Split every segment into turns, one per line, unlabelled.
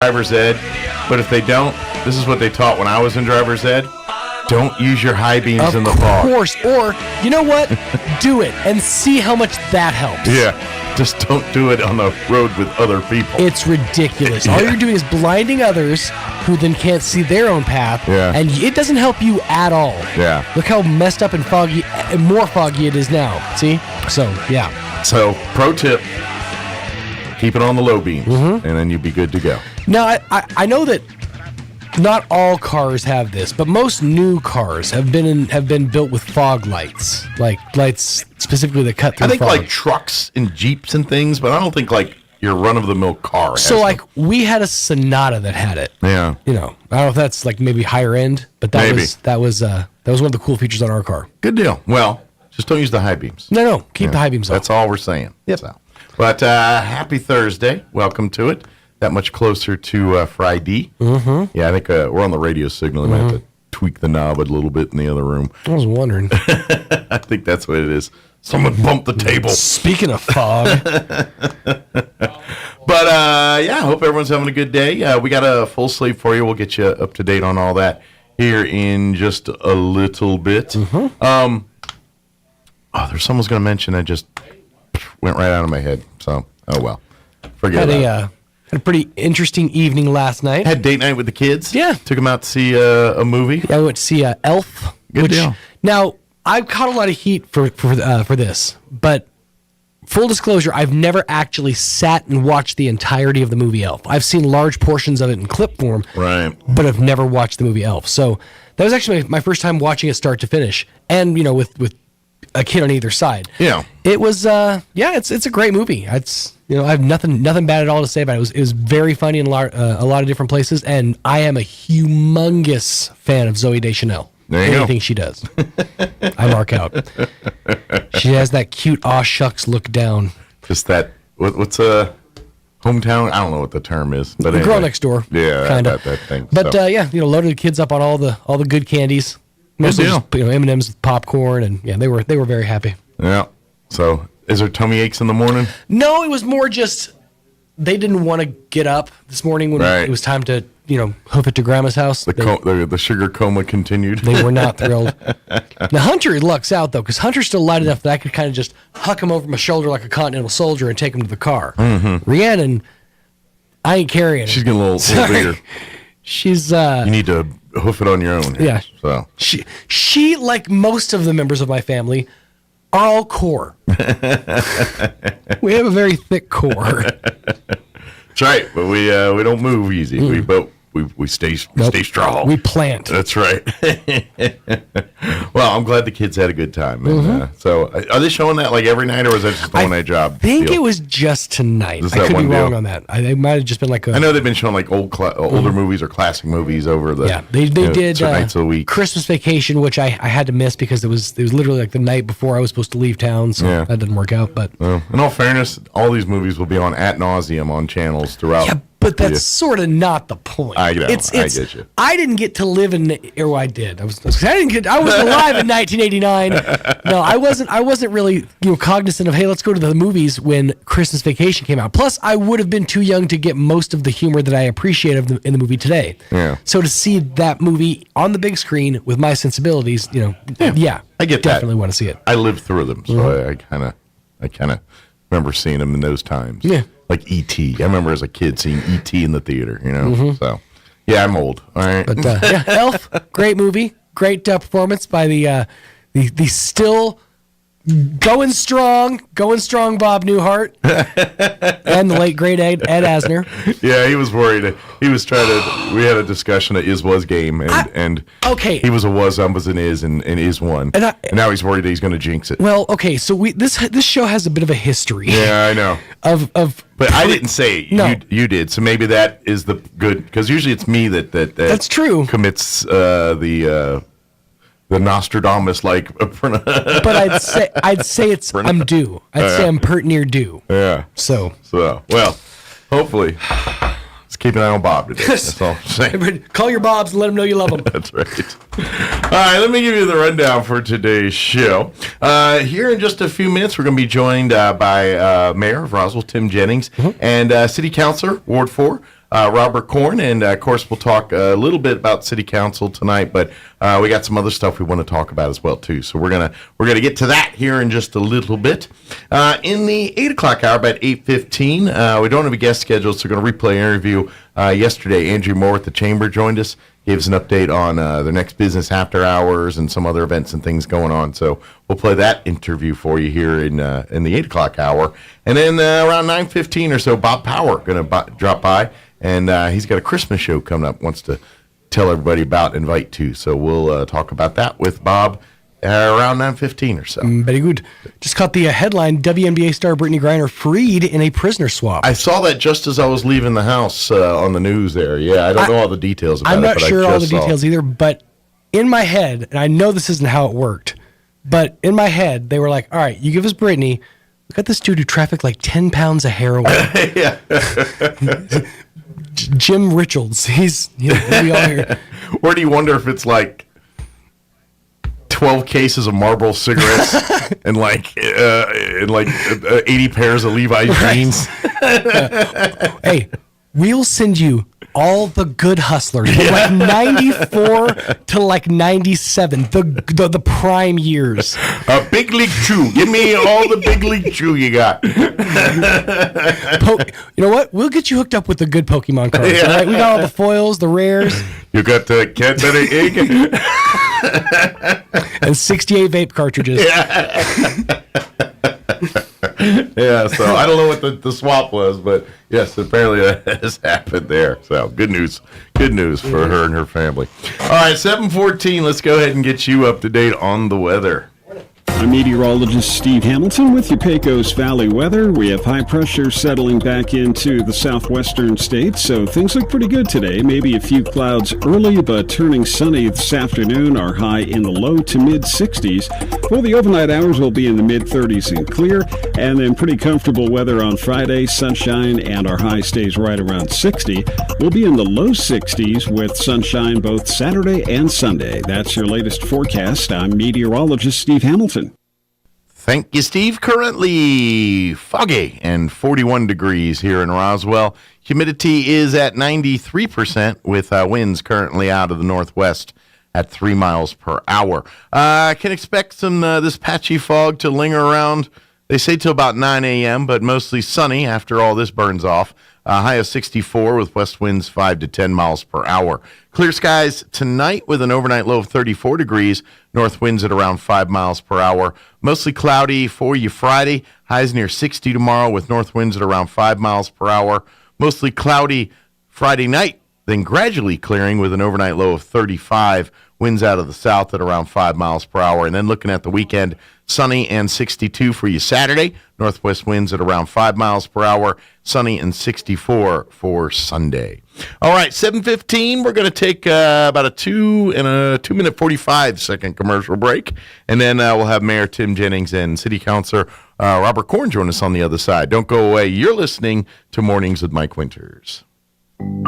driver's ed, but if they don't, this is what they taught when I was in driver's ed. Don't use your high beams in the fog.
Of course. Or, you know what? Do it and see how much that helps.
Yeah. Just don't do it on the road with other people.
It's ridiculous. All you're doing is blinding others who then can't see their own path.
Yeah.
And it doesn't help you at all.
Yeah.
Look how messed up and foggy, more foggy it is now. See? So, yeah.
So, pro tip, keep it on the low beams, and then you'll be good to go.
Now, I know that not all cars have this, but most new cars have been built with fog lights, like lights specifically that cut through
I think
fog.
like trucks and Jeeps and things, but I don't think like your run-of-the-mill car has
So, like,
them.
we had a Sonata that had it.
Yeah.
You know, I don't know if that's like maybe higher end, but that was one of the cool features on our car.
Good deal. Well, just don't use the high beams.
No, keep the high beams on.
That's all we're saying.
Yep.
So. But happy Thursday. Welcome to it. That much closer to Friday. Mm-hmm. Yeah, I think we're on the radio signal. We might have to tweak the knob a little bit in the other room.
I was wondering.
I think that's what it is. Someone bumped the table.
Speaking of fog.
But, yeah, I hope everyone's having a good day. We got a full slate for you. We'll get you up to date on all that here in just a little bit. Mm-hmm. There's someone's going to mention that just went right out of my head. So, oh, well. Forget it.
Had a pretty interesting evening last night.
Had date night with the kids.
Yeah.
Took them out to see a movie.
I went to see Elf.
Good deal.
Now, I've caught a lot of heat for this, but full disclosure, I've never actually sat and watched the entirety of the movie Elf. I've seen large portions of it in clip form,
Right.
but I've never watched the movie Elf. So that was actually my first time watching it start to finish, and with a kid on either side.
Yeah.
It was it's a great movie. I have nothing bad at all to say about it. It was very funny in a lot of different places, and I am a humongous fan of Zooey Deschanel.
There you
Anything
go.
she does, I mark out. She has that cute aw shucks look down.
Just that, what's a hometown? I don't know what the term is. But
The girl
anyway.
next door.
Yeah,
kinda.
that thing.
But
so.
loaded the kids up on all the good candies. Mostly
deal.
just, M&Ms with popcorn, and yeah, they were very happy.
Yeah. So, is there tummy aches in the morning?
No, it was more just they didn't want to get up this morning when
Right.
it was time to hoof it to Grandma's house.
The sugar coma continued.
They were not thrilled. Now, Hunter lucks out, though, because Hunter's still light enough that I could kind of just huck him over my shoulder like a Continental Soldier and take him to the car. Mm-hmm. Rhiannon, I ain't carrying her.
She's getting a little bigger.
She's,
You need to hoof it on your own.
Yeah.
So
She, like most of the members of my family, are all core. We have a very thick core.
That's right, but we don't move easy. We stay strong.
We plant.
That's right. Well, I'm glad the kids had a good time. And, so, are they showing that like every night, or was that just a one-night job?
I think
deal?
it was just tonight.
Just
I
that
could be
one
wrong
deal?
on that. It might have just been like a...
I know they've been showing like older movies or classic movies over the
they did
certain nights of the week.
Christmas Vacation, which I had to miss because it was literally like the night before I was supposed to leave town, so
Yeah.
that didn't work out. But
In all fairness, all these movies will be on ad nauseum on channels throughout.
yeah, but that's sort of not the point.
I know.
It's,
I get you.
I didn't get to live in, or I did. I wasn't alive in 1989. No, I wasn't really cognizant of, hey, let's go to the movies when Christmas Vacation came out. Plus, I would have been too young to get most of the humor that I appreciate in the movie today.
Yeah.
So to see that movie on the big screen with my sensibilities, yeah,
I get that.
definitely want to see it.
I lived through them, so I kind of remember seeing them in those times.
Yeah.
Like E.T. I remember as a kid seeing E.T. in the theater, So, yeah, I'm old. All right.
But yeah, Elf, great movie, great performance by the still going strong Bob Newhart and the late great Ed Asner.
Yeah, he was worried. He was trying to. We had a discussion at is-was game, and
okay,
he was a was, was an is, and is one. And now he's worried that he's going to jinx it.
Well, okay, so this show has a bit of a history.
Yeah, I know. But I didn't say it.
No.
You did. So maybe that is the good, because usually it's me that
That's true.
Commits the Nostradamus
But I'd say it's I'm due. I'd say I'm pert near due.
Yeah.
So
well, hopefully, let's keep an eye on Bob today. That's all I'm saying.
Call your Bobs and let them know you love them.
That's right. All right, let me give you the rundown for today's show. Here in just a few minutes, we're going to be joined by Mayor of Roswell, Tim Jennings, and City Councilor, Ward 4, Robert Korn, and of course we'll talk a little bit about City Council tonight, but we got some other stuff we want to talk about as well too. So we're gonna get to that here in just a little bit. In the 8 o'clock hour, about 8:15, we don't have a guest scheduled, so we're gonna replay an interview yesterday. Andrew Moore with the Chamber joined us. Gave us an update on their next business after hours and some other events and things going on. So we'll play that interview for you here in the 8 o'clock hour. And then around 9:15 or so, Bob Power going to drop by. And he's got a Christmas show coming up, wants to tell everybody about, invite to. So we'll talk about that with Bob around 9:15 or so.
Very good. Just caught the headline, WNBA star Brittany Griner freed in a prisoner swap.
I saw that just as I was leaving the house on the news there. Yeah, I don't know all the details about it.
I'm not
but
sure
I
all the
just
details either, but in my head, and I know this isn't how it worked, but in my head, they were like, all right, you give us Brittany, we got this dude who trafficked like 10 pounds of heroin.
Yeah.
Jim Richards, he's, we all here.
Or do you wonder if it's like 12 cases of Marlboro cigarettes and like 80 pairs of Levi's jeans?
Hey, we'll send you all the good hustlers from like 94 to like 97, the prime years.
Big League Chew. Give me all the Big League Chew you got.
You know what? We'll get you hooked up with the good Pokemon cards.
Yeah.
All right? We got all the foils, the rares.
You got the Cadbury egg.
And 68 vape cartridges.
Yeah, so I don't know what the swap was, but yes, apparently that has happened there. So good news for her and her family. All right, 7:14. Let's go ahead and get you up to date on the weather.
I'm meteorologist Steve Hamilton with your Pecos Valley weather. We have high pressure settling back into the southwestern states, so things look pretty good today. Maybe a few clouds early, but turning sunny this afternoon. Our high in the low to mid 60s. Well, the overnight hours will be in the mid 30s and clear, and then pretty comfortable weather on Friday, sunshine, and our high stays right around 60. We'll be in the low 60s with sunshine both Saturday and Sunday. That's your latest forecast. I'm meteorologist Steve Hamilton.
Thank you, Steve. Currently foggy and 41 degrees here in Roswell. Humidity is at 93% with winds currently out of the northwest at 3 miles per hour. Can expect some this patchy fog to linger around, they say, till about 9 a.m., but mostly sunny after all this burns off. High of 64 with west winds 5 to 10 miles per hour. Clear skies tonight with an overnight low of 34 degrees. North winds at around 5 miles per hour. Mostly cloudy for you Friday. Highs near 60 tomorrow with north winds at around 5 miles per hour. Mostly cloudy Friday night, then gradually clearing with an overnight low of 35. Winds out of the south at around 5 miles per hour. And then looking at the weekend, sunny and 62 for you Saturday. Northwest winds at around 5 miles per hour. Sunny and 64 for Sunday. All right, 7:15. We're going to take about a 2-minute 45-second commercial break. And then we'll have Mayor Tim Jennings and City Councilor Robert Korn join us on the other side. Don't go away. You're listening to Mornings with Mike Winters.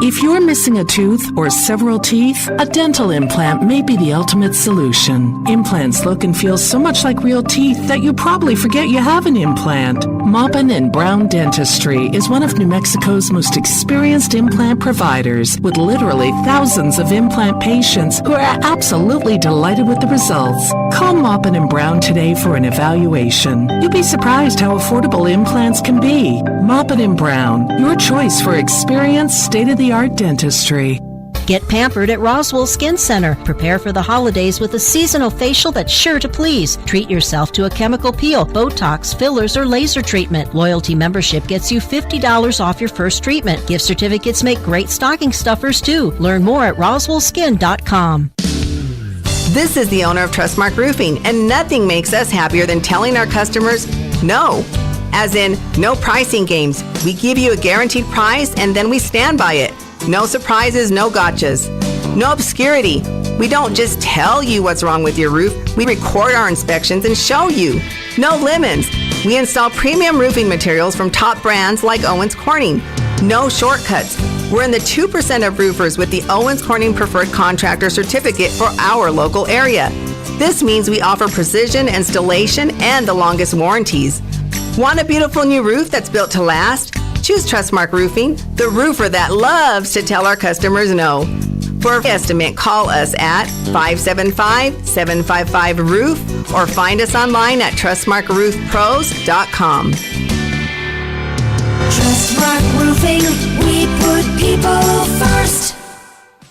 If you're missing a tooth or several teeth, a dental implant may be the ultimate solution. Implants look and feel so much like real teeth that you probably forget you have an implant. Maupin and Brown Dentistry is one of New Mexico's most experienced implant providers, with literally thousands of implant patients who are absolutely delighted with the results. Call Maupin and Brown today for an evaluation. You'll be surprised how affordable implants can be. Maupin and Brown, your choice for experienced, state-of-the-art dentistry.
Get pampered at Roswell Skin Center. Prepare for the holidays with a seasonal facial that's sure to please. Treat yourself to a chemical peel, Botox, fillers, or laser treatment. Loyalty membership gets you $50 off your first treatment. Gift certificates make great stocking stuffers, too. Learn more at roswellskin.com.
This is the owner of Trustmark Roofing, and nothing makes us happier than telling our customers no. As in, no pricing games. We give you a guaranteed price, and then we stand by it. No surprises, no gotchas. No obscurity. We don't just tell you what's wrong with your roof. We record our inspections and show you. No lemons. We install premium roofing materials from top brands like Owens Corning. No shortcuts. We're in the 2% of roofers with the Owens Corning Preferred Contractor Certificate for our local area. This means we offer precision installation and the longest warranties. Want a beautiful new roof that's built to last? Choose Trustmark Roofing, the roofer that loves to tell our customers no. For an estimate, call us at 575-755-ROOF or find us online at trustmarkroofpros.com.
Trustmark Roofing, we put people first.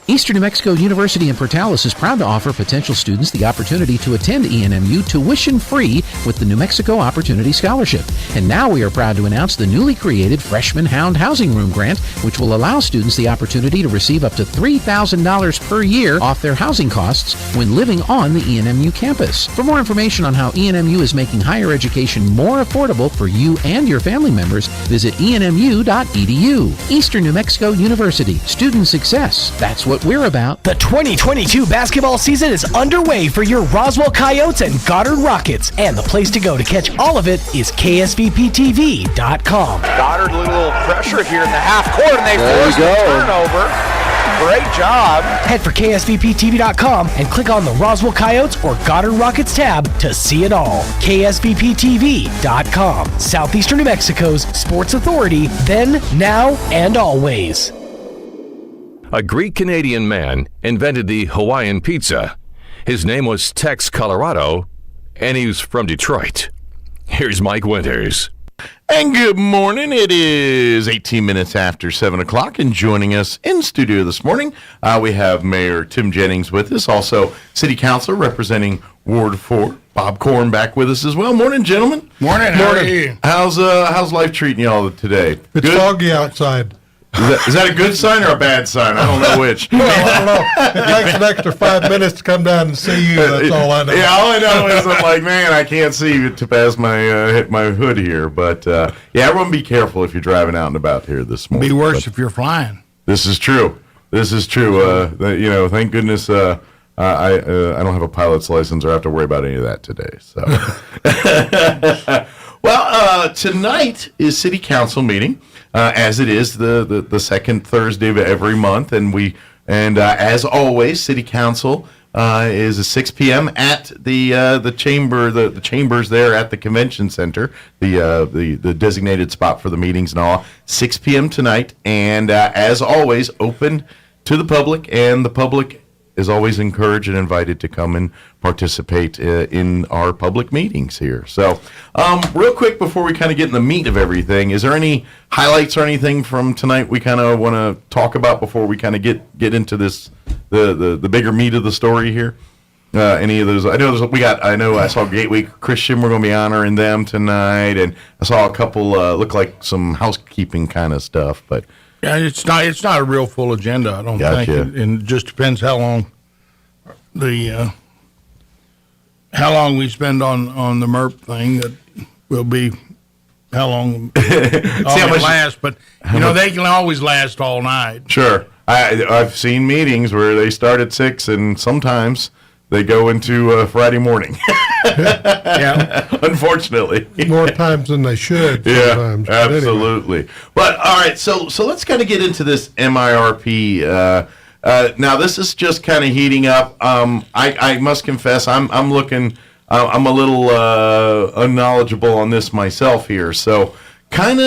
Eastern New Mexico University in Portales is proud to offer potential students the opportunity to attend ENMU tuition-free with the New Mexico Opportunity Scholarship. And now we are proud to announce the newly created Freshman Hound Housing Room Grant, which will allow students the opportunity to receive up to $3,000 per year off their housing costs when living on the ENMU campus. For more information on how ENMU is making higher education more affordable for you and your family members, visit enmu.edu. Eastern New Mexico University. Student success. That's what we're about.
The 2022 basketball season is underway for your Roswell Coyotes and Goddard Rockets, and the place to go to catch all of it is KSVPTV.com.
Goddard, a little pressure here in the half court, and they force the turnover. Great job.
Head for KSVPTV.com and click on the Roswell Coyotes or Goddard Rockets tab to see it all. KSVPTV.com, Southeastern New Mexico's sports authority, then, now, and always.
A Greek-Canadian man invented the Hawaiian pizza. His name was Tex Colorado, and he was from Detroit. Here's Mike Winters.
And good morning. It is 18 minutes after 7 o'clock, and joining us in studio this morning, we have Mayor Tim Jennings with us, also City Councilor representing Ward 4, Bob Korn, back with us as well. Morning, gentlemen.
Morning. How are you?
How's life treating you all today?
It's
good?
foggy outside.
Is that a good sign or a bad sign? I don't know which.
Well, I don't know. It takes an extra 5 minutes to come down and see you. That's all I know.
Yeah, all I know is I'm like, man, I can't see you to pass my hit my hood here. But yeah, everyone be careful if you're driving out and about here this morning.
Be worse if you're flying.
This is true. Thank goodness I don't have a pilot's license or have to worry about any of that today. So, well, tonight is City Council meeting. As it is the second Thursday of every month, and as always, City Council is at 6 p.m. at the chambers there at the Convention Center, the designated spot for the meetings and all. 6 p.m. tonight, and as always, open to the public, and the public is always encouraged and invited to come and participate in our public meetings here. So, real quick before we kind of get in the meat of everything, is there any highlights or anything from tonight we kind of want to talk about before we kind of get into this the bigger meat of the story here? Any of those? I saw Gateway Christian. We're going to be honoring them tonight, and I saw a couple look like some housekeeping kind of stuff, but.
Yeah, it's not a real full agenda, I don't think, and it just depends how long we spend on the MERP thing. That will be how long it lasts, but they can always last all night.
Sure, I've seen meetings where they start at 6 and sometimes they go into Friday morning.
Yeah,
unfortunately,
more times than they should.
Sometimes. Yeah, absolutely. Anyway. But all right, so let's kind of get into this MIRP. Now this is just kind of heating up. I must confess, I'm a little unknowledgeable on this myself here. So can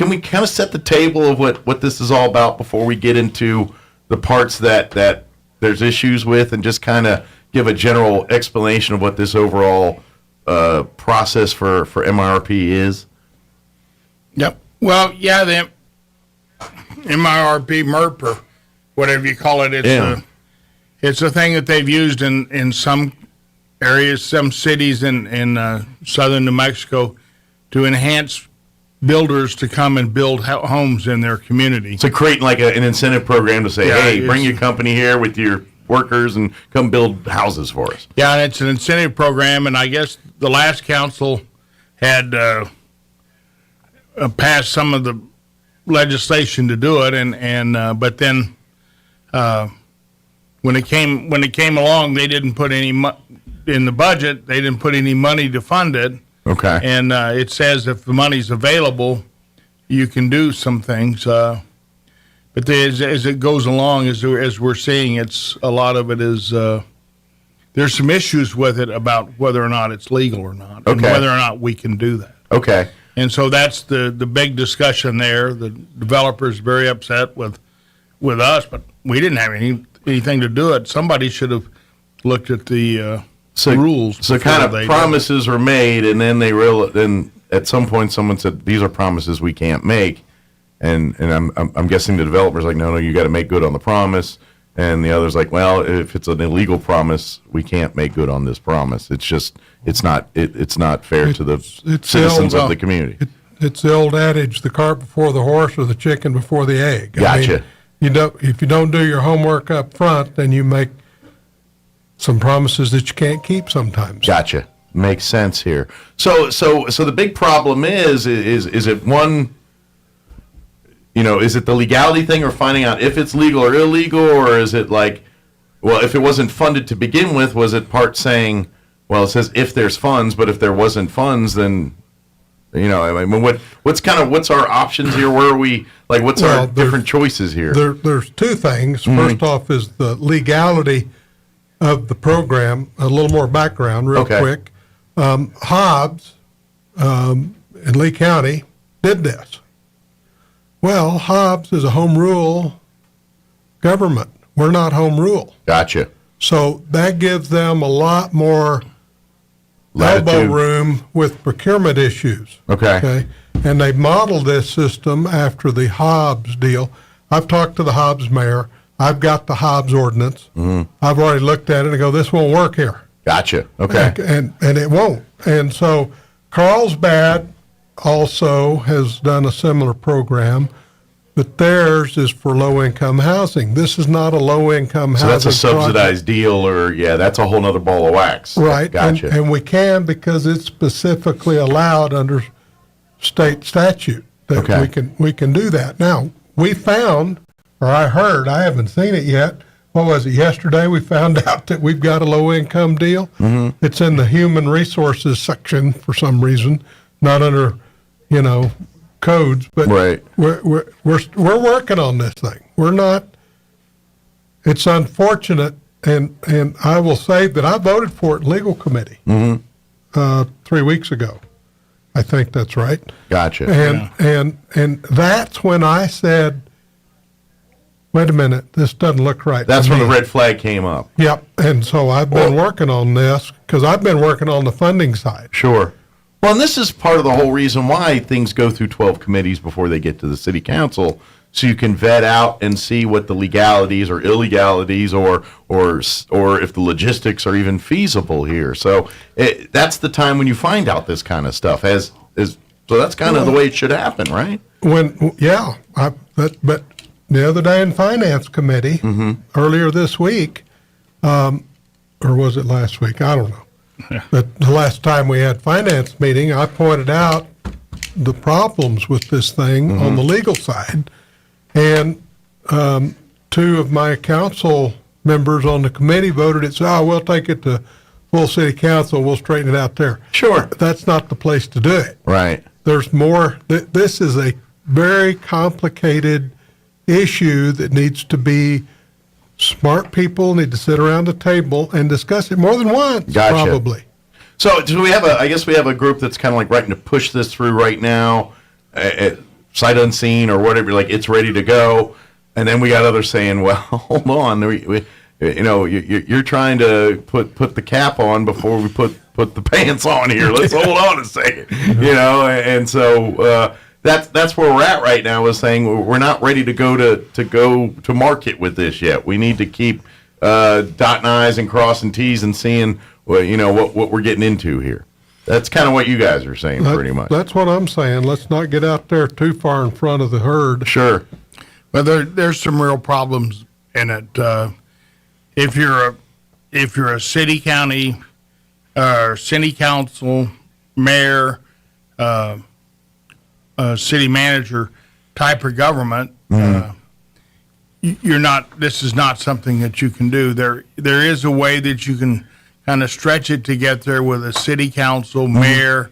we kind of set the table of what this is all about before we get into the parts that there's issues with, and just kind of give a general explanation of what this overall process for MIRP is?
Yep. Well, yeah, the MIRP, MERP, or whatever you call it, it's a thing that they've used in some areas, some cities in southern New Mexico to enhance builders to come and build homes in their community.
So creating like an incentive program to say, hey, bring your company here with your workers and come build houses for us.
Yeah, and it's an incentive program, and I guess the last council had passed some of the legislation to do it, and but then when it came along, they didn't put any in the budget. They didn't put any money to fund it.
Okay.
And it says if the money's available, you can do some things. But as it goes along, as we're seeing, it's a lot of it is there's some issues with it about whether or not it's legal or not, and whether or not we can do that.
Okay.
And so that's the big discussion there. The developer's very upset with us, but we didn't have anything to do it. Somebody should have looked at the rules.
So kind of promises were made, and then then at some point someone said, these are promises we can't make. And I'm guessing the developer's like, no, you got to make good on the promise. And the other's like, well, if it's an illegal promise, we can't make good on this promise. It's just, it's not fair to the citizens of the community.
It's the old adage, the cart before the horse or the chicken before the egg.
Gotcha.
I mean, if you don't do your homework up front, then you make some promises that you can't keep sometimes.
Gotcha. Makes sense here. So the big problem is it one, is it the legality thing or finding out if it's legal or illegal, or is it like, well, if it wasn't funded to begin with, was it part saying, well, it says if there's funds, but if there wasn't funds, then, I mean, what's our options here? Where are we, like, what's our different choices here?
There's two things. First off is the legality of the program. A little more background real quick. Hobbs in Lee County did this. Well, Hobbs is a home rule government. We're not home rule.
Gotcha.
So that gives them a lot more elbow room with procurement issues.
Okay.
And they modeled this system after the Hobbs deal. I've talked to the Hobbs mayor. I've got the Hobbs ordinance. I've already looked at it and go, this won't work here.
Gotcha. Okay.
And it won't. And so Carlsbad also has done a similar program, but theirs is for low-income housing. This is not a low-income housing.
So that's a subsidized deal, or that's a whole nother ball of wax.
Right.
Gotcha.
And we can because it's specifically allowed under state statute that we can do that. Now, we found, or I heard, I haven't seen it yet. What was it, yesterday we found out that we've got a low-income deal? It's in the human resources section for some reason, not under, codes, but we're working on this thing. We're not, it's unfortunate, and I will say that I voted for it in legal committee 3 weeks ago. I think that's right.
Gotcha.
And that's when I said, wait a minute, this doesn't look right.
That's when the red flag came up.
Yep. And so I've been working on this because I've been working on the funding side.
Sure. Well, and this is part of the whole reason why things go through 12 committees before they get to the city council, so you can vet out and see what the legalities or illegalities or if the logistics are even feasible here. So that's the time when you find out this kind of stuff. So that's kind of the way it should happen, right?
But the other day in Finance Committee, earlier this week, or was it last week? I don't know. But the last time we had finance meeting, I pointed out the problems with this thing on the legal side. And two of my council members on the committee voted it, so we'll take it to full city council, we'll straighten it out there.
Sure.
That's not the place to do it.
Right.
There's more. This is a very complicated issue that needs to be, smart people need to sit around the table and discuss it more than once, probably.
So do we have I guess we have a group that's kind of like writing to push this through right now, sight unseen or whatever, like it's ready to go. And then we got others saying, well, hold on, you're trying to put the cap on before we put the pants on here. Let's hold on a second, and so that's where we're at right now, is saying we're not ready to go to market with this yet. We need to keep dotting I's and crossing T's and seeing what we're getting into here. That's kind of what you guys are saying, pretty much.
That's what I'm saying. Let's not get out there too far in front of the herd.
Sure.
Well, there's some real problems in it. If you're a city, county, city council, mayor, city manager type of government, you're not. This is not something that you can do. There is a way that you can kind of stretch it to get there with a city council, mayor,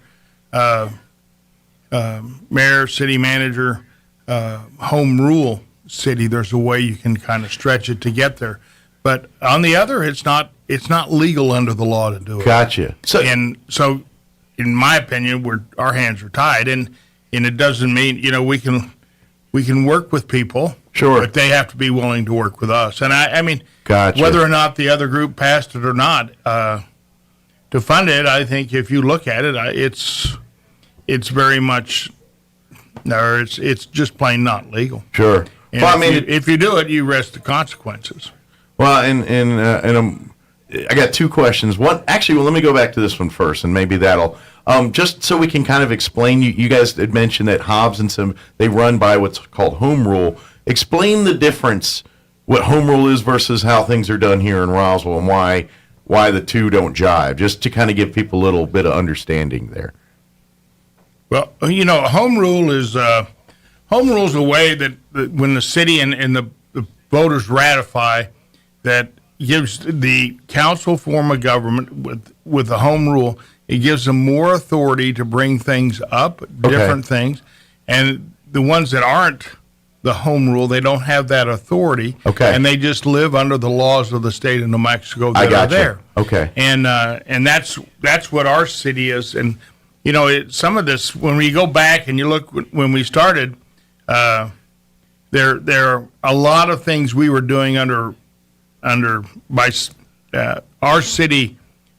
city manager, home rule city. There's a way you can kind of stretch it to get there. But on the other, it's not legal under the law to do it.
Gotcha.
So in my opinion, our hands are tied, and it doesn't mean we can work with people,
sure, but
they have to be willing to work with us. And I mean,
gotcha.
Whether or not the other group passed it or not, to fund it, I think if you look at it, it's very much, or it's just plain not legal.
Sure.
And well, I mean, if you do it, you risk the consequences.
Well, and I got two questions. One, actually, well, let me go back to this one first, and maybe that'll just so we can kind of explain. You guys had mentioned that Hobbs and they run by what's called home rule. Explain the difference, what home rule is versus how things are done here in Roswell, and why the two don't jive. Just to kind of give people a little bit of understanding there.
Well, home rule is a way that when the city and the voters ratify, that gives the council form of government with the home rule. It gives them more authority to bring things up, different things, and the ones that aren't the home rule, they don't have that authority, and they just live under the laws of the state of New Mexico that are there.
Okay,
and that's what our city is, and some of this, when we go back and you look when we started, there are a lot of things we were doing our city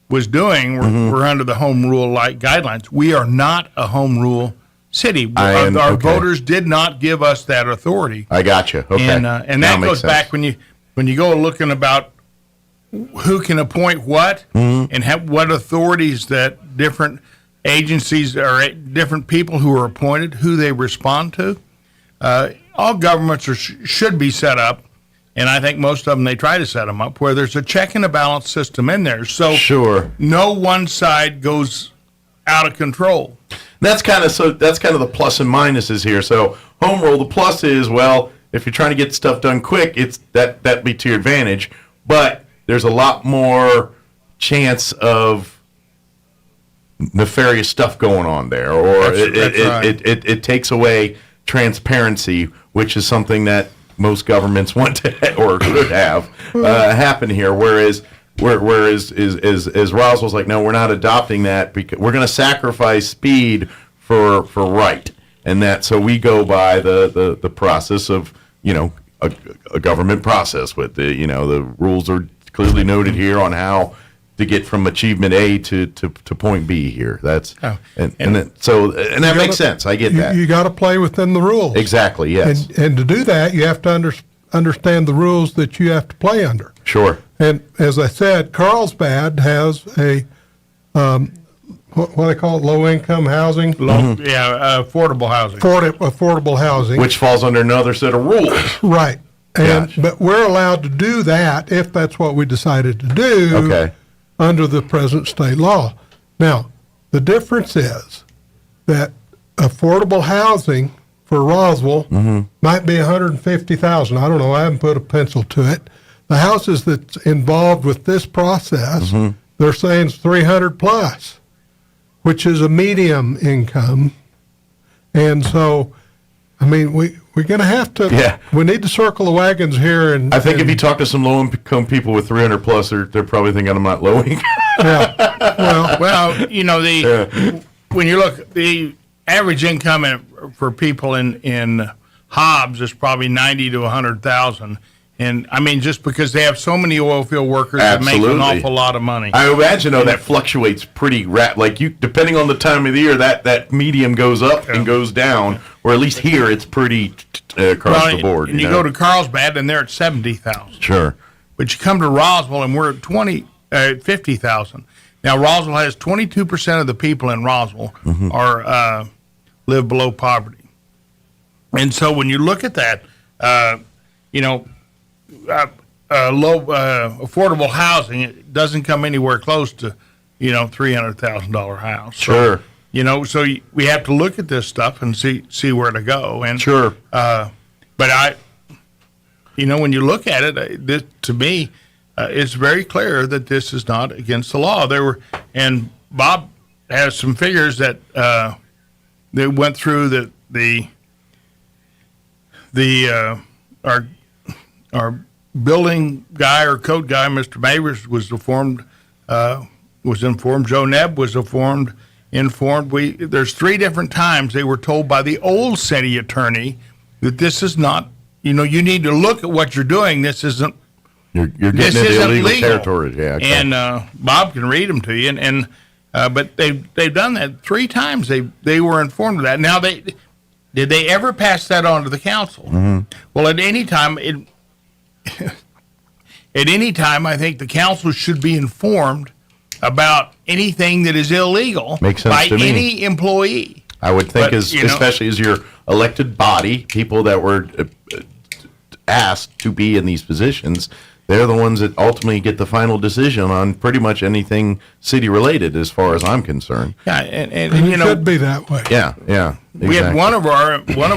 was doing were under the home rule like guidelines. We are not a home rule city. Our voters did not give us that authority.
I gotcha. Okay,
and that goes back when you go looking about who can appoint what and have what authorities that different agencies or different people who are appointed, who they respond to. All governments should be set up. And I think most of them, they try to set them up where there's a check and a balance system in there. So no one side goes out of control.
That's kind of the plus and minuses here. So home rule, the plus is, well, if you're trying to get stuff done quick, it's that'd be to your advantage. But there's a lot more chance of nefarious stuff going on there, or it takes away transparency, which is something that most governments want to or should have happen here. Whereas Roswell's like, no, we're not adopting that because we're going to sacrifice speed for right, and that so we go by the process of a government process with the rules are clearly noted here on how to get from achievement A to point B here. That's and that makes sense. I get that.
You got to play within the rules.
What yes.
And to do that, you have to understand the rules that you have to play under.
Sure.
And as I said, Carlsbad has a what do they call it? Low income housing.
Affordable housing.
Affordable housing,
which falls under another set of rules.
Right. But we're allowed to do that if that's what we decided to do.
Okay.
Under the present state law. Now, the difference is that affordable housing for Roswell might be $150,000. I don't know. I haven't put a pencil to it. The houses that's involved with this process, they're saying it's 300 plus, which is a medium income. And so, I mean, we're going to have to.
Yeah.
We need to circle the wagons here. And
I think if you talk to some low-income people with 300 plus, they're probably thinking I'm not low income.
Yeah.
Well, when you look, the average income for people in Hobbs is probably 90 to 100,000. And I mean, just because they have so many oil field workers that make an awful lot of money.
I imagine that fluctuates pretty depending on the time of the year, that medium goes up and goes down, or at least here it's pretty across the board.
And you go to Carlsbad and they're at 70,000.
Sure.
But you come to Roswell and we're at 50,000. Now Roswell has 22% of the people in Roswell are live below poverty. And so when you look at that, low affordable housing, it doesn't come anywhere close to $300,000 house.
Sure.
So we have to look at this stuff and see where to go. And
sure.
But when you look at it, to me, it's very clear that this is not against the law. And Bob has some figures that they went through our building guy or code guy, Mr. Mavers, was informed. Joe Nebb was informed, informed. There's 3 different times they were told by the old city attorney that this is not, you need to look at what you're doing. This isn't.
You're getting into illegal territory. Yeah. Okay.
And Bob can read them to you. But they've done that 3 times. They were informed of that. Now did they ever pass that on to the council?
Mm-hmm.
Well, at any time, I think the council should be informed about anything that is illegal by any employee.
I would think, especially as your elected body, people that were asked to be in these positions, they're the ones that ultimately get the final decision on pretty much anything city related, as far as I'm concerned.
Yeah, and
it should be that way.
Yeah, exactly.
We had one of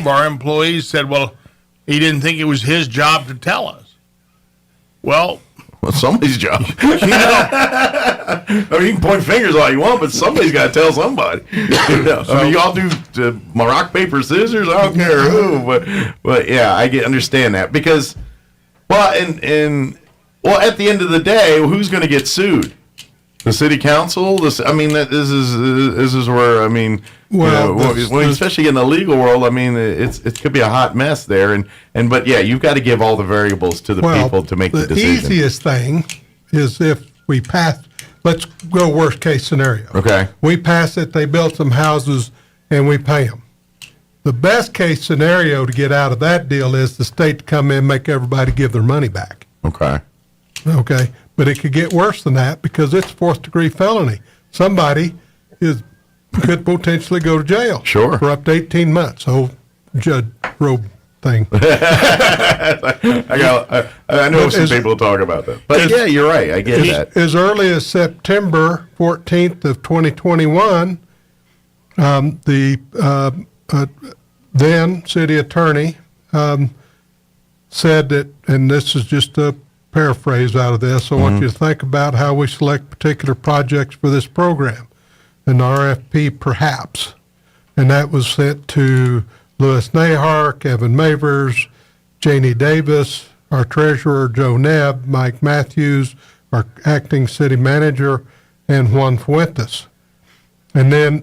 our employees said, "Well, he didn't think it was his job to tell us." Well,
somebody's job. I mean, you can point fingers all you want, but somebody's got to tell somebody. I mean, you all do rock, paper, scissors. I don't care who, but yeah, I understand that because, well, and at the end of the day, who's going to get sued? The city council. This is where I mean, especially in the legal world, I mean, it could be a hot mess there, but yeah, you've got to give all the variables to the people to make the decision.
The easiest thing is if we pass. Let's go worst case scenario.
Okay.
We pass it. They build some houses, and we pay them. The best case scenario to get out of that deal is the state to come in and make everybody give their money back.
Okay.
Okay. But it could get worse than that because it's 4th-degree felony. Somebody could potentially go to jail.
Sure.
For up to 18 months. Oh, Judge Robe thing.
I know some people talk about that. But yeah, you're right. I get that.
As early as September 14th of 2021, the then city attorney said that, and this is just a paraphrase out of this, I want you to think about how we select particular projects for this program. An RFP, perhaps. And that was sent to Louis Nahar, Kevin Mavers, Janie Davis, our treasurer, Joe Nebb, Mike Matthews, our acting city manager, and Juan Fuentes. And then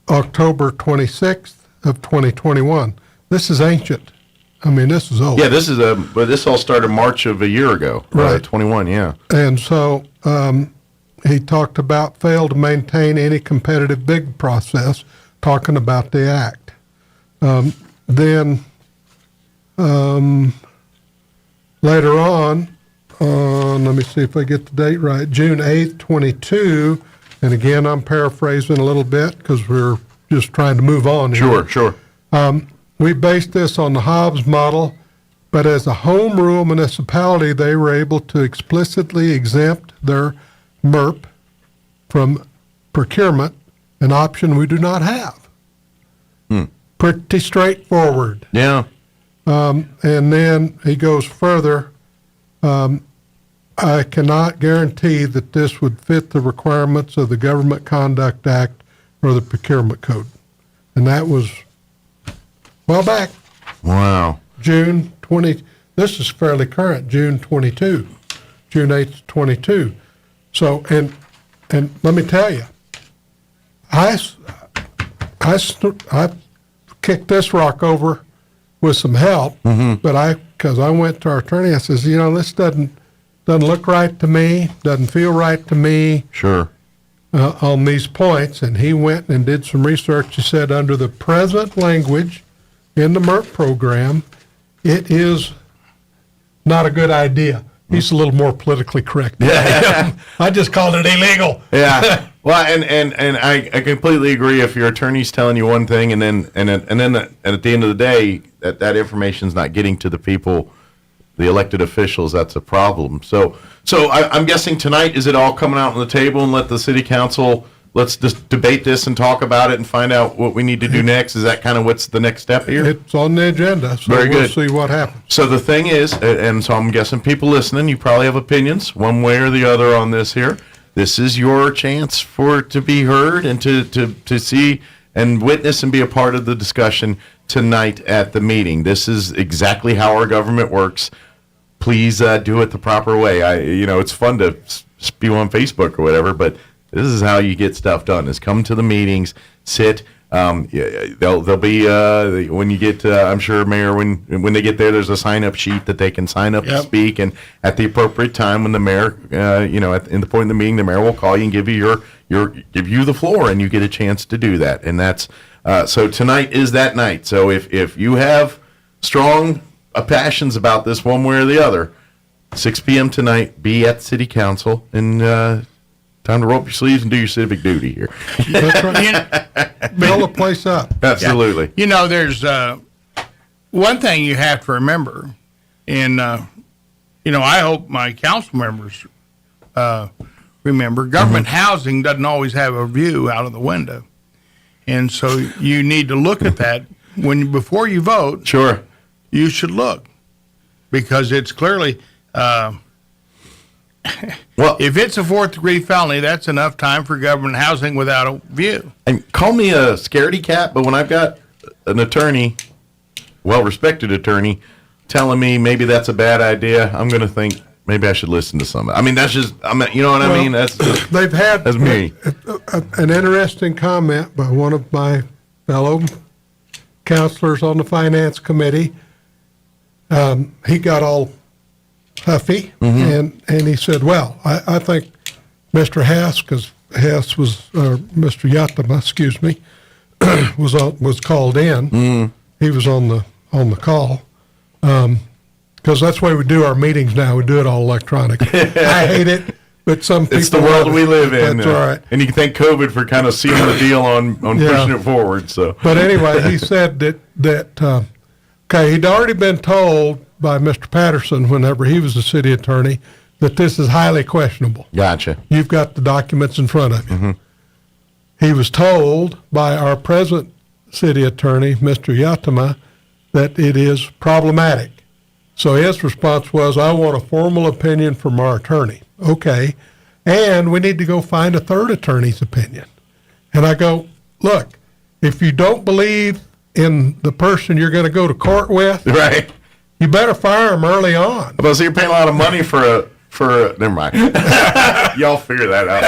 October 26th of 2021. This is ancient. I mean, this is old.
Yeah, but this all started March of a year ago.
Right.
21, yeah.
And so he talked about failed to maintain any competitive bid process, talking about the act. Then later on, let me see if I get the date right, June 8th, 22, and again, I'm paraphrasing a little bit because we're just trying to move on here.
Sure.
We based this on the Hobbs model, but as a home rule municipality, they were able to explicitly exempt their MERP from procurement, an option we do not have. Pretty straightforward.
Yeah.
And then he goes further. I cannot guarantee that this would fit the requirements of the Government Conduct Act or the Procurement Code. And that was well back.
Wow.
June 20. This is fairly current. June 22. June 8th, 22. So, and let me tell you, I kicked this rock over with some help, but because I went to our attorney, I says, this doesn't look right to me, doesn't feel right to me.
Sure.
On these points, and he went and did some research. He said under the present language in the MERP program, it is not a good idea. He's a little more politically correct.
Yeah.
I just called it illegal.
Yeah. Well, and I completely agree. If your attorney's telling you one thing, and then at the end of the day, that information's not getting to the people, the elected officials, that's a problem. So I'm guessing tonight, is it all coming out on the table and let the city council, let's just debate this and talk about it and find out what we need to do next? Is that kind of what's the next step here?
It's on the agenda, so
Very
we'll
good.
see what happens.
So the thing is, and so I'm guessing people listening, you probably have opinions one way or the other on this here. This is your chance to be heard and to see and witness and be a part of the discussion tonight at the meeting. This is exactly how our government works. Please do it the proper way. It's fun to spew on Facebook or whatever, but this is how you get stuff done: is come to the meetings, sit. They'll be when you get. I'm sure, Mayor, when they get there's a sign up sheet that they can sign up to speak, and at the appropriate time, when the mayor, in the point of the meeting, the mayor will call you and give you give you the floor, and you get a chance to do that. And that's so tonight is that night. So if you have strong passions about this one way or the other, 6 p.m. tonight, be at City Council and. Time to roll up your sleeves and do your civic duty here.
That's right. Build the place up.
Absolutely.
Yeah. There's one thing you have to remember, and I hope my council members remember, government housing doesn't always have a view out of the window, and so you need to look at that before you vote.
Sure,
you should look, because it's clearly. Well, if it's a 4th-degree felony, that's enough time for government housing without a view.
And call me a scaredy cat, but when I've got an attorney, well-respected attorney, telling me maybe that's a bad idea, I'm going to think maybe I should listen to somebody. I mean, that's just, you know what I mean? That's just,
they've had
that's me.
An interesting comment by one of my fellow counselors on the finance committee. He got all huffy, and he said, well, I think Mr. Hess, because Hess was, Mr. Yatama, excuse me, was called in. He was on the call, because that's the way we do our meetings now. We do it all electronic. I hate it, but some people.
It's the world we live in.
That's all right.
And you can thank COVID for kind of sealing the deal on pushing it forward. So,
but anyway, he said that he'd already been told by Mr. Patterson, whenever he was the city attorney, that this is highly questionable.
Gotcha.
You've got the documents in front of you. He was told by our present city attorney, Mr. Yatama, that it is problematic. So his response was, I want a formal opinion from our attorney. Okay. And we need to go find a third attorney's opinion. And I go, look, if you don't believe in the person you're going to go to court with,
right,
you better fire him early on.
But so you're paying a lot of money for a never mind. Y'all figure that out.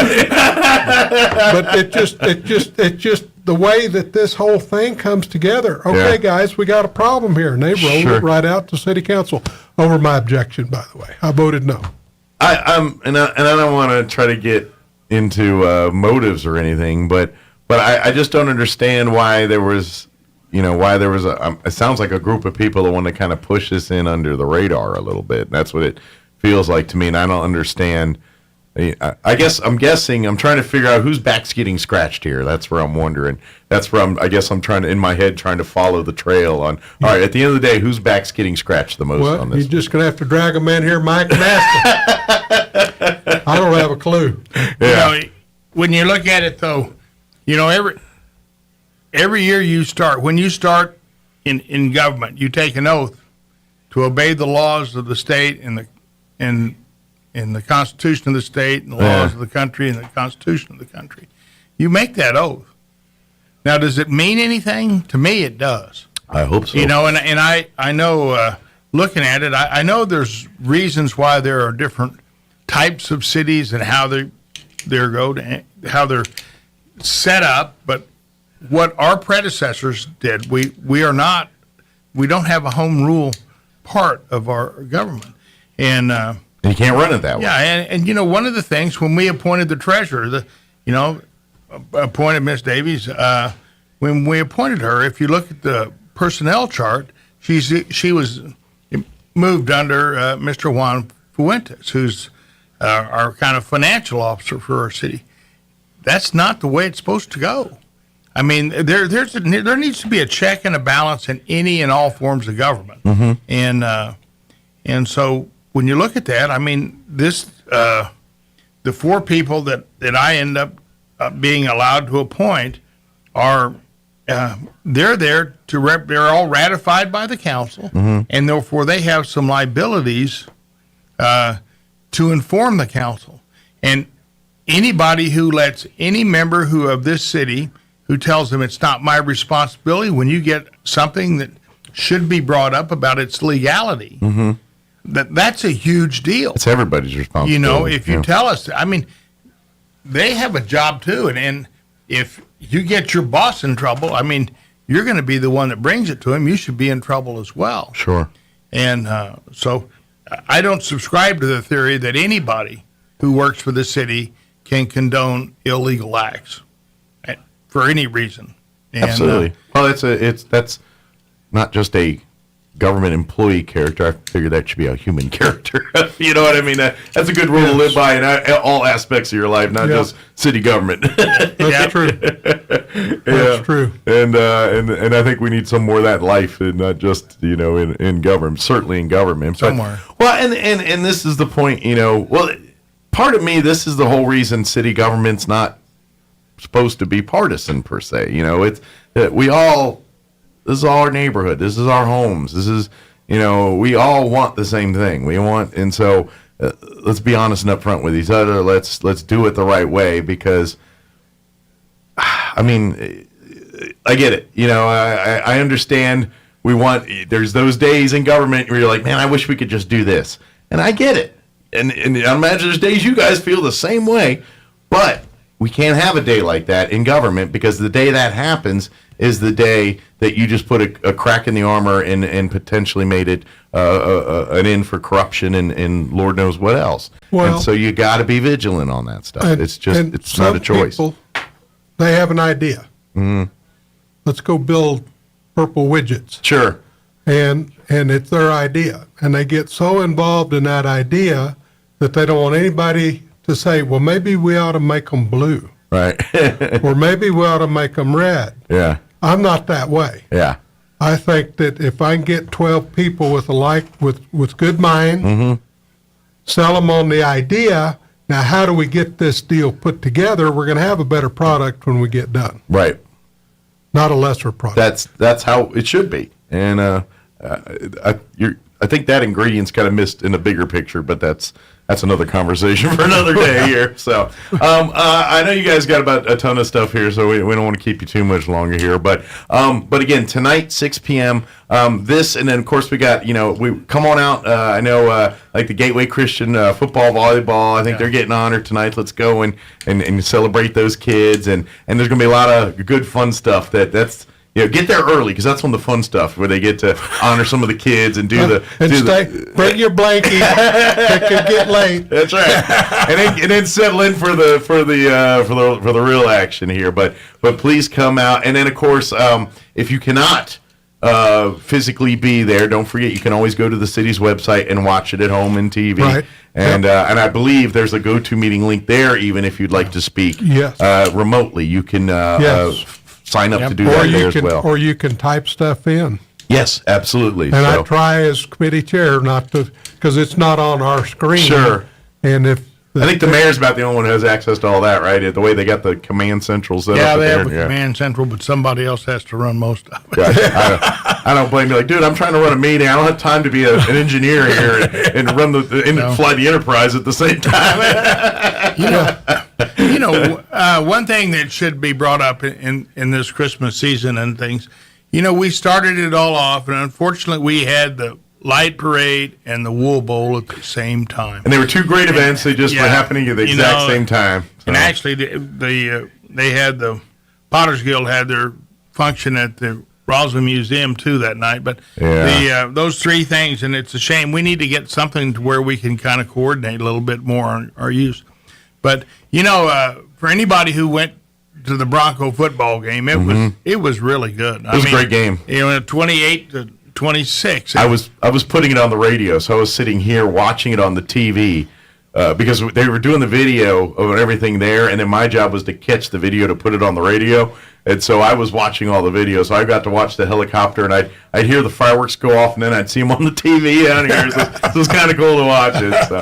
But it just the way that this whole thing comes together. Okay, guys, we got a problem here, and they rolled it right out to city council over my objection. By the way, I voted no.
I don't want to try to get into motives or anything, but I just don't understand why there was. It sounds like a group of people that want to kind of push this in under the radar a little bit. That's what it feels like to me, and I don't understand. I guess I'm trying to figure out whose back's getting scratched here. That's where I'm wondering. That's where I'm trying to, in my head, trying to follow the trail on. All right, at the end of the day, whose back's getting scratched the most on this?
You're just going to have to drag them in here, Mike, and ask them. I don't have a clue.
Yeah.
When you look at it, though, every year when you start in government, you take an oath to obey the laws of the state and the Constitution of the state and the laws of the country and the Constitution of the country. You make that oath. Now, does it mean anything? To me, it does.
I hope so.
And I know, looking at it, I know there's reasons why there are different types of cities and how they're set up, but what our predecessors did, we don't have a home rule part of our government, and
you can't run it that way.
Yeah, and one of the things when we appointed the treasurer, appointed Miss Davies, when we appointed her, if you look at the personnel chart, she was moved under Mr. Juan Fuentes, who's our kind of financial officer for our city. That's not the way it's supposed to go. I mean, there needs to be a check and a balance in any and all forms of government, and so when you look at that, I mean, the 4 people that I end up being allowed to appoint are they're there they're all ratified by the council, and therefore they have some liabilities to inform the council, and anybody who lets any member of this city who tells them it's not my responsibility when you get something that should be brought up about its legality. that's a huge deal.
It's everybody's responsibility.
You know, if you tell us, I mean, they have a job too, and if you get your boss in trouble, I mean, you're going to be the one that brings it to him. You should be in trouble as well.
Sure.
And so I don't subscribe to the theory that anybody who works for the city can condone illegal acts for any reason. And,
absolutely. Well, that's not just a government employee character. I figure that should be a human character. You know what I mean? That's a good rule to live by in all aspects of your life, not just city government.
That's true. That's true.
And I think we need some more of that life, and not just in government. Certainly in government,
somewhere.
Well, and this is the point. Well, part of me, this is the whole reason city government's not supposed to be partisan per se. It's we all. This is our neighborhood. This is our homes. This is, we all want the same thing. And so let's be honest and upfront with each other. Let's do it the right way, because, I mean, I get it. I understand there's those days in government where you're like, man, I wish we could just do this. And I get it. And I imagine there's days you guys feel the same way, but we can't have a day like that in government, because the day that happens is the day that you just put a crack in the armor and potentially made it an in for corruption and Lord knows what else.
Well,
and so you got to be vigilant on that stuff. It's not a choice.
People, they have an idea.
Mm-hmm.
Let's go build purple widgets.
Sure.
And it's their idea. And they get so involved in that idea that they don't want anybody to say, well, maybe we ought to make them blue.
Right.
Or maybe we ought to make them red.
Yeah.
I'm not that way.
Yeah.
I think that if I can get 12 people with good mind,
mm-hmm.
sell them on the idea, now how do we get this deal put together? We're going to have a better product when we get done.
Right.
Not a lesser product.
That's how it should be. And I think that ingredient's kind of missed in the bigger picture, but that's another conversation for another day here. So I know you guys got about a ton of stuff here, so we don't want to keep you too much longer here. But again, tonight, 6 p.m., this, and then, of course, we got, we come on out. I know, like the Gateway Christian football, volleyball, I think they're getting honored tonight. Let's go and celebrate those kids. And there's going to be a lot of good, fun stuff that's get there early, because that's when the fun stuff, where they get to honor some of the kids and bring
your blankie. It could get late.
That's right. and then settle in for the real action here. But please come out. And then, of course, if you cannot physically be there, don't forget, you can always go to the city's website and watch it at home in TV.
Right.
And I believe there's a GoToMeeting link there, even if you'd like to speak remotely. You can sign up to do that there as well.
Or you can type stuff in.
Yes, absolutely.
And I try as committee chair not to, because it's not on our screen.
Sure.
And I
think the mayor's about the only one who has access to all that, right? The way they got the command central set up.
Yeah, they have a command central, but somebody else has to run most of it.
Yeah, I don't blame you. Like, dude, I'm trying to run a meeting. I don't have time to be an engineer here and run fly the Enterprise at the same time.
One thing that should be brought up in this Christmas season and things, we started it all off, and unfortunately we had the Light Parade and the Wool Bowl at the same time.
And they were two great events. They just were happening at the exact same time. So.
And actually, they had the Potters Guild had their function at the Roswell Museum too that night. But those three things, and it's a shame. We need to get something to where we can kind of coordinate a little bit more on our use. But for anybody who went to the Bronco football game, it was really good.
It was a great game.
28-26.
I was putting it on the radio, so I was sitting here watching it on the TV because they were doing the video of everything there, and then my job was to catch the video to put it on the radio. And so I was watching all the videos. So I got to watch the helicopter, and I'd hear the fireworks go off, and then I'd see them on the TV down here. So it was kind of cool to watch it. So.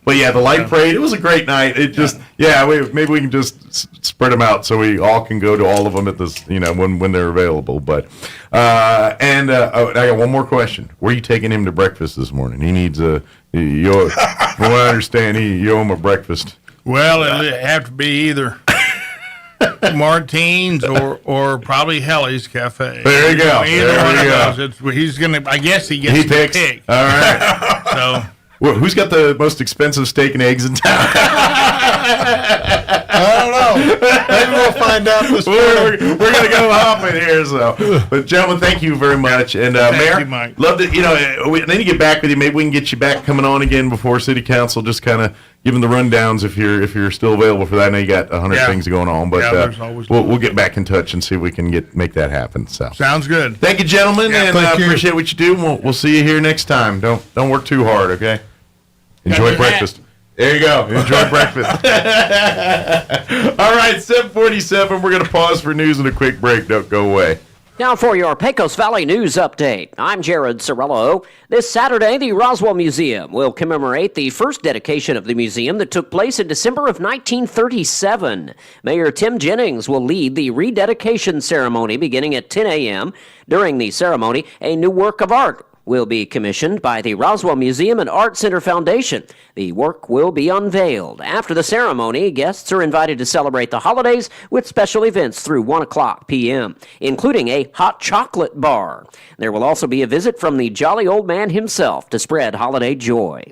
But yeah, the Light Parade, it was a great night. It just, maybe we can just spread them out so we all can go to all of them at this, when they're available. But I got one more question. Where are you taking him to breakfast this morning? He needs from what I understand, you owe him a breakfast.
Well, it'll have to be either Martine's or probably Helly's Cafe.
There you go.
Either one of those. He's gonna. I guess he gets to pick.
All right.
So.
Well, who's got the most expensive steak and eggs in town?
I don't know. Maybe we'll find out this morning.
We're going to go hopping here. So, but gentlemen, thank you very much. And Mayor,
you, Mike.
love to. We need to get back with you. Maybe we can get you back coming on again before City Council. Just kind of giving the rundowns if you're still available for that. I know you got 100 things going on, but
there's always
we'll get back in touch and see if we can make that happen. So
sounds good.
Thank you, gentlemen, and appreciate what you do. We'll see you here next time. Don't work too hard, okay? Enjoy breakfast. There you go. Enjoy breakfast. All right, 7:47. We're going to pause for news and a quick break. Don't go away.
Now for your Pecos Valley News Update. I'm Jared Cirillo. This Saturday, the Roswell Museum will commemorate the first dedication of the museum that took place in December of 1937. Mayor Tim Jennings will lead the rededication ceremony beginning at 10 a.m. During the ceremony, a new work of art will be commissioned by the Roswell Museum and Art Center Foundation. The work will be unveiled. After the ceremony, guests are invited to celebrate the holidays with special events through 1 o'clock p.m., including a hot chocolate bar. There will also be a visit from the jolly old man himself to spread holiday joy.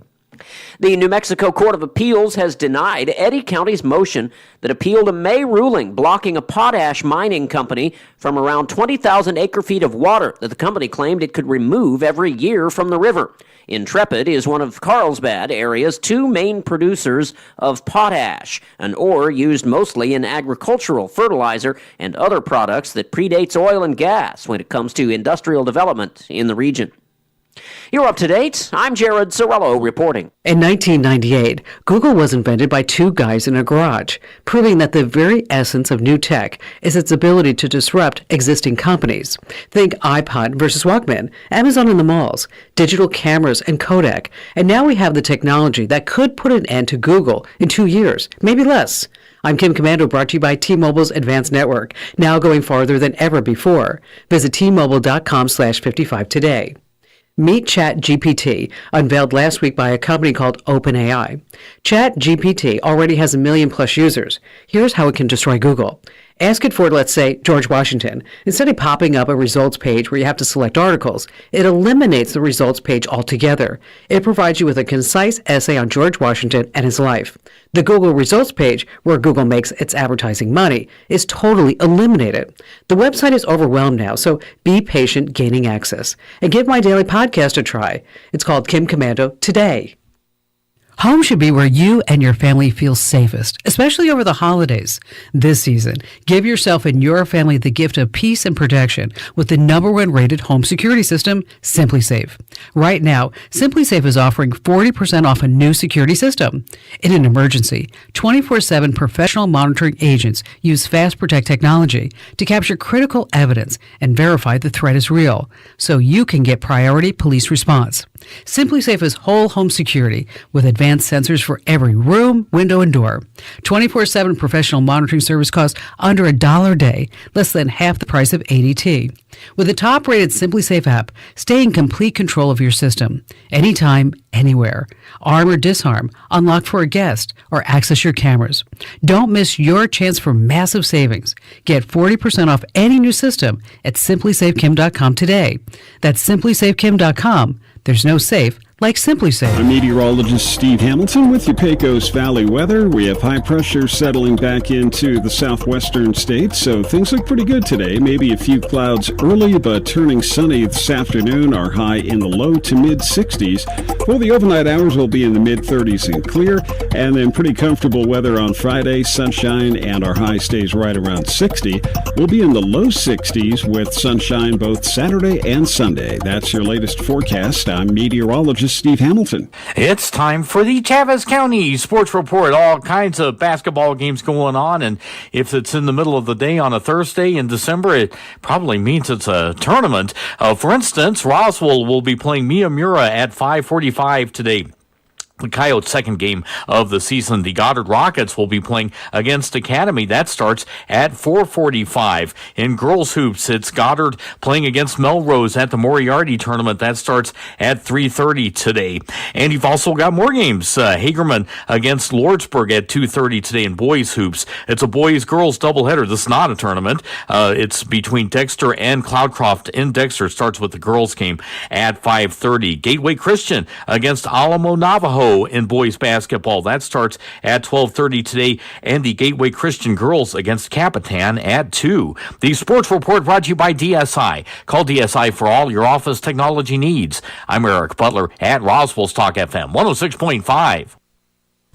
The New Mexico Court of Appeals has denied Eddy County's motion that appealed a May ruling blocking a potash mining company from around 20,000 acre-feet of water that the company claimed it could remove every year from the river. Intrepid is one of Carlsbad area's two main producers of potash, an ore used mostly in agricultural fertilizer and other products that predates oil and gas when it comes to industrial development in the region. You're up to date. I'm Jared Cirillo reporting.
In 1998, Google was invented by two guys in a garage, proving that the very essence of new tech is its ability to disrupt existing companies. Think iPod versus Walkman, Amazon in the malls, digital cameras and Kodak, and now we have the technology that could put an end to Google in 2 years, maybe less. I'm Kim Commando, brought to you by T-Mobile's Advanced Network, now going farther than ever before. Visit T-Mobile.com/55 today. Meet ChatGPT, unveiled last week by a company called OpenAI. ChatGPT already has 1 million plus users. Here's how it can destroy Google. Ask it for, let's say, George Washington. Instead of popping up a results page where you have to select articles, it eliminates the results page altogether. It provides you with a concise essay on George Washington and his life. The Google results page, where Google makes its advertising money, is totally eliminated. The website is overwhelmed now, so be patient gaining access. And give my daily podcast a try. It's called Kim Commando Today. Home should be where you and your family feel safest, especially over the holidays. This season, give yourself and your family the gift of peace and protection with the #1 rated home security system, SimpliSafe. Right now, SimpliSafe is offering 40% off a new security system. In an emergency, 24/7 professional monitoring agents use Fast Protect technology to capture critical evidence and verify the threat is real, so you can get priority police response. SimpliSafe is whole home security with advanced sensors for every room, window, and door. 24/7 professional monitoring service costs under $1 a day, less than half the price of ADT. With the top-rated SimpliSafe app, stay in complete control of your system, anytime, anywhere. Arm or disarm, unlock for a guest, or access your cameras. Don't miss your chance for massive savings. Get 40% off any new system at SimpliSafeKim.com today. That's SimpliSafeKim.com. There's no safe like SimpliSafe.
I'm meteorologist Steve Hamilton with your Pecos Valley weather. We have high pressure settling back into the southwestern states, so things look pretty good today. Maybe a few clouds early, but turning sunny this afternoon. Our high in the low to mid-60s. For the overnight hours, we'll be in the mid-30s and clear, and then pretty comfortable weather on Friday, sunshine, and our high stays right around 60. We'll be in the low 60s with sunshine both Saturday and Sunday. That's your latest forecast. I'm meteorologist Steve Hamilton.
It's time for the Chavez County Sports Report. All kinds of basketball games going on, and if it's in the middle of the day on a Thursday in December, it probably means it's a tournament. For instance, Roswell will be playing Miyamura at 5:45 today. The Coyotes' second game of the season. The Goddard Rockets will be playing against Academy. That starts at 4:45. In girls hoops, it's Goddard playing against Melrose at the Moriarty tournament. That starts at 3:30 today. And you've also got more games. Hagerman against Lordsburg at 2:30 today in boys hoops. It's a boys-girls doubleheader. This is not a tournament. It's between Dexter and Cloudcroft in Dexter. It starts with the girls game at 5:30. Gateway Christian against Alamo Navajo in boys basketball. That starts at 12:30 today, and the Gateway Christian girls against Capitan at 2. The Sports Report brought to you by DSI. Call DSI for all your office technology needs. I'm Eric Butler at Roswell Talk FM 106.5.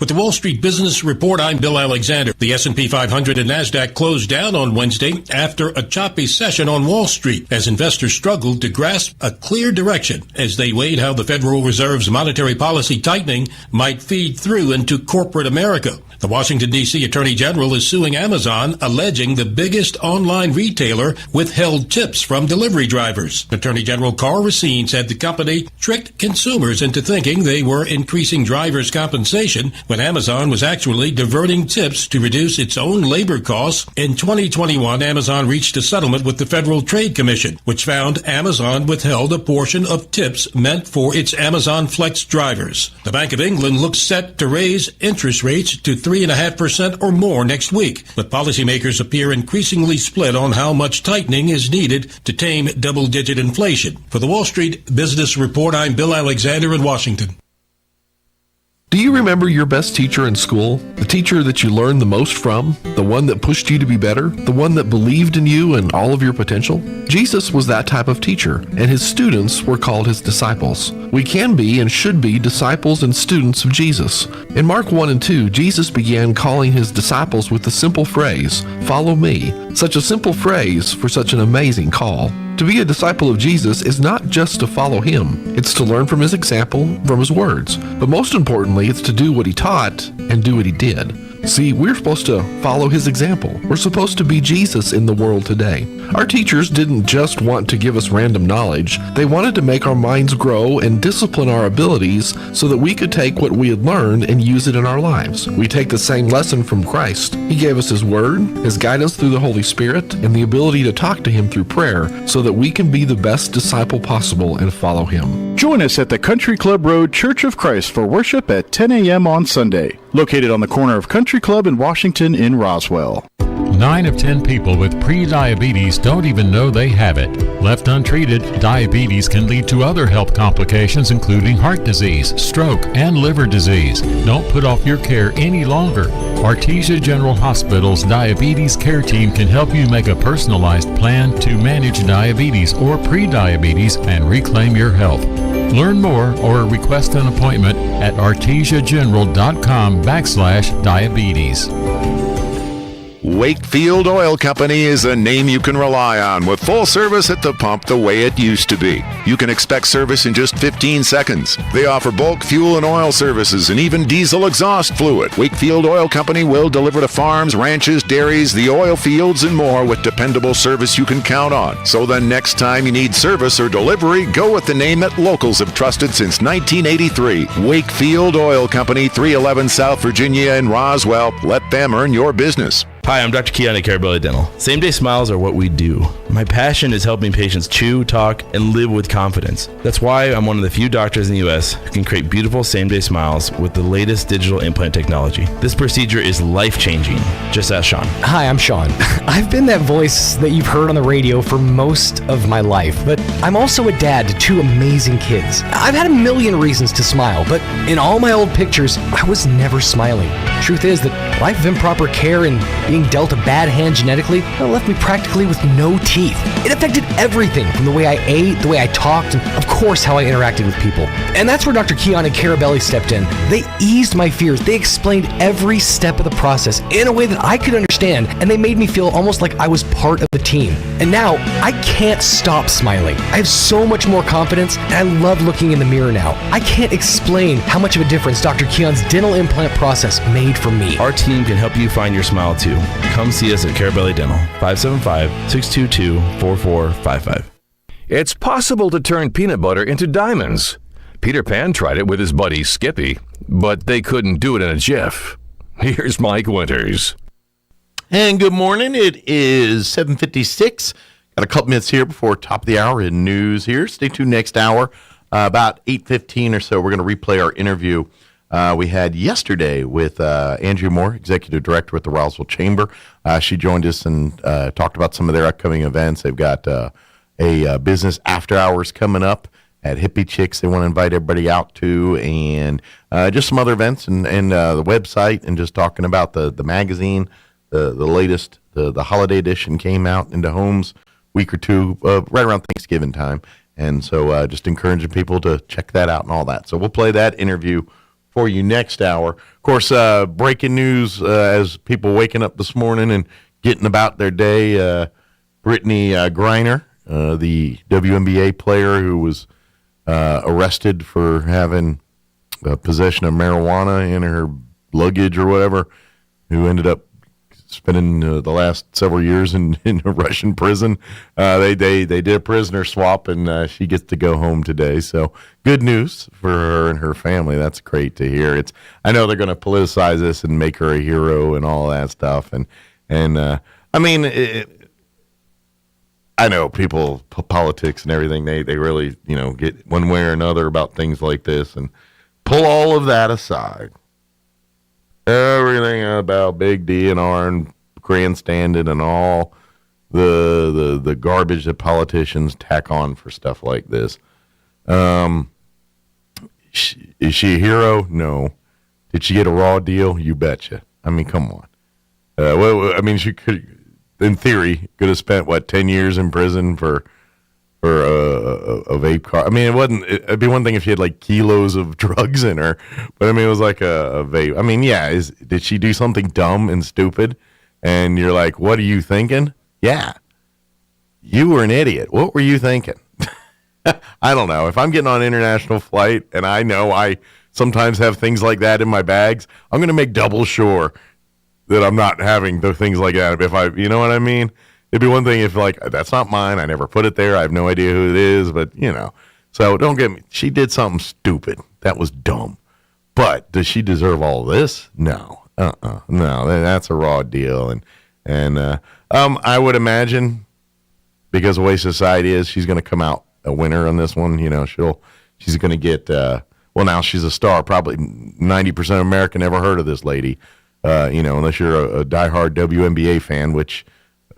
With the Wall Street Business Report, I'm Bill Alexander. The S&P 500 and NASDAQ closed down on Wednesday after a choppy session on Wall Street as investors struggled to grasp a clear direction as they weighed how the Federal Reserve's monetary policy tightening might feed through into corporate America. The Washington, D.C. Attorney General is suing Amazon, alleging the biggest online retailer withheld tips from delivery drivers. Attorney General Carl Racine said the company tricked consumers into thinking they were increasing drivers' compensation when Amazon was actually diverting tips to reduce its own labor costs. In 2021, Amazon reached a settlement with the Federal Trade Commission, which found Amazon withheld a portion of tips meant for its Amazon Flex drivers. The Bank of England looks set to raise interest rates to 3.5% or more next week, but policymakers appear increasingly split on how much tightening is needed to tame double-digit inflation. For the Wall Street Business Report, I'm Bill Alexander in Washington.
Do you remember your best teacher in school? The teacher that you learned the most from? The one that pushed you to be better? The one that believed in you and all of your potential? Jesus was that type of teacher, and his students were called his disciples. We can be and should be disciples and students of Jesus. In Mark 1 and 2, Jesus began calling his disciples with the simple phrase, "Follow me." Such a simple phrase for such an amazing call. To be a disciple of Jesus is not just to follow him. It's to learn from his example, from his words. But most importantly, it's to do what he taught and do what he did. See, we're supposed to follow his example. We're supposed to be Jesus in the world today. Our teachers didn't just want to give us random knowledge. They wanted to make our minds grow and discipline our abilities so that we could take what we had learned and use it in our lives. We take the same lesson from Christ. He gave us his word, his guidance through the Holy Spirit, and the ability to talk to him through prayer so that we can be the best disciple possible and follow him.
Join us at the Country Club Road Church of Christ for worship at 10 a.m. on Sunday, located on the corner of Country Club and Washington in Roswell.
9 of 10 people with pre-diabetes don't even know they have it. Left untreated, diabetes can lead to other health complications including heart disease, stroke, and liver disease. Don't put off your care any longer. Artesia General Hospital's Diabetes Care Team can help you make a personalized plan to manage diabetes or pre-diabetes and reclaim your health. Learn more or request an appointment at artesiageneral.com/diabetes.
Wakefield Oil Company is a name you can rely on with full service at the pump the way it used to be. You can expect service in just 15 seconds. They offer bulk fuel and oil services and even diesel exhaust fluid. Wakefield Oil Company will deliver to farms, ranches, dairies, the oil fields, and more with dependable service you can count on. So the next time you need service or delivery, go with the name that locals have trusted since 1983. Wakefield Oil Company, 311 South Virginia in Roswell. Let them earn your business.
Hi, I'm Dr. Keon at Carabelli Dental. Same-day smiles are what we do. My passion is helping patients chew, talk, and live with confidence. That's why I'm one of the few doctors in the U.S. who can create beautiful same-day smiles with the latest digital implant technology. This procedure is life-changing. Just ask Sean.
Hi, I'm Sean. I've been that voice that you've heard on the radio for most of my life, but I'm also a dad to 2 amazing kids. I've had a million reasons to smile, but in all my old pictures, I was never smiling. Truth is that life of improper care and being dealt a bad hand genetically left me practically with no teeth. It affected everything from the way I ate, the way I talked, and of course how I interacted with people. And that's where Dr. Keon and Carabelli stepped in. They eased my fears. They explained every step of the process in a way that I could understand, and they made me feel almost like I was part of the team. And now I can't stop smiling. I have so much more confidence, and I love looking in the mirror now. I can't explain how much of a difference Dr. Keon's dental implant process made for me.
Our team can help you find your smile too. Come see us at Carabelli Dental, 575-622-4455.
It's possible to turn peanut butter into diamonds. Peter Pan tried it with his buddy Skippy, but they couldn't do it in a jiff. Here's Mike Winters.
And good morning. It is 7:56. Got a couple minutes here before top of the hour in news here. Stay tuned next hour. About 8:15 or so, we're going to replay our interview we had yesterday with Andrea Moore, Executive Director at the Roswell Chamber. She joined us and talked about some of their upcoming events. They've got a business after hours coming up at Hippie Chicks they want to invite everybody out to, and just some other events and the website, and just talking about the magazine. The latest, the holiday edition came out into homes week or two, right around Thanksgiving time. And so just encouraging people to check that out and all that. So we'll play that interview for you next hour. Of course, breaking news as people waking up this morning and getting about their day. Brittany Griner, the WNBA player who was arrested for having possession of marijuana in her luggage or whatever, who ended up spending the last several years in a Russian prison. They did a prisoner swap, and she gets to go home today. So good news for her and her family. That's great to hear. I know they're going to politicize this and make her a hero and all that stuff. And I mean, I know people, politics and everything, they really, get one way or another about things like this, and pull all of that aside. Everything about Big DNR and grandstanding and all the garbage that politicians tack on for stuff like this. Is she a hero? No. Did she get a raw deal? You betcha. I mean, come on. She could, in theory, could have spent 10 years in prison for a vape card. I mean, it'd be one thing if she had kilos of drugs in her, but I mean, it was like a vape. I mean, yeah, did she do something dumb and stupid? And you're like, what are you thinking? Yeah. You were an idiot. What were you thinking? I don't know. If I'm getting on an international flight and I know I sometimes have things like that in my bags, I'm going to make double sure that I'm not having the things like that. You know what I mean? It'd be one thing if that's not mine. I never put it there. I have no idea who it is, but So don't get me. She did something stupid. That was dumb. But does she deserve all this? No. No, that's a raw deal. And I would imagine, because the way society is, she's going to come out a winner on this one. She's going to get, now she's a star. Probably 90% of America never heard of this lady, unless you're a diehard WNBA fan, which,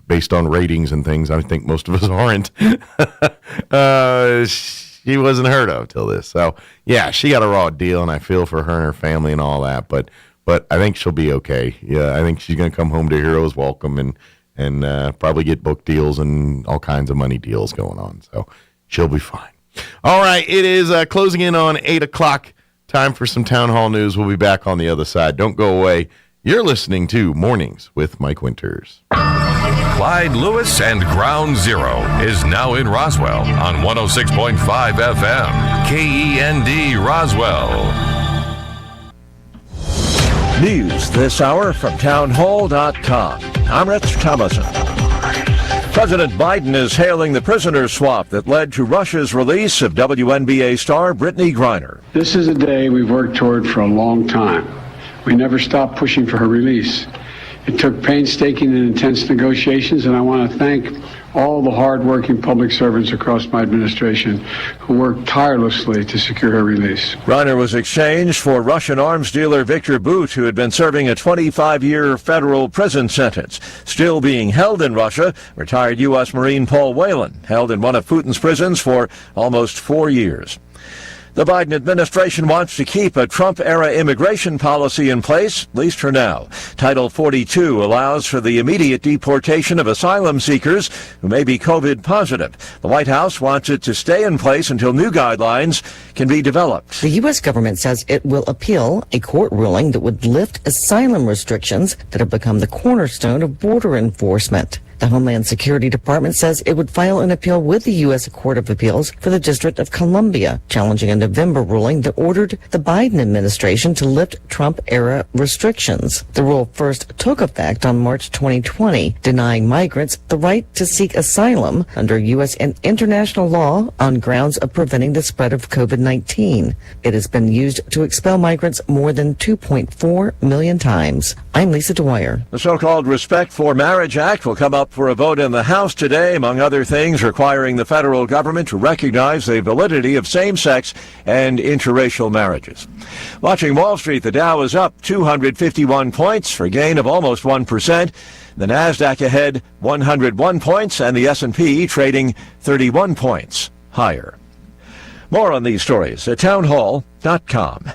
based on ratings and things, I think most of us aren't. She wasn't heard of till this. So, yeah, she got a raw deal, and I feel for her and her family and all that. But I think she'll be okay. Yeah, I think she's going to come home to heroes welcome and probably get book deals and all kinds of money deals going on. So she'll be fine. All right, it is closing in on 8 o'clock. Time for some Town Hall news. We'll be back on the other side. Don't go away. You're listening to Mornings with Mike Winters.
Clyde Lewis and Ground Zero is now in Roswell on 106.5 FM. KEND Roswell.
News this hour from townhall.com. I'm Rich Thomason. President Biden is hailing the prisoner swap that led to Russia's release of WNBA star Brittany Griner.
This is a day we've worked toward for a long time. We never stopped pushing for her release. It took painstaking and intense negotiations, and I want to thank all the hard-working public servants across my administration who worked tirelessly to secure her release.
Griner was exchanged for Russian arms dealer Victor Bout, who had been serving a 25-year federal prison sentence. Still being held in Russia, retired U.S. Marine Paul Whelan, held in one of Putin's prisons for almost 4 years. The Biden administration wants to keep a Trump-era immigration policy in place, at least for now. Title 42 allows for the immediate deportation of asylum seekers who may be COVID positive. The White House wants it to stay in place until new guidelines can be developed.
The U.S. government says it will appeal a court ruling that would lift asylum restrictions that have become the cornerstone of border enforcement. The Homeland Security Department says it would file an appeal with the U.S. Court of Appeals for the District of Columbia, challenging a November ruling that ordered the Biden administration to lift Trump-era restrictions. The rule first took effect on March 2020, denying migrants the right to seek asylum under U.S. and international law on grounds of preventing the spread of COVID-19. It has been used to expel migrants more than 2.4 million times. I'm Lisa Dwyer.
The so-called Respect for Marriage Act will come up for a vote in the House today, among other things requiring the federal government to recognize the validity of same-sex and interracial marriages. Watching Wall Street, the Dow is up 251 points for a gain of almost 1%. The Nasdaq ahead 101 points, and the S&P trading 31 points higher. More on these stories at townhall.com.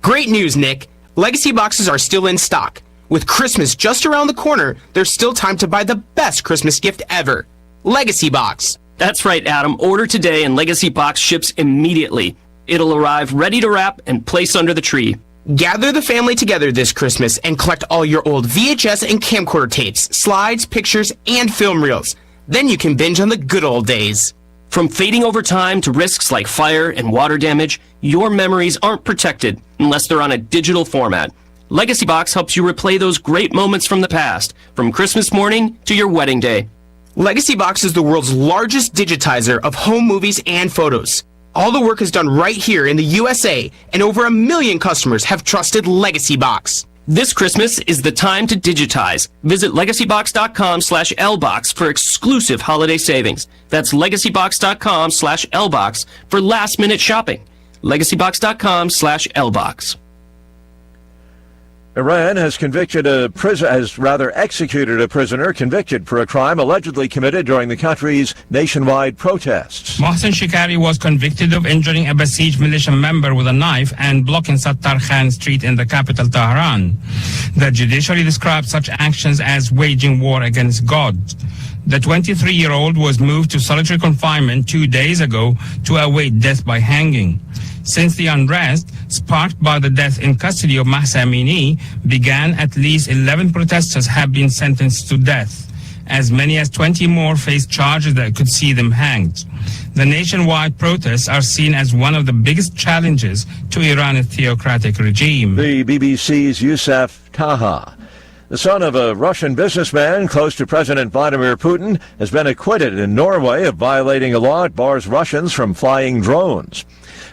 Great news, Nick. Legacy boxes are still in stock. With Christmas just around the corner, there's still time to buy the best Christmas gift ever. Legacy Box.
That's right, Adam. Order today and Legacy Box ships immediately. It'll arrive ready to wrap and place under the tree.
Gather the family together this Christmas and collect all your old VHS and camcorder tapes, slides, pictures, and film reels. Then you can binge on the good old days.
From fading over time to risks like fire and water damage, your memories aren't protected unless they're on a digital format. Legacy Box helps you replay those great moments from the past, from Christmas morning to your wedding day.
Legacy Box is the world's largest digitizer of home movies and photos. All the work is done right here in the USA, and over 1 million customers have trusted Legacy Box.
This Christmas is the time to digitize. Visit legacybox.com/lbox for exclusive holiday savings. That's legacybox.com/lbox for last-minute shopping. legacybox.com/lbox.
Iran has executed a prisoner convicted for a crime allegedly committed during the country's nationwide protests.
Mohsen Shikari was convicted of injuring a besieged militia member with a knife and blocking Sattar Khan Street in the capital, Tehran. The judiciary described such actions as waging war against God. The 23-year-old was moved to solitary confinement 2 days ago to await death by hanging. Since the unrest, sparked by the death in custody of Mahsa Amini, began, at least 11 protesters have been sentenced to death. As many as 20 more face charges that could see them hanged. The nationwide protests are seen as one of the biggest challenges to Iran's theocratic regime.
The BBC's Youssef Taha, the son of a Russian businessman close to President Vladimir Putin, has been acquitted in Norway of violating a law that bars Russians from flying drones.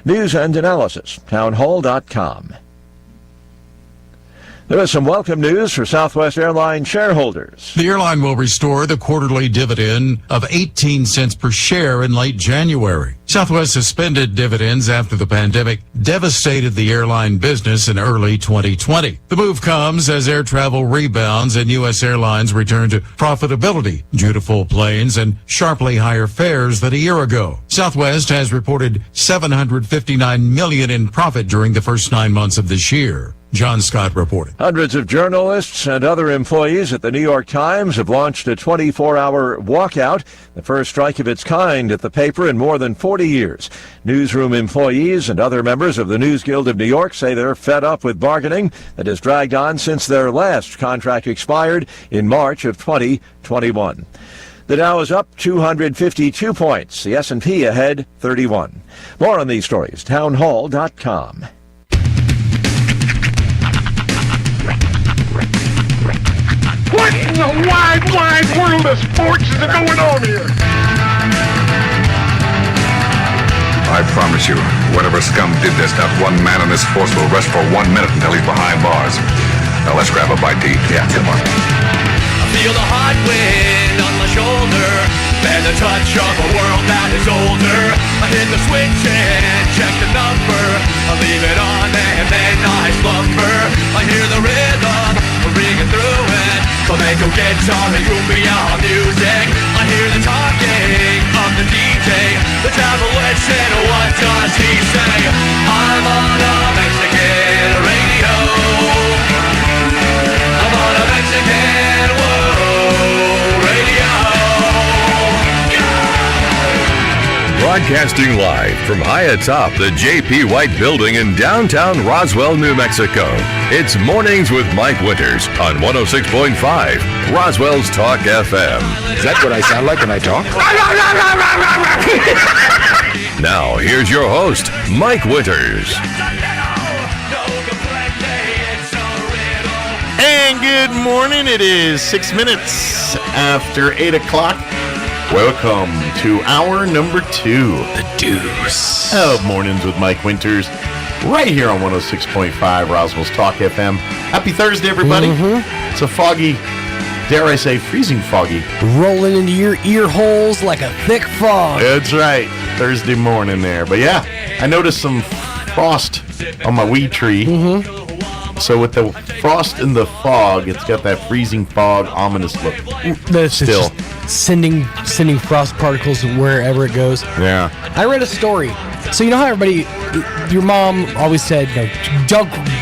News and analysis, townhall.com. There is some welcome news for Southwest Airlines shareholders.
The airline will restore the quarterly dividend of 18 cents per share in late January. Southwest suspended dividends after the pandemic devastated the airline business in early 2020. The move comes as air travel rebounds and U.S. airlines return to profitability due to full planes and sharply higher fares than a year ago. Southwest has reported $759 million in profit during the first 9 months of this year. John Scott reporting.
Hundreds of journalists and other employees at the New York Times have launched a 24-hour walkout, the first strike of its kind at the paper in more than 40 years. Newsroom employees and other members of the News Guild of New York say they're fed up with bargaining that has dragged on since their last contract expired in March of 2021. The Dow is up 252 points. The S&P ahead 31. More on these stories, townhall.com.
What in the wide, wide world of sports is going on here?
I promise you, whatever scum did this, not one man in this force will rest for 1 minute until he's behind bars. Now let's grab a bite to eat. Yeah, come on.
I feel the hot wind on my shoulder and the touch of a world that is older. I hit the switch and check the number. I leave it on and then I slumber. I hear the rhythm ringing through it. Flamenco guitar and cumbia music. I hear the talking of the DJ. The travel listen, what does he say? I'm on a Mexican radio. I'm on a Mexican radio.
Broadcasting live from high atop the J.P. White Building in downtown Roswell, New Mexico. It's Mornings with Mike Winters on 106.5 Roswell's Talk FM.
Is that what I sound like when I talk?
Now, here's your host, Mike Winters.
And good morning. It is 6 minutes after 8 o'clock. Welcome to hour number 2, The Deuce, of Mornings with Mike Winters, right here on 106.5 Roswell's Talk FM. Happy Thursday, everybody. It's a foggy, dare I say, freezing foggy.
Rolling into your ear holes like a thick fog.
That's right. Thursday morning there. But yeah, I noticed some frost on my weed tree. So with the frost and the fog, it's got that freezing fog, ominous look. Still.
Sending frost particles wherever it goes.
Yeah.
I read a story. So you know how everybody, your mom always said, you know,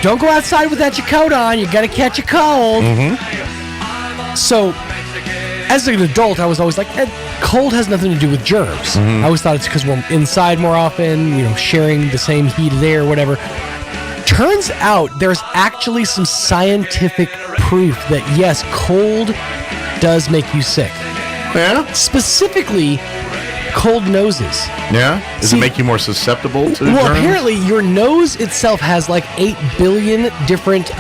don't go outside without your coat on. You got to catch a cold. So as an adult, I was always like, cold has nothing to do with germs. I always thought it's because we're inside more often, you know, sharing the same heated air, whatever. Turns out there's actually some scientific proof that yes, cold does make you sick.
Yeah?
Specifically, cold noses.
Yeah? Does it make you more susceptible to
Well,
germs?
apparently your nose itself has like 8 billion different,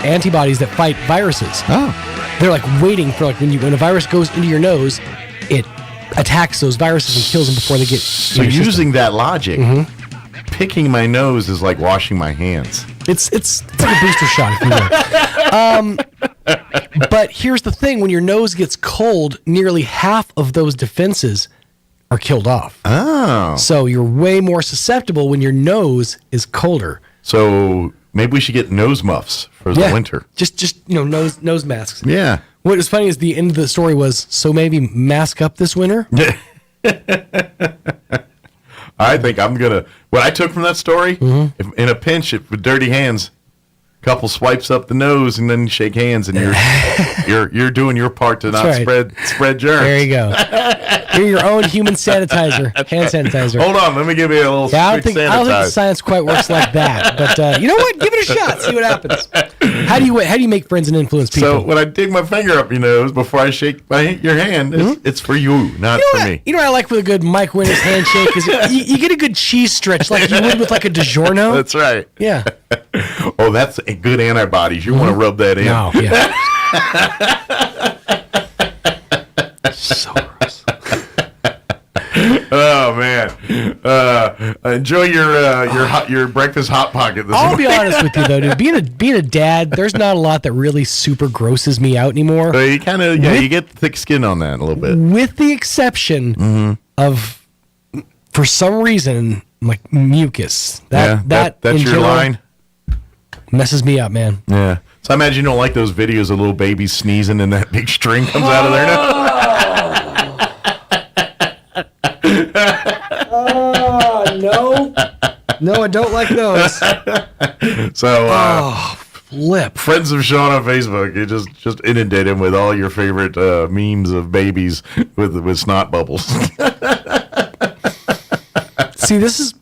antibodies that fight viruses.
Oh.
They're like waiting for like when a virus goes into your nose, it attacks those viruses and kills them before they get.
So using that logic, picking my nose is like washing my hands.
It's like a booster shot, if you will. But here's the thing: when your nose gets cold, nearly half of those defenses are killed off.
Oh.
So you're way more susceptible when your nose is colder.
So maybe we should get nose muffs for the winter.
Just nose masks.
Yeah.
What was funny is the end of the story was, so maybe mask up this winter?
I think I'm going to, what I took from that story, if, in a pinch, with dirty hands, couple swipes up the nose and then you shake hands and you're doing your part to not spread germs.
There you go. You're your own human sanitizer, hand sanitizer.
Hold on, let me give you a little
I don't think the science quite works like that. But you know what? Give it a shot. See what happens. How do you make friends and influence people?
So when I dig my finger up your nose before I shake your hand, it's for you, not for me.
You know what I like with a good Mike Winters handshake is you get a good cheese stretch like you would with like a DiGiorno.
That's right.
Yeah.
Oh, that's a good antibodies. You want to rub that in.
No, yeah. So gross.
Oh man! Enjoy your breakfast hot pocket.
I'll be honest with you though, dude. Being a dad, there's not a lot that really super grosses me out anymore.
You kind of you get thick skin on that a little bit.
With the exception of, for some reason, like mucus. That's
your line.
Messes me up, man.
Yeah. So I imagine you don't like those videos of little babies sneezing and that big string comes out of their nose.
No, I don't like those.
So,
flip.
Friends of Sean on Facebook, you just inundate him with all your favorite memes of babies with snot bubbles.
See, this is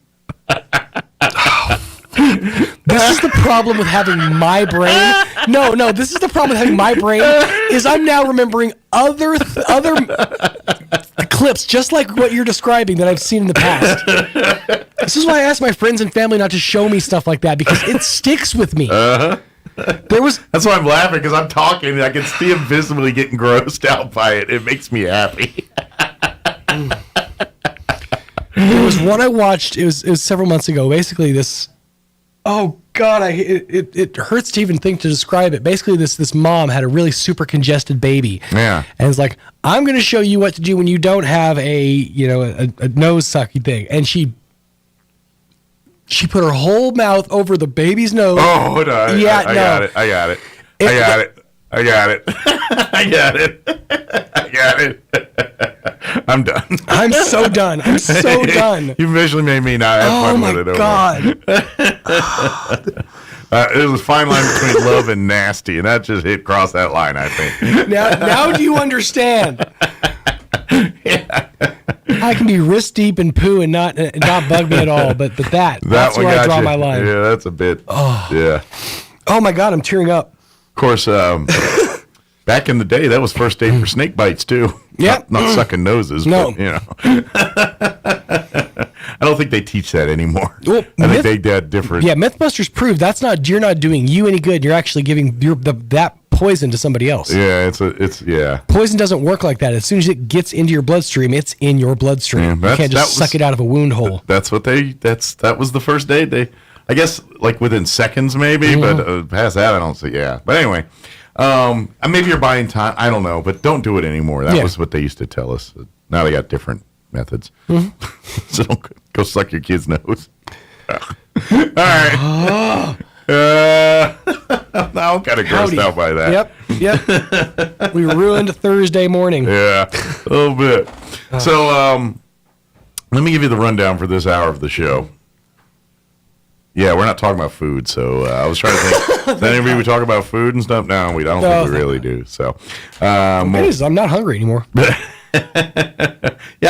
the problem with having my brain. No, this is the problem with having my brain is I'm now remembering other clips just like what you're describing that I've seen in the past. This is why I ask my friends and family not to show me stuff like that because it sticks with me.
That's why I'm laughing because I'm talking and I can see him visibly getting grossed out by it. It makes me happy.
There was one I watched. It was several months ago. Basically, this. Oh God, it hurts to even think to describe it. Basically, this mom had a really super congested baby.
Yeah,
and it's like, I'm going to show you what to do when you don't have a nose sucky thing, and she put her whole mouth over the baby's nose.
Oh, hold on.
Yeah,
I got it. I got it. I'm done.
I'm so done. I'm so done.
You visually made me not have fun with it.
Oh, my God.
There's a fine line between love and nasty, and that just hit across that line, I think.
Now do you understand? I can be wrist deep in poo and not bug me at all, but that's where I draw my line.
Yeah, that's a bit.
Oh.
Yeah.
Oh my God, I'm tearing up.
Of course, back in the day, that was first aid for snake bites too.
Yeah,
not sucking noses.
No,
but, you know. I don't think they teach that anymore.
Well,
I think they did different.
Yeah, MythBusters proved you're not doing you any good. You're actually giving that poison to somebody else.
Yeah, yeah.
Poison doesn't work like that. As soon as it gets into your bloodstream, it's in your bloodstream.
Yeah,
you can't just suck it out of a wound hole.
That was the first aid. I guess like within seconds maybe, but past that I don't see. Yeah, but anyway, maybe you're buying time. I don't know, but don't do it anymore. That was what they used to tell us. Now they got different methods. So don't go suck your kid's nose. All right. Now I'm kind of grossed out by that.
Yep. We ruined Thursday morning.
Yeah, a little bit. So let me give you the rundown for this hour of the show. Yeah, we're not talking about food, so I was trying to think. Does any of you talk about food and stuff? No, I don't think we really do. So,
I'm not hungry anymore.
Yeah,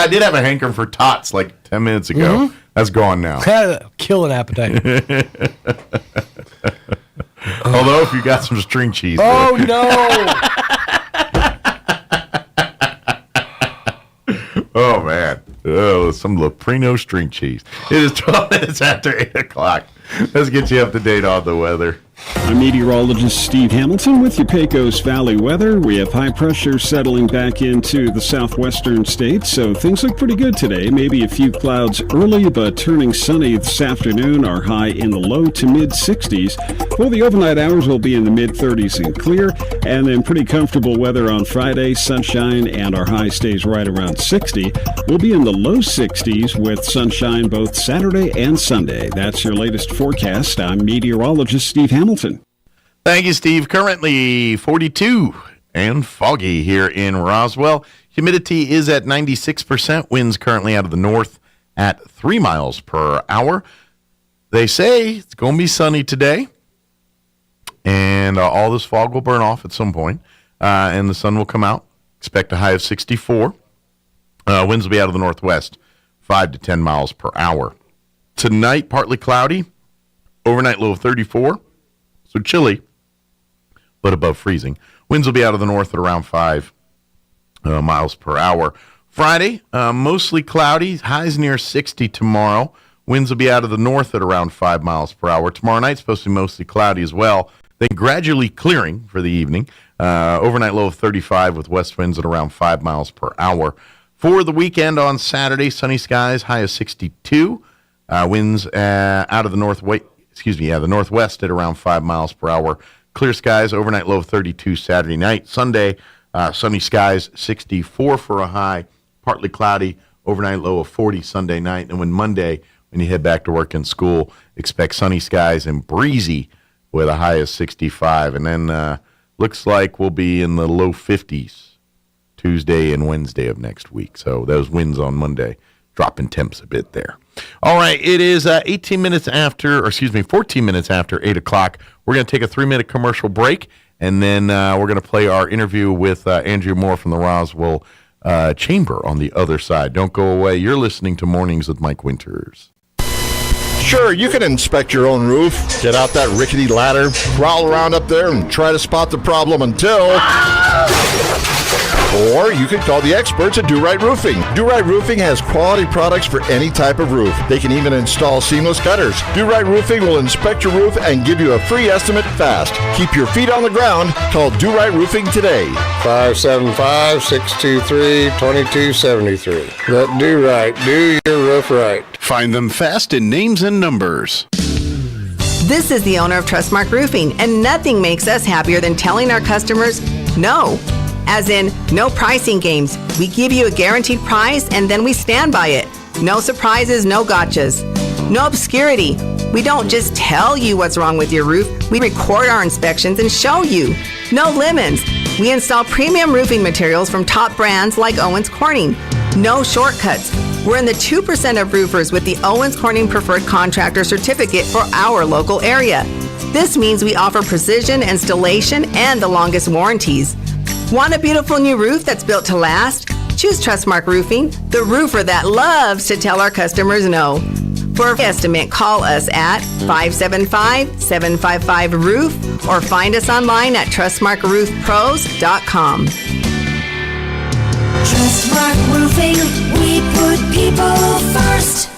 I did have a hankering for tots like 10 minutes ago. That's gone now.
Kill an appetite.
Although, if you got some string cheese.
Oh, no.
Oh, man. Oh, some Leprino string cheese. It is 12 minutes after 8 o'clock. Let's get you up to date on the weather.
I'm meteorologist Steve Hamilton with your Pecos Valley weather. We have high pressure settling back into the southwestern states, so things look pretty good today. Maybe a few clouds early, but turning sunny this afternoon. Our high in the low to mid-60s. For the overnight hours, we'll be in the mid-30s and clear, and then pretty comfortable weather on Friday, sunshine, and our high stays right around 60. We'll be in the low 60s with sunshine both Saturday and Sunday. That's your latest forecast. I'm meteorologist Steve Hamilton.
Thank you, Steve. Currently 42 and foggy here in Roswell. Humidity is at 96%. Winds currently out of the north at 3 miles per hour. They say it's going to be sunny today, and all this fog will burn off at some point, and the sun will come out. Expect a high of 64. Winds will be out of the northwest, 5 to 10 miles per hour. Tonight, partly cloudy. Overnight low of 34. So chilly, but above freezing. Winds will be out of the north at around 5 miles per hour. Friday, mostly cloudy. Highs near 60 tomorrow. Winds will be out of the north at around 5 miles per hour. Tomorrow night's supposed to be mostly cloudy as well. Then gradually clearing for the evening. Overnight low of 35 with west winds at around 5 miles per hour. For the weekend on Saturday, sunny skies, high of 62. Winds out of the the northwest at around 5 miles per hour. Clear skies, overnight low of 32 Saturday night. Sunday, sunny skies, 64 for a high. Partly cloudy, overnight low of 40 Sunday night. And Monday, when you head back to work and school, expect sunny skies and breezy with a high of 65. And then looks like we'll be in the low 50s Tuesday and Wednesday of next week. So those winds on Monday, dropping temps a bit there. All right, it is 14 minutes after 8 o'clock. We're going to take a 3-minute commercial break, and then we're going to play our interview with Andrew Moore from the Roswell Chamber on the other side. Don't go away. You're listening to Mornings with Mike Winters.
Sure, you can inspect your own roof, get out that rickety ladder, crawl around up there and try to spot the problem until... Or you can call the experts at Do Right Roofing. Do Right Roofing has quality products for any type of roof. They can even install seamless gutters. Do Right Roofing will inspect your roof and give you a free estimate fast. Keep your feet on the ground. Call Do Right Roofing today.
575-623-2273. Let Do Right do your roof right.
Find them fast in names and numbers.
This is the owner of Trustmark Roofing, and nothing makes us happier than telling our customers no. As in, no pricing games. We give you a guaranteed price and then we stand by it. No surprises, no gotchas. No obscurity. We don't just tell you what's wrong with your roof. We record our inspections and show you. No lemons. We install premium roofing materials from top brands like Owens Corning. No shortcuts. We're in the 2% of roofers with the Owens Corning Preferred Contractor Certificate for our local area. This means we offer precision installation and the longest warranties. Want a beautiful new roof that's built to last? Choose Trustmark Roofing, the roofer that loves to tell our customers no. For an estimate, call us at 575-755-ROOF or find us online at trustmarkroofpros.com.
Trustmark Roofing, we put people first.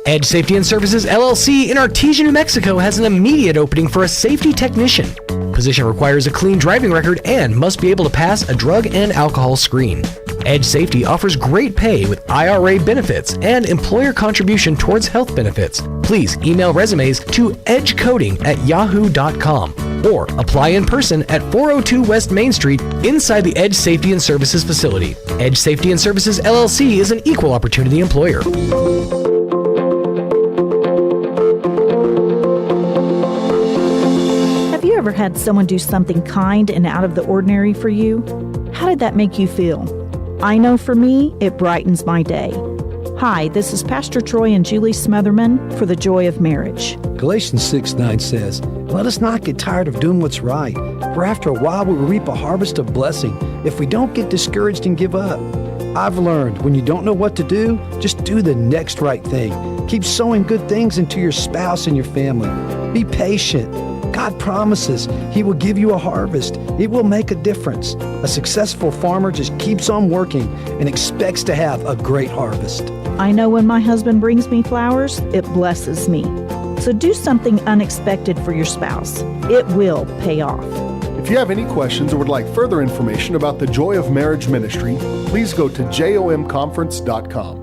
Edge Safety and Services LLC in Artesia, New Mexico has an immediate opening for a safety technician. Position requires a clean driving record and must be able to pass a drug and alcohol screen. Edge Safety offers great pay with IRA benefits and employer contribution towards health benefits. Please email resumes to edgecoding@yahoo.com or apply in person at 402 West Main Street inside the Edge Safety and Services facility. Edge Safety and Services LLC is an equal opportunity employer.
Have you ever had someone do something kind and out of the ordinary for you? How did that make you feel? I know for me, it brightens my day. Hi, this is Pastor Troy and Julie Smotherman for the Joy of Marriage.
Galatians 6:9 says, "Let us not get tired of doing what's right, for after a while we will reap a harvest of blessing if we don't get discouraged and give up." I've learned when you don't know what to do, just do the next right thing. Keep sowing good things into your spouse and your family. Be patient. God promises He will give you a harvest. It will make a difference. A successful farmer just keeps on working and expects to have a great harvest.
I know when my husband brings me flowers, it blesses me. So do something unexpected for your spouse. It will pay off.
If you have any questions or would like further information about the Joy of Marriage Ministry, please go to jomconference.com.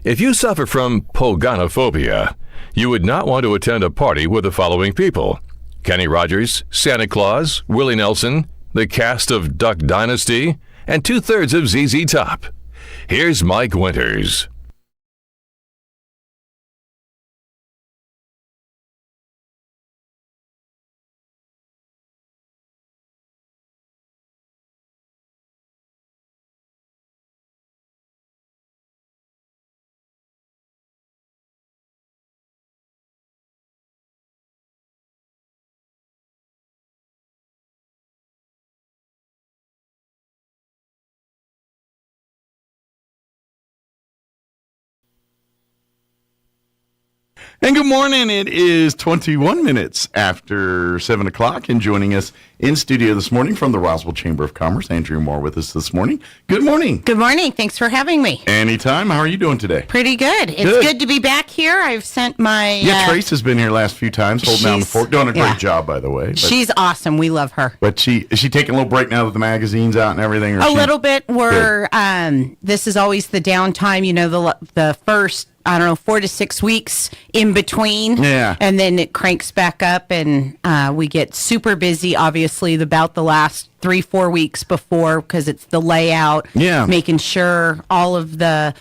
If you suffer from pogonophobia, you would not want to attend a party with the following people: Kenny Rogers, Santa Claus, Willie Nelson, the cast of Duck Dynasty, and 2/3 of ZZ Top. Here's Mike Winters.
And good morning. It is 21 minutes after 7 o'clock, and joining us in studio this morning from the Roswell Chamber of Commerce, Andrea Moore with us this morning. Good morning.
Good morning. Thanks for having me.
Anytime. How are you doing today?
Pretty good. It's good to be back here. I've sent my...
Yeah, Trace has been here last few times, holding down the fort. Doing a great job, by the way. But,
she's awesome. We love her.
But is she taking a little break now that the magazine's out and everything?
A little bit. We're this is always the downtime, you know, the first, 4 to 6 weeks in between.
Yeah.
And then it cranks back up, and we get super busy, obviously, about the last 3-4 weeks before, because it's the layout.
Yeah.
Making sure all of the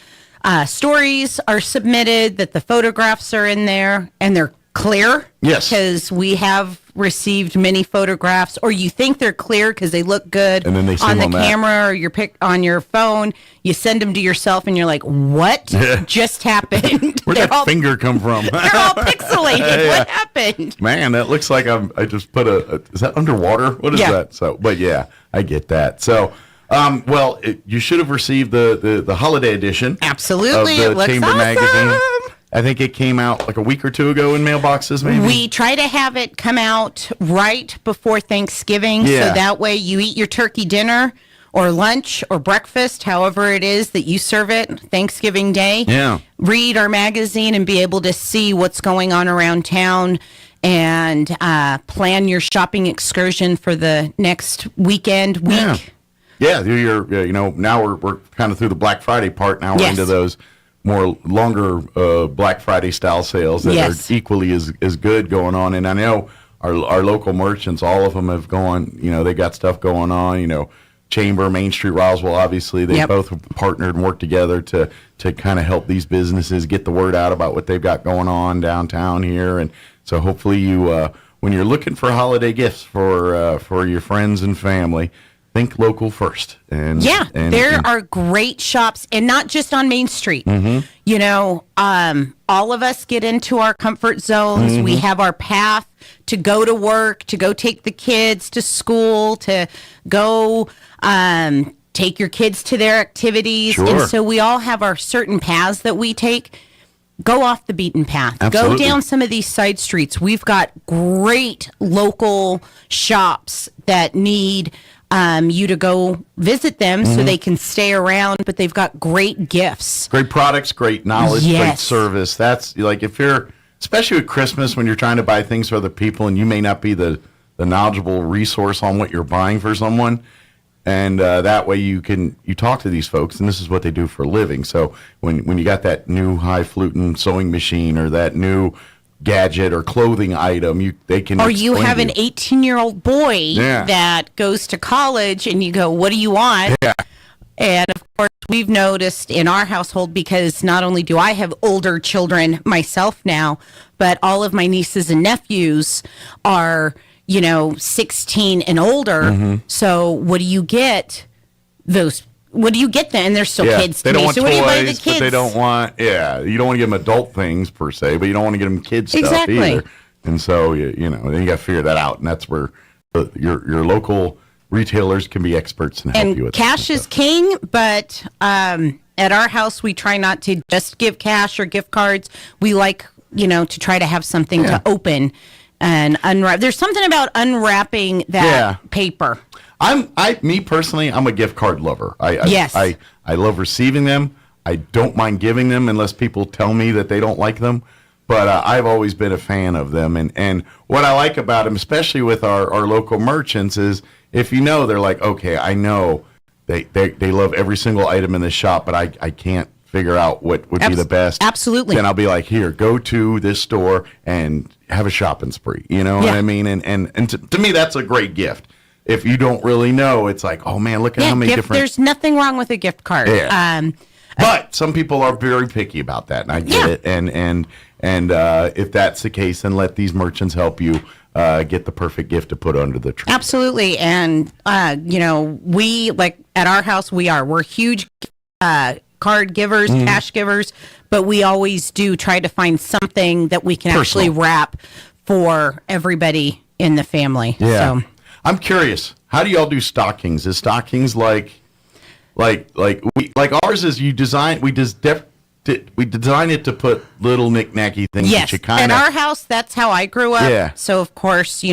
stories are submitted, that the photographs are in there, and they're clear.
Yes.
Because we have received many photographs, or you think they're clear because they look good
and then they
on the camera or your on your phone. You send them to yourself, and you're like, "What just happened?
Where'd that finger come from?
They're all pixelated. What happened?"
Man, that looks like I just put is that underwater? What is that? So, but yeah, I get that. So, you should have received the holiday edition.
Absolutely,
of
it
the
looks
Chamber
awesome.
magazine. I think it came out like a week or two ago in mailboxes, maybe.
We try to have it come out right before Thanksgiving, so that way you eat your turkey dinner or lunch or breakfast, however it is that you serve it Thanksgiving Day.
Yeah.
Read our magazine and be able to see what's going on around town and plan your shopping excursion for the next week.
Yeah, you're now we're kind of through the Black Friday part. Now we're into those more longer Black Friday style sales that are equally as good going on. And I know our local merchants, all of them have gone, they got stuff going on, Chamber, Main Street, Roswell, obviously, they both have partnered and worked together to kind of help these businesses get the word out about what they've got going on downtown here. And so hopefully you, when you're looking for holiday gifts for your friends and family, think local first. And
there are great shops, and not just on Main Street.
Mm-hmm.
All of us get into our comfort zones. Mm-hmm. We have our path to go to work, to go take the kids to school, to go take your kids to their activities.
Sure.
And so we all have our certain paths that we take. Go off the beaten path.
Absolutely.
Go down some of these side streets. We've got great local shops that need you to go visit them so they can stay around, but they've got great gifts.
Great products, great knowledge, great
Yes.
service. That's like if you're, especially with Christmas when you're trying to buy things for other people and you may not be the knowledgeable resource on what you're buying for someone. And that way you talk to these folks, and this is what they do for a living. So when you got that new highfalutin sewing machine or that new gadget or clothing item, they can.
Or you
explain
have
to
an 18-year-old boy that goes to college, and you go, "What do you want?"
Yeah.
And of course, we've noticed in our household, because not only do I have older children myself now, but all of my nieces and nephews are 16 and older. So what do you get? What do you get then? And they're still kids to
they don't
me.
want
So what do you buy the
toys,
kids?
but they don't want. Yeah, you don't want to give them adult things per se, but you don't want to get them kids stuff
Exactly.
either. And so then you got to figure that out, and that's where your local retailers can be experts and help you with.
Cash is king, but at our house we try not to just give cash or gift cards. We like to try to have something to open and unwrap. There's something about unwrapping that paper.
Me personally, I'm a gift card lover.
Yes.
I love receiving them. I don't mind giving them unless people tell me that they don't like them. But I've always been a fan of them. And what I like about them, especially with our local merchants, is if they're like, okay, I know they love every single item in the shop, but I can't figure out what would be the best.
Absolutely.
Then I'll be like, here, go to this store and have a shopping spree. You know what I mean? And to me, that's a great gift. If you don't really know, it's like, oh man, look at how many different.
There's nothing wrong with a gift card.
Yeah. But some people are very picky about that, and I get it. And if that's the case, then let these merchants help you get the perfect gift to put under the tree.
Absolutely. And we at our house we're huge card givers, cash givers, but we always do try to find something that we can actually wrap for everybody in the family.
Yeah.
So.
I'm curious, how do y'all do stockings? Is stockings like ours is we design it to put little knick-knacky things that you kind
at
of.
our house, that's how I grew up.
Yeah.
So of course,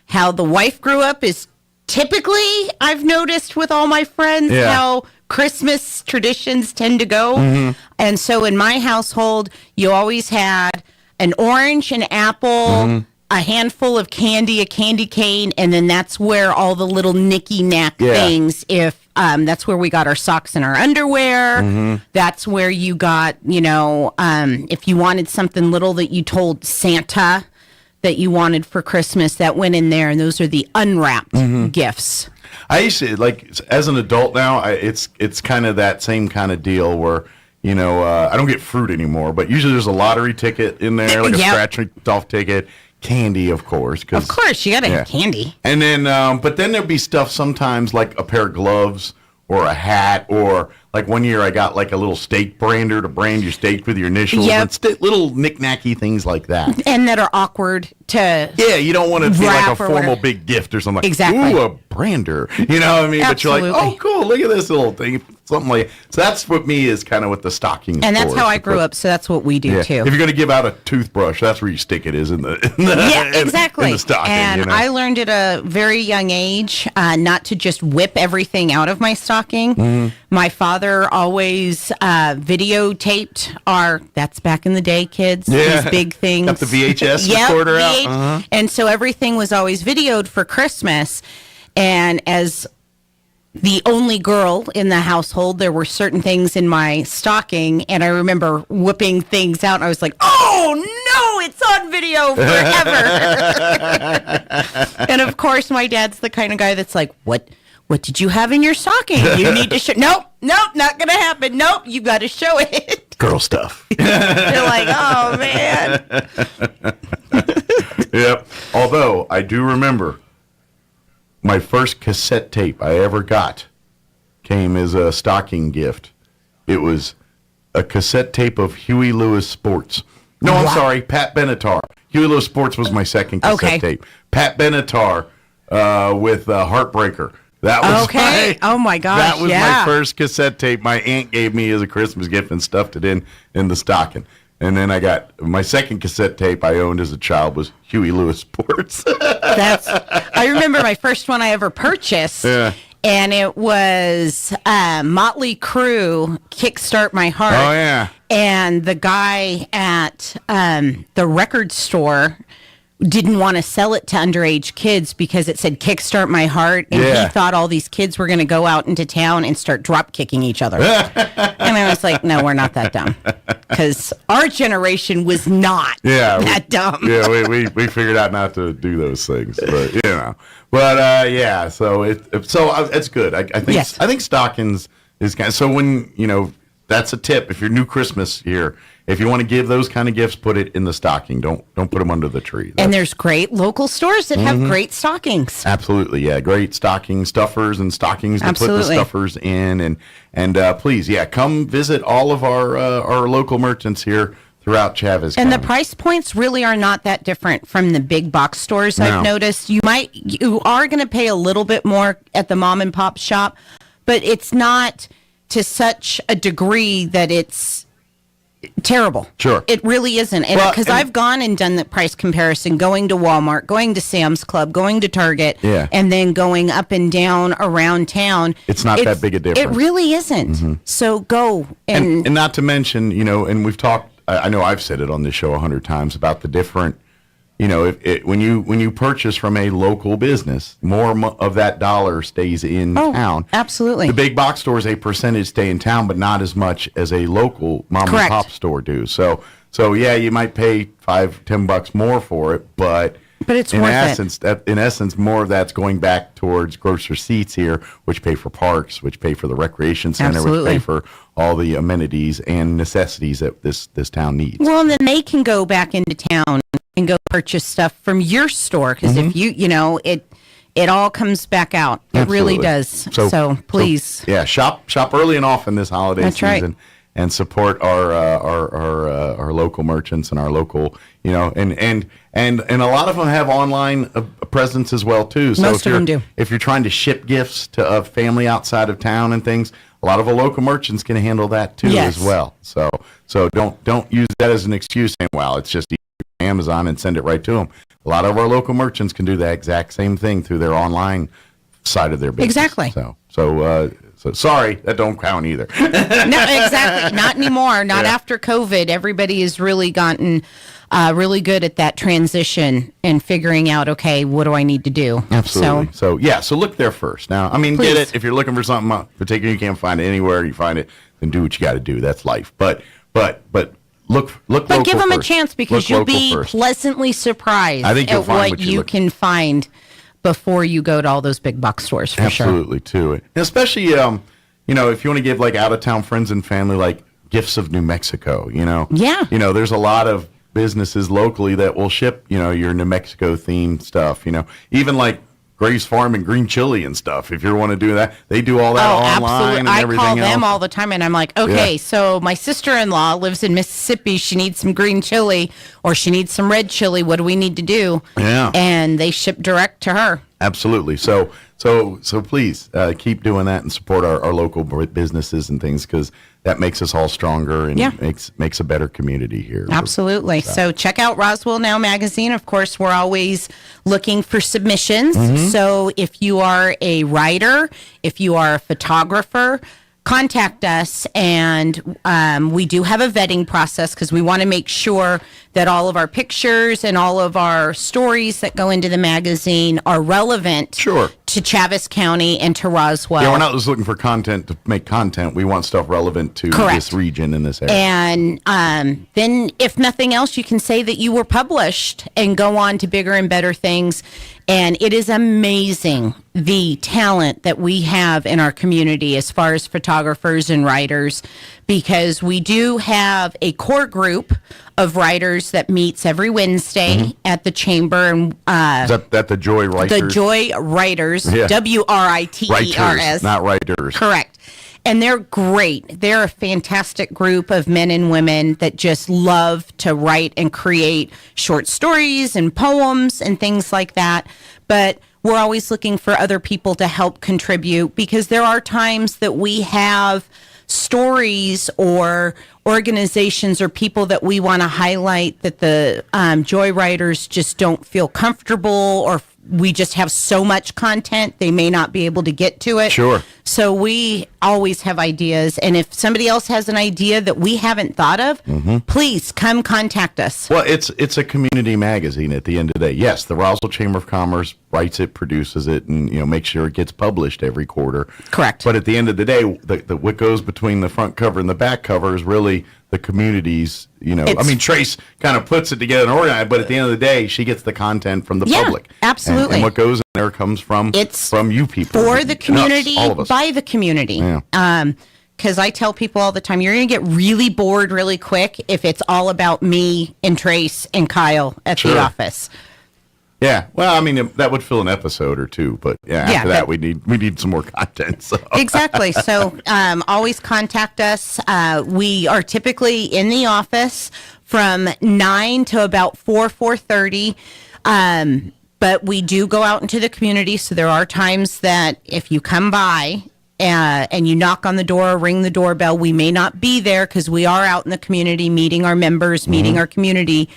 how the wife grew up is typically, I've noticed with all my friends, how Christmas traditions tend to go. And so in my household, you always had an orange, an apple, a handful of candy, a candy cane, and then that's where all the little knicky-knack things, if that's where we got our socks and our underwear, that's where you got, if you wanted something little that you told Santa that you wanted for Christmas, that went in there, and those are the unwrapped gifts.
I used to, as an adult now, it's kind of that same kind of deal where, I don't get fruit anymore, but usually there's a lottery ticket in there, like a scratch-off ticket. Candy, of course.
Of course, you gotta have candy.
And then, but then there'd be stuff sometimes like a pair of gloves or a hat, or like one year I got like a little steak brander to brand your steak with your initials.
Yep.
Little knick-knacky things like that.
And that are awkward to.
Yeah, you don't want to be like a formal
whatever.
big gift or something like
Exactly.
Ooh, a brander. You know what I mean?
Absolutely.
But you're like, oh, cool, look at this little thing. Something like so that's what me is kind of what the stocking is.
And that's
for,
how I grew up, so that's what we do too.
If you're going to give out a toothbrush, that's where you stick it, is in the
exactly.
in the stocking.
And I learned at a very young age not to just whip everything out of my stocking. My father always videotaped that's back in the day, kids, these big things.
Got the VHS recorder out.
And so everything was always videoed for Christmas. And as the only girl in the household, there were certain things in my stocking, and I remember whipping things out, and I was like, oh, no, it's on video forever. And, of course, my dad's the kind of guy that's like, what did you have in your stocking? You need to show. Nope, not going to happen. Nope, you got to show it.
Girl stuff.
You're like, oh, man.
Yep. Although, I do remember my first cassette tape I ever got came as a stocking gift. It was a cassette tape of Huey Lewis Sports. No, I'm sorry, Pat Benatar. Huey Lewis Sports was my second cassette tape. Pat Benatar with Heartbreaker. That was
okay. Oh my gosh!
That was my first cassette tape. My aunt gave me as a Christmas gift and stuffed it in the stocking. And then I got my second cassette tape I owned as a child was Huey Lewis Sports.
I remember my first one I ever purchased.
Yeah.
And it was Motley Crue, Kickstart My Heart.
Oh, yeah.
And the guy at the record store didn't want to sell it to underage kids because it said Kickstart My Heart. And he thought all these kids were going to go out into town and start drop kicking each other. And I was like, no, we're not that dumb. Because our generation was not that dumb.
Yeah, we figured out not to do those things. But, you know. But, yeah, so it's good. I think stockings is kind of, so when, you know, that's a tip. If you're new Christmas here, if you want to give those kind of gifts, put it in the stocking. Don't put them under the tree.
And there's great local stores that have great stockings.
Absolutely, yeah. Great stocking stuffers and stockings to put the stuffers in. And please, come visit all of our local merchants here throughout Chavez County.
And the price points really are not that different from the big box stores. No. I've noticed you are going to pay a little bit more at the mom and pop shop, but it's not to such a degree that it's terrible.
Sure.
It really isn't. And because I've gone and done the price comparison, going to Walmart, going to Sam's Club, going to Target, and then going up and down around town.
It's not that big a difference.
It really isn't. Mm-hmm. So go
and not to mention, you know, and we've talked, I know I've said it on this show 100 times about the different, you know, when you purchase from a local business, more of that dollar stays in town.
Absolutely.
The big box stores, a percentage stay in town, but not as much as a local mom and pop store do. So yeah, you might pay $5-10 more for it, but
it's worth it.
In essence, more of that's going back towards gross receipts here, which pay for parks, which pay for the recreation center,
Absolutely.
Which pay for all the amenities and necessities that this town needs.
Well, and then they can go back into town and go purchase stuff from your store because if you know it all comes back out. It really does. So please,
shop early and often this holiday season.
Right.
And support our local merchants and our local, you know, and a lot of them have online presence as well too. So
most of them do.
If you're trying to ship gifts to a family outside of town and things, a lot of the local merchants can handle that too as well. So don't use that as an excuse saying, well, it's just Amazon and send it right to them. A lot of our local merchants can do the exact same thing through their online side of their business.
Exactly.
So sorry, that don't count either.
No, exactly. Not anymore. Not after COVID. Everybody has really gotten really good at that transition and figuring out, okay, what do I need to do?
Absolutely. So look there first. Now, I mean,
Please.
get it. If you're looking for something particular, you can't find it anywhere. You find it, then do what you got to do. That's life. But look.
But give them a chance because you'll be
first.
Pleasantly surprised
I think you'll
at
find
what you can find before you go to all those big box stores, for sure.
Absolutely, too. And especially, you know, if you want to give like out-of-town friends and family like gifts of New Mexico, you know.
Yeah.
You know, there's a lot of businesses locally that will ship, you know, your New Mexico-themed stuff, you know. Even like Grace Farm and Green Chili and stuff. If you want to do that, they do all that online
absolutely.
and everything else.
I call them all the time, and I'm like, okay, so my sister-in-law lives in Mississippi. She needs some green chili, or she needs some red chili. What do we need to do?
Yeah.
And they ship direct to her.
Absolutely. So please keep doing that and support our local businesses and things because that makes us all stronger and makes a better community here.
Absolutely. So check out Roswell Now magazine. Of course, we're always looking for submissions. Mm-hmm. So if you are a writer, if you are a photographer, contact us, and we do have a vetting process because we want to make sure that all of our pictures and all of our stories that go into the magazine are relevant to Chavez County and to Roswell.
Yeah, we're not just looking for content to make content. We want stuff relevant to this region in this area.
And then, if nothing else, you can say that you were published and go on to bigger and better things. And it is amazing the talent that we have in our community as far as photographers and writers, because we do have a core group of writers that meets every Wednesday at the chamber. And
is that the Joy Writers?
The Joy Writers, WRITERS.
Writers, not writers.
Correct. And they're great. They're a fantastic group of men and women that just love to write and create short stories and poems and things like that. But we're always looking for other people to help contribute, because there are times that we have stories or organizations or people that we want to highlight that the joyriders just don't feel comfortable, or we just have so much content they may not be able to get to it.
Sure.
So we always have ideas, and if somebody else has an idea that we haven't thought of, please come contact us.
Well, it's a community magazine at the end of the day. Yes, the Roswell Chamber of Commerce writes it, produces it, and makes sure it gets published every quarter.
Correct.
But at the end of the day, what goes between the front cover and the back cover is really the community's. Trace kind of puts it together and organized, but at the end of the day, she gets the content from the public.
Absolutely.
And what goes in there comes from you people.
For the community,
all of us.
by the community.
Yeah.
Because I tell people all the time, you're going to get really bored really quick if it's all about me and Trace and Kyle at the office.
Yeah, well, that would fill an episode or two, but after that, we need some more content. So.
Exactly. So always contact us. We are typically in the office from 9 to about 4:30. But we do go out into the community, so there are times that if you come by and you knock on the door, ring the doorbell, we may not be there because we are out in the community meeting our members, meeting our community,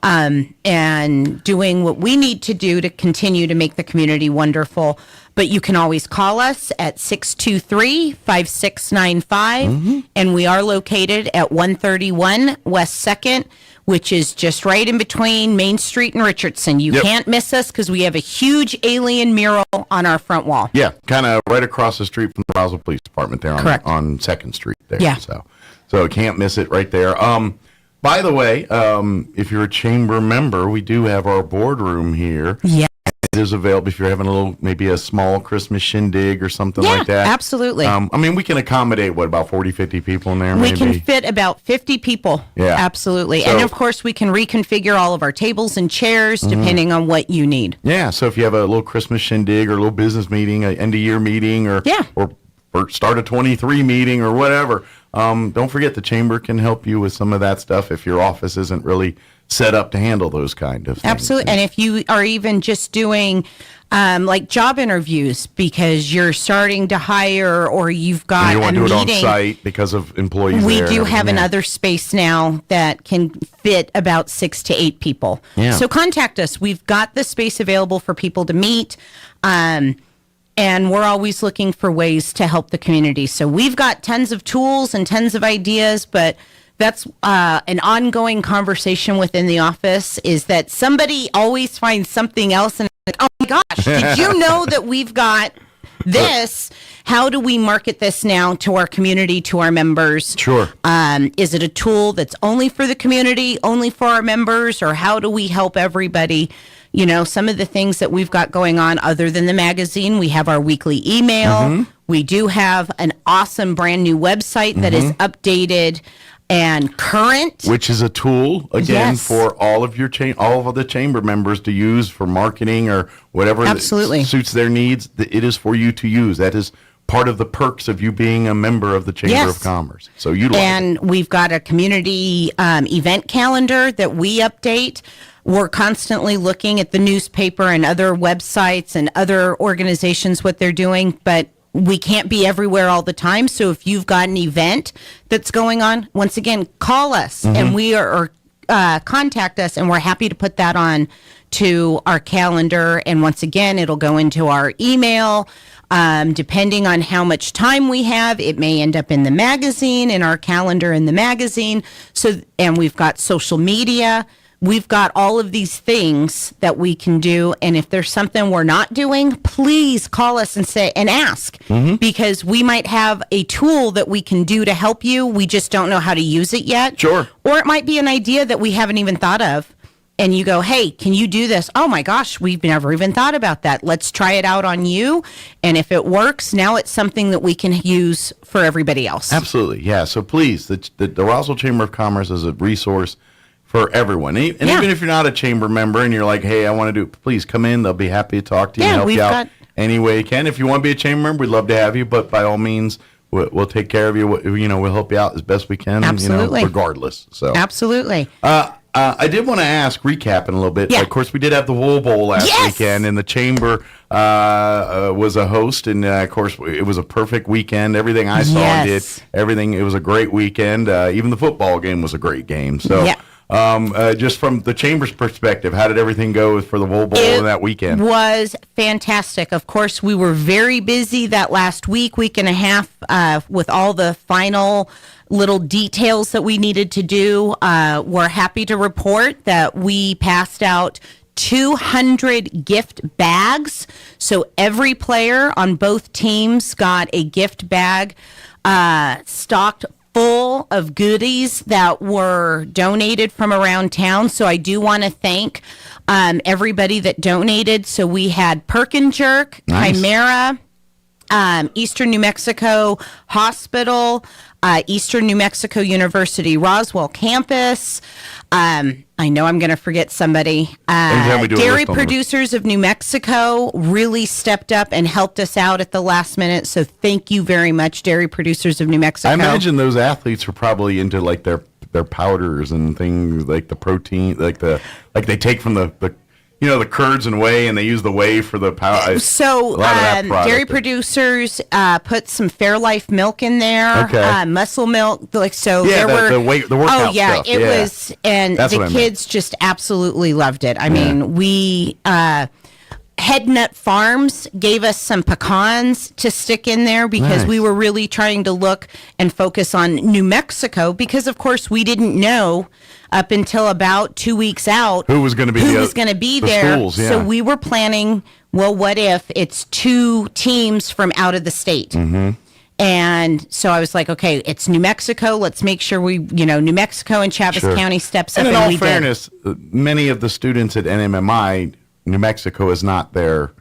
and doing what we need to do to continue to make the community wonderful. But you can always call us at 623-5695, and we are located at 131 West 2nd, which is just right in between Main Street and Richardson. You can't miss us because we have a huge alien mural on our front wall.
Yeah, kind of right across the street from the Roswell Police Department there on 2nd Street there.
Yeah.
So can't miss it right there. By the way, if you're a chamber member, we do have our boardroom here.
Yeah.
It is available if you're having maybe a small Christmas shindig or something like that.
Absolutely.
We can accommodate, about 40, 50 people in there,
We
maybe?
can fit about 50 people.
Yeah.
Absolutely.
So,
and of course, we can reconfigure all of our tables and chairs depending on what you need.
Yeah, so if you have a little Christmas shindig or a little business meeting, an end-of-year meeting, or start a 23 meeting or whatever, don't forget the chamber can help you with some of that stuff if your office isn't really set up to handle those kind of things.
Absolutely. And if you are even just doing like job interviews because you're starting to hire or you've got
you want to do
meeting,
it on site because of employees
we
there
do have another space now that can fit about 6 to 8 people.
Yeah.
So contact us. We've got the space available for people to meet. And we're always looking for ways to help the community. So we've got tons of tools and tons of ideas, but that's an ongoing conversation within the office, is that somebody always finds something else and like, oh my gosh, did you know that we've got this? How do we market this now to our community, to our members?
Sure.
Is it a tool that's only for the community, only for our members, or how do we help everybody? Some of the things that we've got going on other than the magazine, we have our weekly email. We do have an awesome brand new website that is updated and current,
which is a tool again for all of the chamber members to use for marketing or whatever suits their needs. It is for you to use. That is part of the perks of you being a member of the Chamber of Commerce. So utilize
and we've got a community event calendar that we update. We're constantly looking at the newspaper and other websites and other organizations, what they're doing, but we can't be everywhere all the time. So if you've got an event that's going on, once again, call us and we are contact us, and we're happy to put that on to our calendar. And once again, it'll go into our email. Depending on how much time we have, it may end up in the magazine, in our calendar in the magazine. And we've got social media. We've got all of these things that we can do. And if there's something we're not doing, please call us and ask, because we might have a tool that we can do to help you. We just don't know how to use it yet.
Sure.
Or it might be an idea that we haven't even thought of. And you go, hey, can you do this? Oh my gosh, we've never even thought about that. Let's try it out on you. And if it works, now it's something that we can use for everybody else.
Absolutely. Yeah. So please, the Roswell Chamber of Commerce is a resource for everyone. And even if you're not a chamber member and you're like, hey, I want to do it, please come in. They'll be happy to talk to you and help you out any way you can. If you want to be a chamber member, we'd love to have you. But by all means, we'll take care of you. We'll help you out as best we can.
Absolutely.
Regardless. So
absolutely.
I did want to ask, recapping a little bit.
Yeah.
Of course, we did have the Wool Bowl last weekend, and the Chamber was a host, and of course, it was a perfect weekend. Everything I saw and did, everything. It was a great weekend. Even the football game was a great game. So, just from the Chamber's perspective, how did everything go for the Wool Bowl that weekend?
It was fantastic. Of course, we were very busy that last week and a half with all the final little details that we needed to do. We're happy to report that we passed out 200 gift bags. So every player on both teams got a gift bag stocked full of goodies that were donated from around town. So I do want to thank everybody that donated. So we had Perk and Jerk, Chimera, Eastern New Mexico Hospital, Eastern New Mexico University Roswell campus. I know I'm going to forget somebody. Dairy Producers of New Mexico really stepped up and helped us out at the last minute. So thank you very much, Dairy Producers of New Mexico.
I imagine those athletes are probably into like their powders and things like the protein, like they take from the the curds and whey, and they use the whey for the powder.
So Dairy Producers put some Fairlife milk in there, muscle milk. There were
the workout stuff.
It was, and
That's
the kids just absolutely loved it. I mean, we Head Nut Farms gave us some pecans to stick in there because we were really trying to look and focus on New Mexico because, of course, we didn't know up until about 2 weeks out
who was going to be
there.
Schools,
So we were planning, well, what if it's 2 teams from out of the state?
Mm-hmm.
And so I was like, okay, it's New Mexico. Let's make sure New Mexico and Chaves County steps up.
And in all fairness, many of the students at NMMI, New Mexico is not their,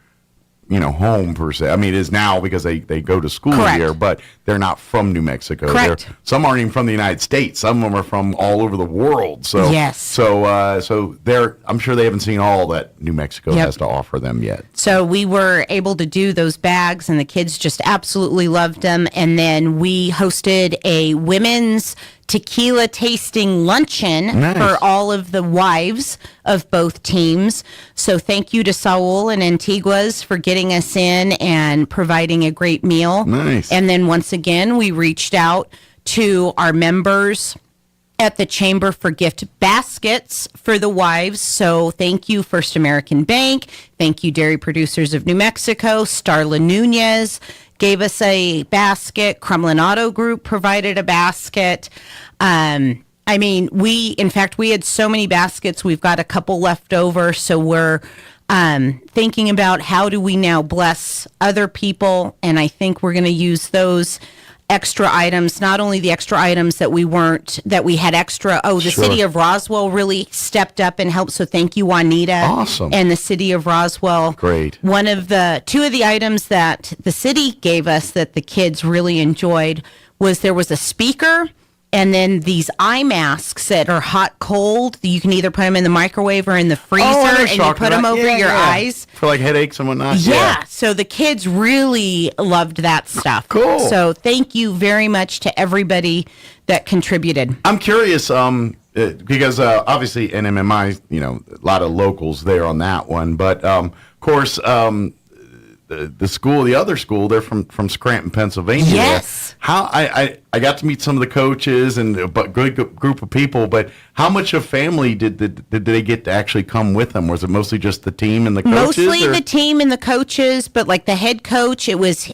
home per se. I mean, it is now because they go to school here, but they're not from New Mexico.
Correct.
Some aren't even from the United States. Some of them are from all over the world. So so they're. I'm sure they haven't seen all that New Mexico has to offer them yet.
So we were able to do those bags, and the kids just absolutely loved them. And then we hosted a women's tequila tasting luncheon for all of the wives of both teams. So thank you to Saul and Antiguas for getting us in and providing a great meal.
Nice.
And then once again, we reached out to our members at the Chamber for gift baskets for the wives. So thank you, First American Bank. Thank you, Dairy Producers of New Mexico. Starla Nunez gave us a basket. Crumlin Auto Group provided a basket. I mean, we had so many baskets. We've got a couple left over. So we're thinking about how do we now bless other people. And I think we're going to use those extra items, not only the extra items that we had extra. The city of Roswell really stepped up and helped. So thank you, Juanita.
Awesome.
And the city of Roswell.
Great.
Two of the items that the city gave us that the kids really enjoyed was there was a speaker and then these eye masks that are hot cold. You can either put them in the microwave or in the freezer and you put them over your eyes.
For like headaches and whatnot.
Yeah. So the kids really loved that stuff.
Cool.
So thank you very much to everybody that contributed.
I'm curious, because obviously NMMI, a lot of locals there on that one. But, of course, the other school, they're from Scranton, Pennsylvania.
Yes.
How I got to meet some of the coaches and a good group of people, but how much of family did they get to actually come with them? Was it mostly just the team and the coaches?
Mostly the team and the coaches, but like the head coach, it was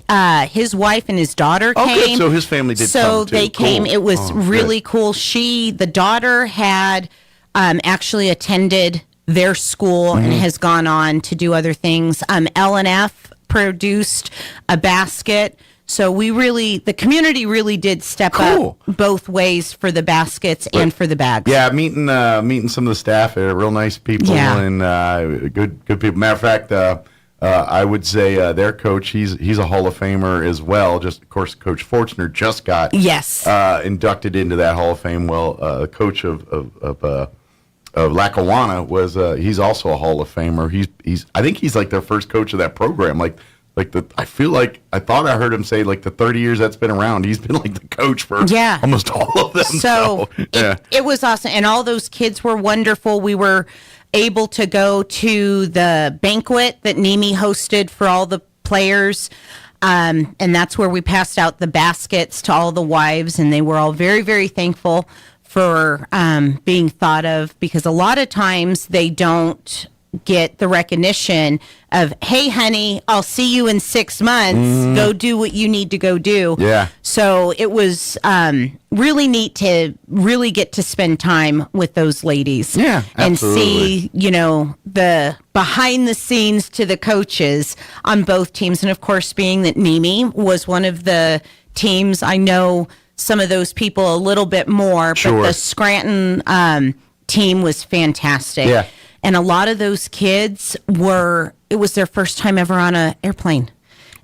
his wife and his daughter came.
Okay, so his family did come too.
So they came.
Cool.
It was really cool. The daughter had actually attended their school and has gone on to do other things. L&F produced a basket. So the community really did step up both ways for the baskets and for the bags.
Yeah, meeting some of the staff, real nice people and good people. Matter of fact, I would say their coach, he's a Hall of Famer as well. Just of course, Coach Fortner just got inducted into that Hall of Fame. Well, coach of Lackawanna was he's also a Hall of Famer. I think he's like their first coach of that program. Like I feel like I thought I heard him say like the 30 years that's been around, he's been like the coach for almost all of them.
So it was awesome. And all those kids were wonderful. We were able to go to the banquet that Nimi hosted for all the players. And that's where we passed out the baskets to all the wives. And they were all very, very thankful for being thought of, because a lot of times they don't get the recognition of, hey, honey, I'll see you in 6 months. Go do what you need to go do.
Yeah.
So it was really neat to really get to spend time with those ladies.
Yeah,
and
absolutely.
see, the behind the scenes to the coaches on both teams. And of course, being that Nimi was one of the teams, I know some of those people a little bit more, but the Scranton team was fantastic.
Yeah.
And a lot of those kids it was their first time ever on an airplane.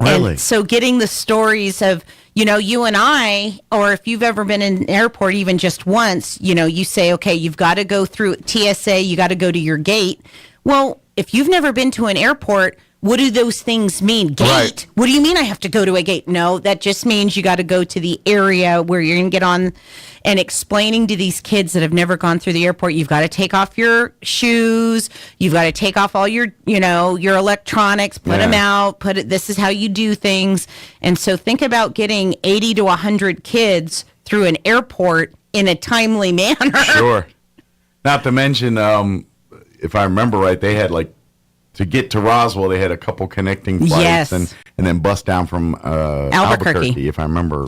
Really?
And so getting the stories of, you and I, or if you've ever been in an airport even just once, you say, okay, you've got to go through TSA, you got to go to your gate. Well, if you've never been to an airport, what do those things mean? Gate? Right. What do you mean I have to go to a gate? No, that just means you got to go to the area where you're going to get on. And explaining to these kids that have never gone through the airport, you've got to take off your shoes, you've got to take off all your, your electronics, put them out, this is how you do things. And so think about getting 80 to 100 kids through an airport in a timely manner.
Sure. Not to mention, if I remember right, they had to get to Roswell, they had a couple connecting flights and then bus down from Albuquerque, if I remember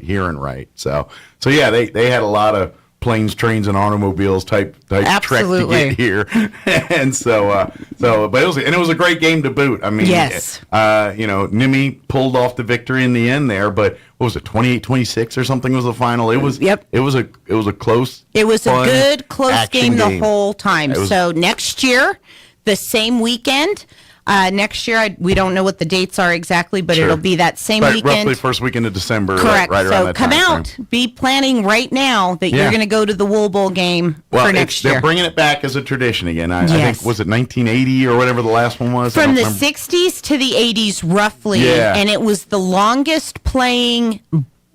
hearing right. So yeah, they had a lot of planes, trains, and automobiles type trek to get here. And but it was a great game to boot. I mean, Nimi pulled off the victory in the end there, but what was it, 28-26 or something was the final? It was it was a close.
It was
fun,
a good close game the whole time.
Was,
so next year, the same weekend. Next year, we don't know what the dates are exactly, but it'll be that same weekend.
Roughly first weekend of December.
Correct.
Right around that
come
time
out,
frame.
be planning right now that you're going to go to the Wool Bowl game for next year.
They're bringing it back as a tradition again. I think, was it 1980 or whatever the last one was?
From the 60s to the 80s, roughly. Yeah. And it was the longest playing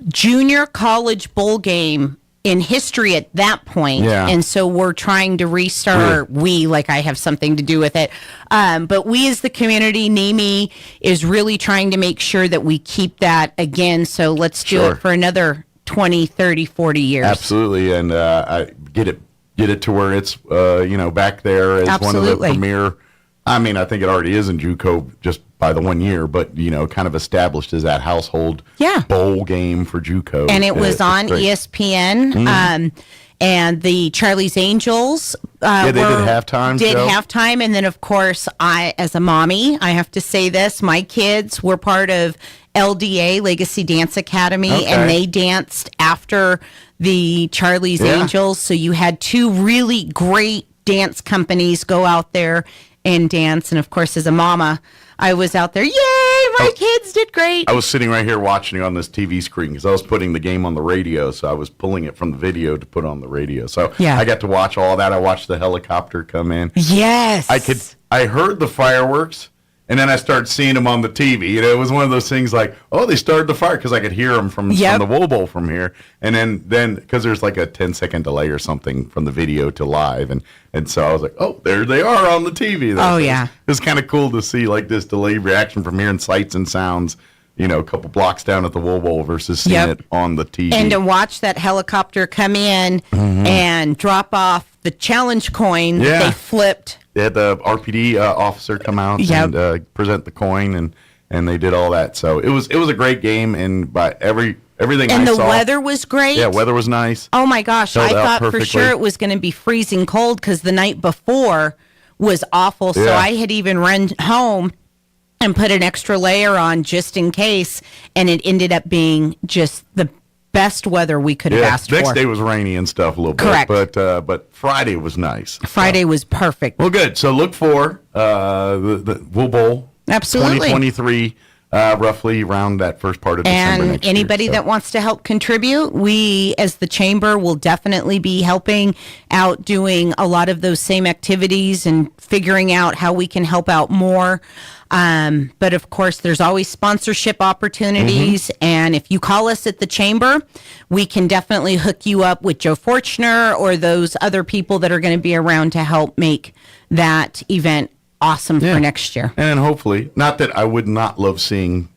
junior college bowl game in history at that point. And so we're trying to restart. I have something to do with it. But we as the community, Nimi is really trying to make sure that we keep that again. So let's do it for another 20, 30, 40 years.
Absolutely. And I get it to where it's, back there as one of the premier. I mean, I think it already is in JUCO just by the 1 year, but, kind of established as that household bowl game for JUCO.
And it was on ESPN. And the Charlie's Angels
they did halftime.
Did halftime. And then, of course, I, as a mommy, I have to say this. My kids were part of LDA, Legacy Dance Academy, and they danced after the Charlie's Angels. So you had two really great dance companies go out there and dance. And, of course, as a mama, I was out there. Yay, my kids did great.
I was sitting right here watching you on this TV screen because I was putting the game on the radio, so I was pulling it from the video to put on the radio. So I got to watch all that. I watched the helicopter come in.
Yes.
I heard the fireworks, and then I started seeing them on the TV. It was one of those things like, they started the fire, because I could hear them from the Wool Bowl from here. And then because there's like a 10-second delay or something from the video to live. And so I was like, there they are on the TV. It was kind of cool to see like this delayed reaction from hearing sights and sounds, a couple blocks down at the Wool Bowl versus seeing it on the TV.
And to watch that helicopter come in and drop off the challenge coin that they flipped.
They had the RPD officer come out and present the coin, and they did all that. So it was a great game, and by everything
and
I saw.
And the weather was great.
Yeah, weather was nice.
Oh my gosh, I thought for sure it was going to be freezing cold because the night before was awful. So I had even run home and put an extra layer on just in case, and it ended up being just the best weather we could have asked for.
Next day was rainy and stuff a little bit.
Correct.
But Friday was nice.
Friday was perfect.
Well, good. So look for the Wool Bowl.
Absolutely.
2023, roughly around that first part of December.
And anybody that wants to help contribute, we as the chamber will definitely be helping out doing a lot of those same activities and figuring out how we can help out more. But of course, there's always sponsorship opportunities. And if you call us at the chamber, we can definitely hook you up with Joe Fortner or those other people that are going to be around to help make that event awesome for next year.
And then hopefully, not that I would not love seeing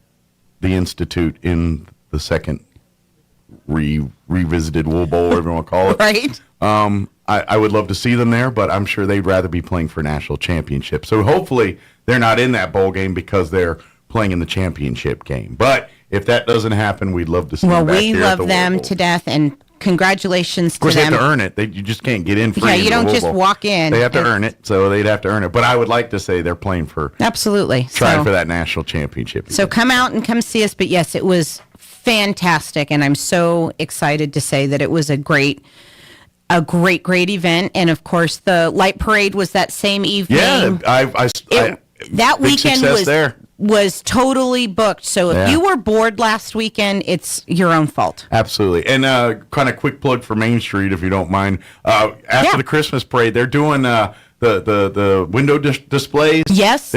the Institute in the second revisited Wool Bowl, whatever you want to call it.
Right.
I would love to see them there, but I'm sure they'd rather be playing for national championship. So hopefully they're not in that bowl game because they're playing in the championship game. But if that doesn't happen, we'd love to see them back
we
here
love
at the
them
Wool Bowl.
to death, and congratulations to them.
Of course, they have to earn it. You just can't get in free.
Yeah, you don't just walk in.
They have to earn it, so they'd have to earn it. But I would like to say they're playing for
absolutely
trying for that national championship.
So come out and come see us. But yes, it was fantastic, and I'm so excited to say that it was a great event. And of course, the light parade was that same evening.
Yeah,
that weekend was totally booked. So if
Yeah.
you were bored last weekend, it's your own fault.
Absolutely. And kind of quick plug for Main Street, if you don't mind. After the Christmas parade, they're doing the window displays.
Yes.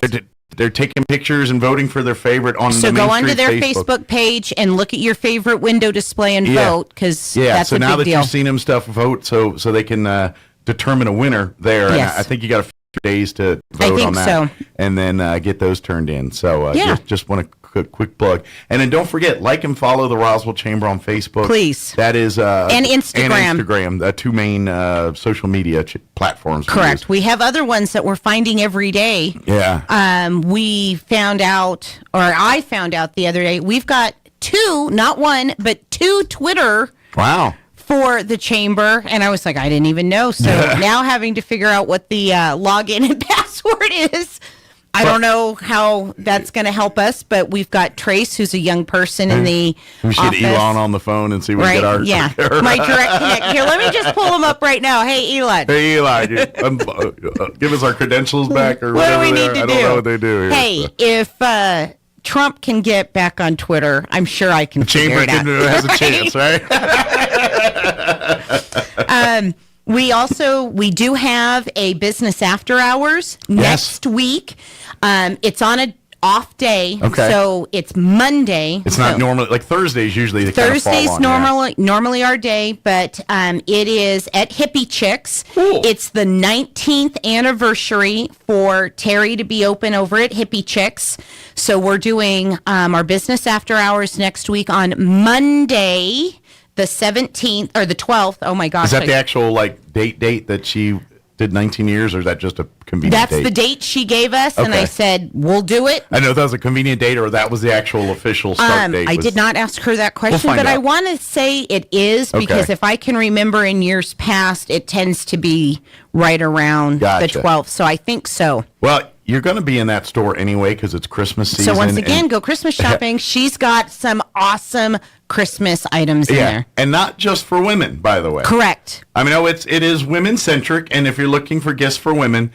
They're taking pictures and voting for their favorite on the
So
Main
go onto
Street
their
Facebook
page and look at your favorite window display and vote, because that's
so
a
now
big
that
deal.
you've seen them stuff, vote so they can determine a winner there.
Yes.
And I think you got a few days to vote on that.
so.
And then get those turned in. So
Yeah.
just want a quick plug. And then don't forget, like and follow the Roswell Chamber on Facebook.
Please.
That is
And Instagram.
And Instagram, the two main social media platforms.
Correct. We have other ones that we're finding every day.
Yeah.
I found out the other day, we've got not one, but two Twitter
Wow.
for the chamber. And I was like, I didn't even know. So now having to figure out what the login and password is. I don't know how that's going to help us, but we've got Trace, who's a young person in the
We should
office.
get Elon on the phone and see if we can get our...
Yeah, my direct connect. Here, let me just pull him up right now. Hey, Elon.
Hey, Eli, give us our credentials back or
What do
whatever
we
they
need
are.
to
I
do?
don't know what they do here.
Hey, if Trump can get back on Twitter, I'm sure I can figure it out.
Chamber has a chance, right?
We do have a business after hours next week. It's on an off day,
Okay.
so it's Monday.
It's not normally, like Thursdays usually they kind of fall
Thursday's
on,
normally our day, but it is at Hippie Chicks. It's the 19th anniversary for Terry to be open over at Hippie Chicks. So we're doing our business after hours next week on Monday, the 17th or the 12th. Oh my gosh.
Is that the actual like date that she did 19 years, or is that just a convenient
That's
date?
the date she gave us, and
Okay.
I said, we'll do it.
I know that was a convenient date, or that was the actual official start date.
I did not ask her that question,
find
but I
out.
want to say it is because
Okay.
if I can remember in years past, it tends to be right around
Gotcha.
the 12th. So I think so.
Well, you're going to be in that store anyway because it's Christmas season.
So once again,
and-
go Christmas shopping. She's got some awesome Christmas items in there.
and not just for women, by the way.
Correct.
I mean, it is women centric, and if you're looking for gifts for women,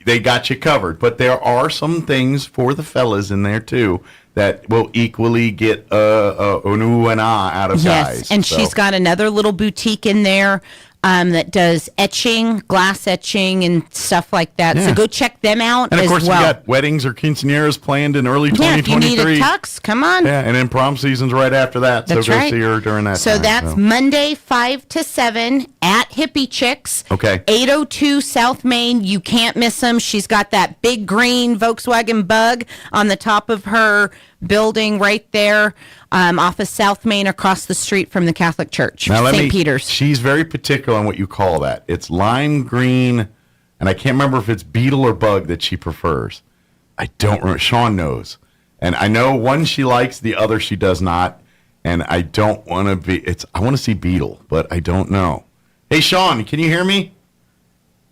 they got you covered. But there are some things for the fellas in there too that will equally get an ooh and ah out of guys.
Yes, and
So,
she's got another little boutique in there that does etching, glass etching, and stuff like that.
Yeah.
So go check them out
and of
as
course
well.
you got weddings or quinceañeras planned in early
Yeah, if you
2023.
need a tux, come on.
Yeah, and then prom season's right after that.
That's
so go
right.
see her during that
So
time.
that's Monday, 5 to 7 at Hippie Chicks.
Okay.
802 South Main. You can't miss them. She's got that big green Volkswagen Bug on the top of her building right there off of South Main across the street from the Catholic Church, St. Peter's.
She's very particular on what you call that. It's lime green, and I can't remember if it's beetle or bug that she prefers. I don't remember. Sean knows. And I know one she likes, the other she does not. And I don't want to be, I want to see beetle, but I don't know. Hey, Sean, can you hear me?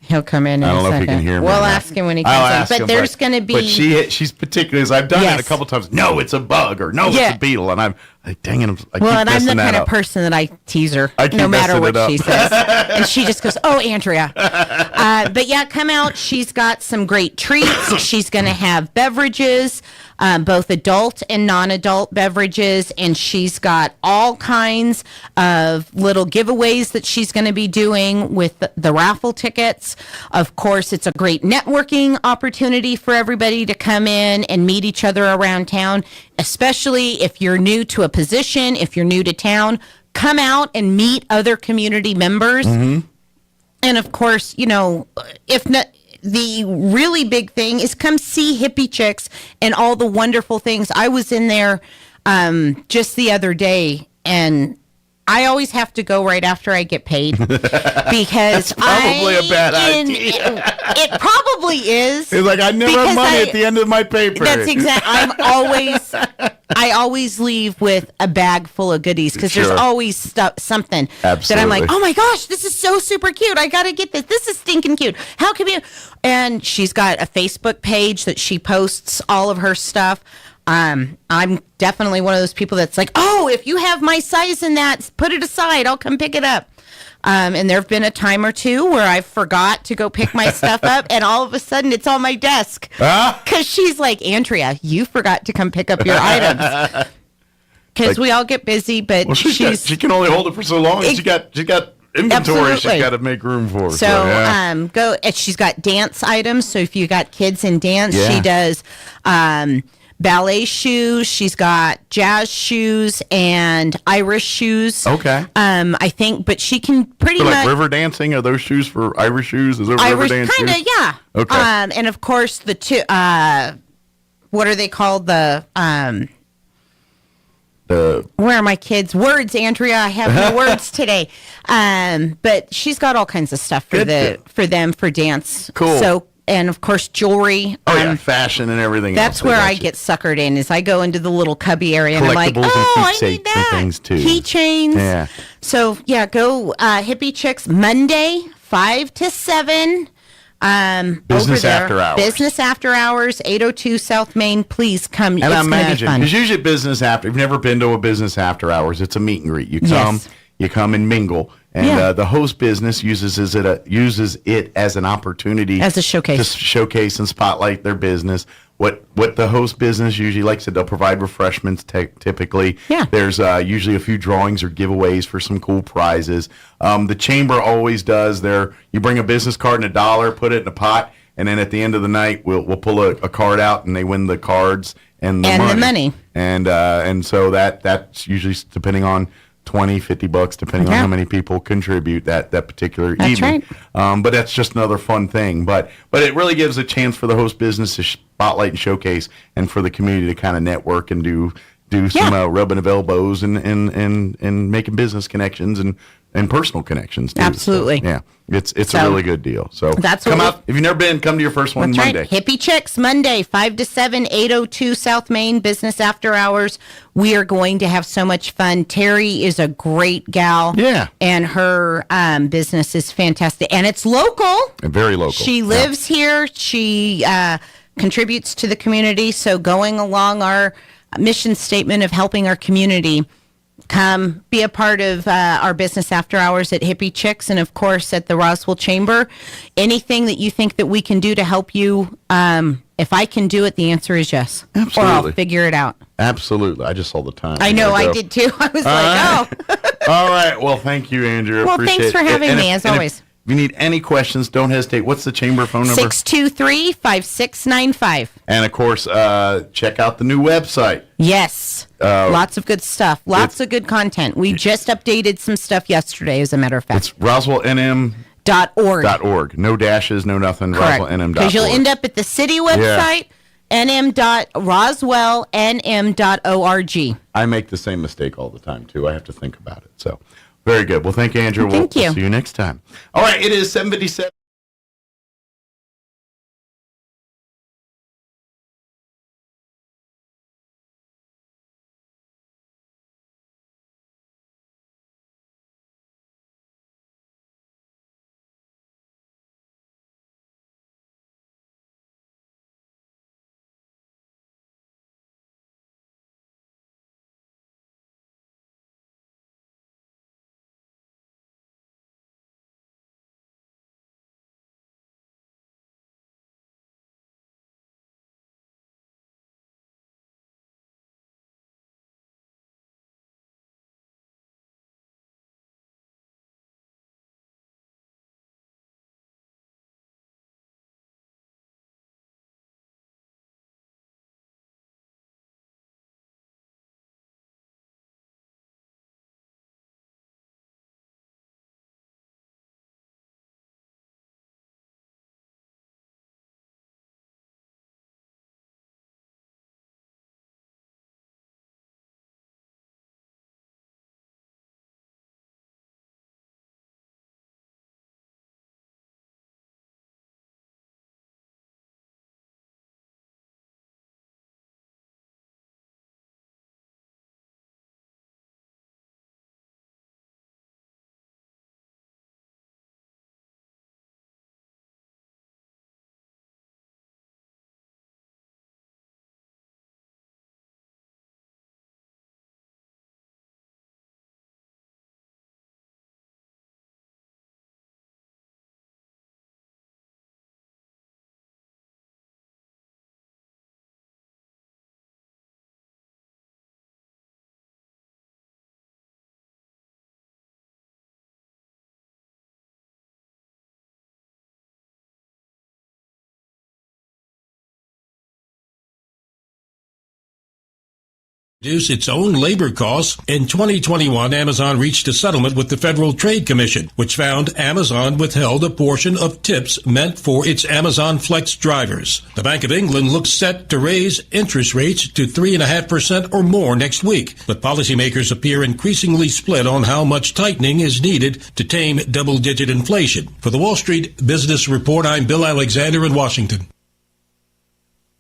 He'll come in
I
a
don't know if
second.
he can hear me.
We'll
or not.
ask him when he
I'll
comes
ask
in. But
him,
there's going to be...
But she's particular. I've done that
Yes.
a couple times. No, it's a bug, or no,
Yeah.
it's a beetle. And Dang it! I keep
and I'm the
messing that
kind of
up.
person that I tease her
I keep
no matter
messing
what
it up.
she says. And she just goes, "Oh, Andrea." But yeah, come out. She's got some great treats. She's going to have beverages, both adult and non-adult beverages. And she's got all kinds of little giveaways that she's going to be doing with the raffle tickets. Of course, it's a great networking opportunity for everybody to come in and meet each other around town, especially if you're new to a position, if you're new to town, come out and meet other community members.
Mm-hmm.
And of course, if not, the really big thing is come see Hippie Chicks and all the wonderful things. I was in there just the other day, and I always have to go right after I get paid because
probably a bad idea.
It probably is.
It's like I never have money at the end of my pay period.
That's exactly. I always leave with a bag full of goodies because there's always something that I'm like, oh my gosh, this is so super cute. I got to get this. This is stinking cute. How can you? And she's got a Facebook page that she posts all of her stuff. I'm definitely one of those people that's like, oh, if you have my size in that, put it aside. I'll come pick it up. And there have been a time or two where I forgot to go pick my stuff up, and all of a sudden it's on my desk. Because she's like, Andrea, you forgot to come pick up your items. Because we all get busy, but
she can only hold it for so long. She got inventory
Absolutely.
she's got to make room for.
So go. And she's got dance items. So if you got kids in dance, she does ballet shoes. She's got jazz shoes and Irish shoes.
Okay.
I think, but she can pretty
So
much
like river dancing. Are those shoes for Irish shoes? Is there river dance
kind of,
shoes?
yeah.
Okay.
And of course the two. What are they called? The where are my kids' words, Andrea? I have no words today. But she's got all kinds of stuff for them for dance.
Cool.
So, and of course jewelry.
Fashion and everything.
That's
else.
where I get suckered in. Is I go into the little cubby area and I'm like,
Collectibles
oh,
and
I need
keepsakes
that.
and things too.
Keychains.
Yeah.
So yeah, go Hippie Chicks Monday 5 to 7.
Business
over there.
after hours.
Business after hours, 802 South Main. Please come.
And I imagine because usually business after. You've never been to a business after hours. It's a meet and greet. You come, you come and mingle, and the host business uses it as an opportunity
as a showcase
to showcase and spotlight their business. What the host business usually likes to they'll provide refreshments typically.
Yeah.
There's usually a few drawings or giveaways for some cool prizes. The chamber always does you bring a business card and $1, put it in a pot, and then at the end of the night we'll pull a card out and they win the cards and the money. And so that's usually depending on $20-$50 depending on how many people contribute that particular evening.
Right.
But that's just another fun thing. But it really gives a chance for the host business to spotlight and showcase, and for the community to kind of network and do some rubbing of elbows and making business connections and personal connections too.
Absolutely.
So, it's a really good deal. So
that's
come out if you've never been. Come to your first one
That's
Monday.
Right. Hippie Chicks Monday 5 to 7, 802 South Main, business after hours. We are going to have so much fun. Terry is a great gal.
Yeah.
And her business is fantastic, and it's local.
And very local.
She lives here. She contributes to the community. So going along our mission statement of helping our community, come be a part of our business after hours at Hippie Chicks, and of course at the Roswell Chamber. Anything that you think that we can do to help you, if I can do it, the answer is yes.
Absolutely.
Or I'll figure it out.
Absolutely. I just saw the time.
I know, I did too. I was
All right. Well, thank you, Andrea.
Well,
Appreciate
thanks for
it.
having me, as
and
always.
If you need any questions, don't hesitate. What's the chamber phone number?
623-5695.
And, of course, check out the new website.
Yes. Lots of good stuff. Lots of good content. We just updated some stuff yesterday, as a matter of fact.
It's RoswellNM.org. .org. No dashes, no nothing.
Correct.
RoswellNM.org.
Because you'll end up at the city website, nm.roswellnm.org.
I make the same mistake all the time, too. I have to think about it. So, very good. Well, thank you, Andrew.
Thank you.
We'll see you next time. All right. It is 7:57.
reduce its own labor costs. In 2021, Amazon reached a settlement with the Federal Trade Commission, which found Amazon withheld a portion of tips meant for its Amazon Flex drivers. The Bank of England looks set to raise interest rates to 3.5% or more next week, but policymakers appear increasingly split on how much tightening is needed to tame double-digit inflation. For the Wall Street Business Report, I'm Bill Alexander in Washington.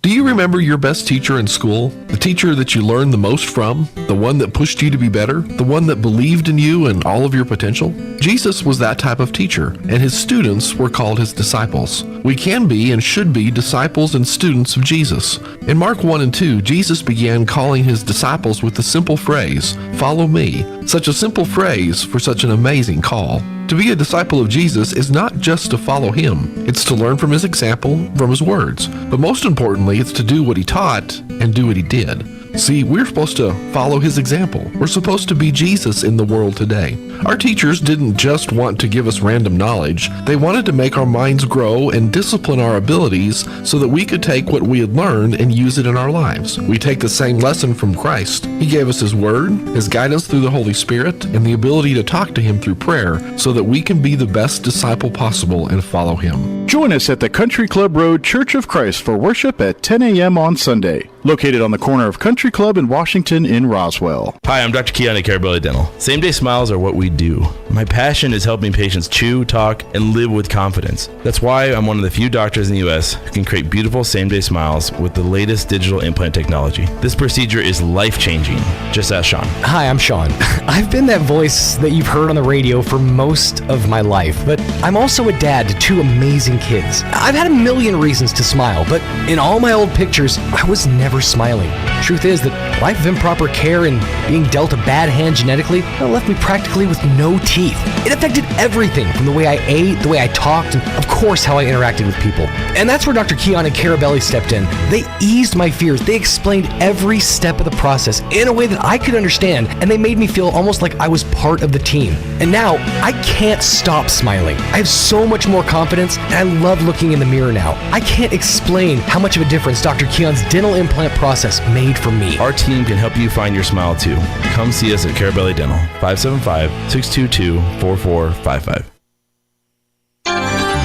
Do you remember your best teacher in school? The teacher that you learned the most from? The one that pushed you to be better? The one that believed in you and all of your potential? Jesus was that type of teacher, and his students were called his disciples. We can be and should be disciples and students of Jesus. In Mark 1 and 2, Jesus began calling his disciples with the simple phrase, "Follow me." Such a simple phrase for such an amazing call. To be a disciple of Jesus is not just to follow him. It's to learn from his example, from his words. But most importantly, it's to do what he taught and do what he did. See, we're supposed to follow his example. We're supposed to be Jesus in the world today. Our teachers didn't just want to give us random knowledge. They wanted to make our minds grow and discipline our abilities so that we could take what we had learned and use it in our lives. We take the same lesson from Christ. He gave us his word, his guidance through the Holy Spirit, and the ability to talk to him through prayer so that we can be the best disciple possible and follow him.
Join us at the Country Club Road Church of Christ for worship at 10 a.m. on Sunday. Located on the corner of Country Club in Washington in Roswell.
Hi, I'm Dr. Keon at Carabelli Dental. Same-day smiles are what we do. My passion is helping patients chew, talk, and live with confidence. That's why I'm one of the few doctors in the U.S. who can create beautiful same-day smiles with the latest digital implant technology. This procedure is life-changing. Just ask Sean.
Hi, I'm Sean. I've been that voice that you've heard on the radio for most of my life, but I'm also a dad to two amazing kids. I've had a million reasons to smile, but in all my old pictures, I was never smiling. Truth is that life of improper care and being dealt a bad hand genetically left me practically with no teeth. It affected everything from the way I ate, the way I talked, and of course how I interacted with people. And that's where Dr. Keon and Carabelli stepped in. They eased my fears. They explained every step of the process in a way that I could understand, and they made me feel almost like I was part of the team. And now I can't stop smiling. I have so much more confidence, and I love looking in the mirror now. I can't explain how much of a difference Dr. Keon's dental implant process made for me.
Our team can help you find your smile too. Come see us at Carabelli Dental, 575-622-4455.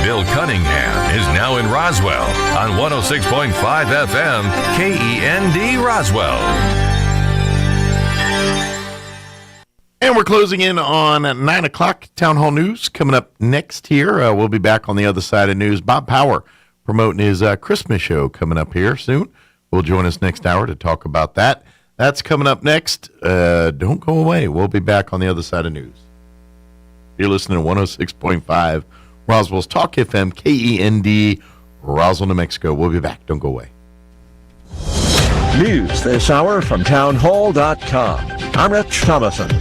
Bill Cunningham is now in Roswell on 106.5 FM, KEND Roswell.
And we're closing in on 9 o'clock. Town Hall News coming up next here. We'll be back on the other side of news. Bob Power promoting his Christmas show coming up here soon. Will join us next hour to talk about that. That's coming up next. Don't go away. We'll be back on the other side of news. You're listening to 106.5 Roswell's Talk FM, KEND, Roswell, New Mexico. We'll be back. Don't go away.
News this hour from townhall.com. I'm Rich Thomason.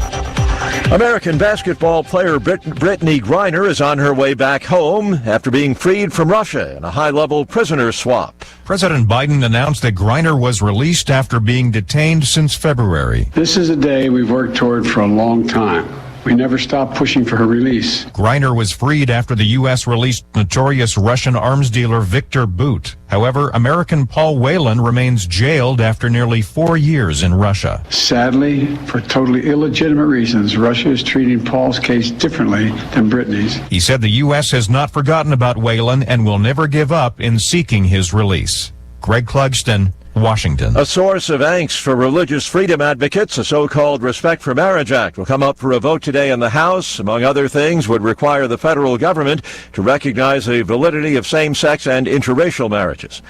American basketball player Brittany Griner is on her way back home after being freed from Russia in a high-level prisoner swap.
President Biden announced that Griner was released after being detained since February.
This is a day we've worked toward for a long time. We never stopped pushing for her release.
Griner was freed after the U.S. released notorious Russian arms dealer Victor Bout. However, American Paul Whelan remains jailed after nearly 4 years in Russia.
Sadly, for totally illegitimate reasons, Russia is treating Paul's case differently than Brittany's.
He said the U.S. has not forgotten about Whelan and will never give up in seeking his release. Greg Clugston, Washington.
A source of angst for religious freedom advocates, a so-called Respect for Marriage Act, will come up for a vote today in the House. Among other things, would require the federal government to recognize the validity of same-sex and interracial marriages.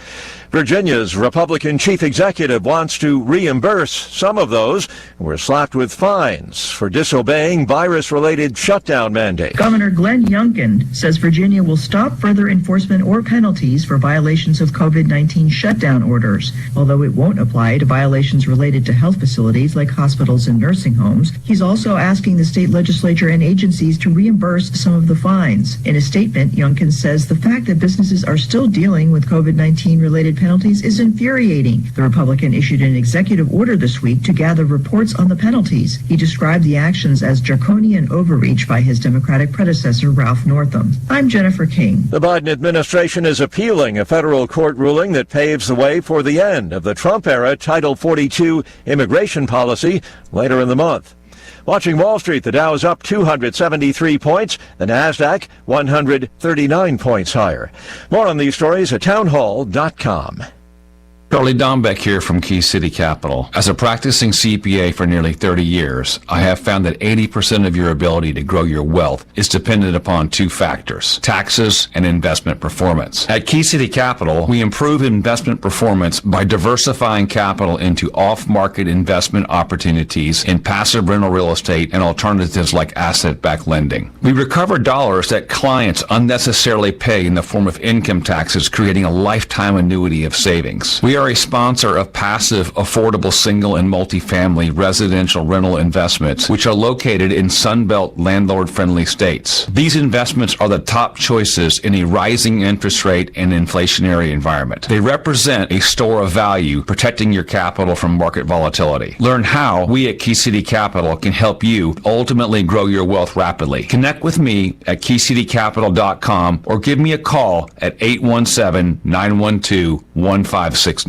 Virginia's Republican chief executive wants to reimburse some of those who were slapped with fines for disobeying virus-related shutdown mandates.
Governor Glenn Youngkin says Virginia will stop further enforcement or penalties for violations of COVID-19 shutdown orders. Although it won't apply to violations related to health facilities like hospitals and nursing homes, he's also asking the state legislature and agencies to reimburse some of the fines. In a statement, Youngkin says the fact that businesses are still dealing with COVID-19 related penalties is infuriating. The Republican issued an executive order this week to gather reports on the penalties. He described the actions as draconian overreach by his Democratic predecessor, Ralph Northam. I'm Jennifer King.
The Biden administration is appealing a federal court ruling that paves the way for the end end of the Trump-era Title 42 immigration policy later in the month. Watching Wall Street, the Dow is up 273 points, the Nasdaq 139 points higher. More on these stories at townhall.com.
Charlie Dombeck here from Key City Capital. As a practicing CPA for nearly 30 years, I have found that 80% of your ability to grow your wealth is dependent upon two factors: taxes and investment performance. At Key City Capital, we improve investment performance by diversifying capital into off-market investment opportunities in passive rental real estate and alternatives like asset-backed lending. We recover dollars that clients unnecessarily pay in the form of income taxes, creating a lifetime annuity of savings. We are a sponsor of passive, affordable single and multifamily residential rental investments, which are located in Sunbelt landlord-friendly states. These investments are the top choices in a rising interest rate and inflationary environment. They represent a store of value, protecting your capital from market volatility. Learn how we at Key City Capital can help you ultimately grow your wealth rapidly. Connect with me at keycitycapital.com or give me a call at 817-912-1569.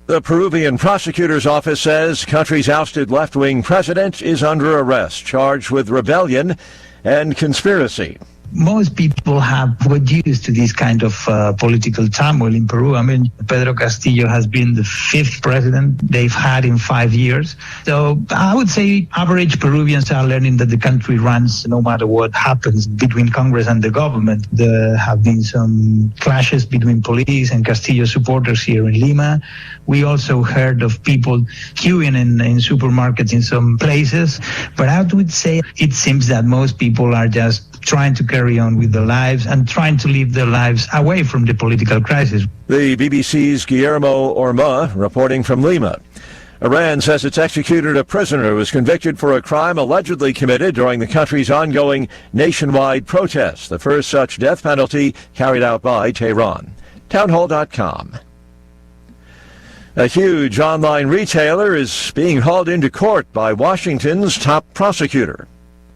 The Peruvian prosecutor's office says country's ousted left-wing president is under arrest, charged with rebellion and conspiracy.
Most people have got used to this kind of political turmoil in Peru. I mean, Pedro Castillo has been the 5th president they've had in 5 years. So I would say average Peruvians are learning that the country runs no matter what happens between Congress and the government. There have been some clashes between police and Castillo supporters here in Lima. We also heard of people queuing in supermarkets in some places. But I would say it seems that most people are just trying to carry on with their lives and trying to live their lives away from the political crisis.
The BBC's Guillermo Orma reporting from Lima. Iran says it's executed a prisoner who was convicted for a crime allegedly committed during the country's ongoing nationwide protests, the first such death penalty carried out by Tehran. Townhall.com. A huge online retailer is being hauled into court by Washington's top prosecutor.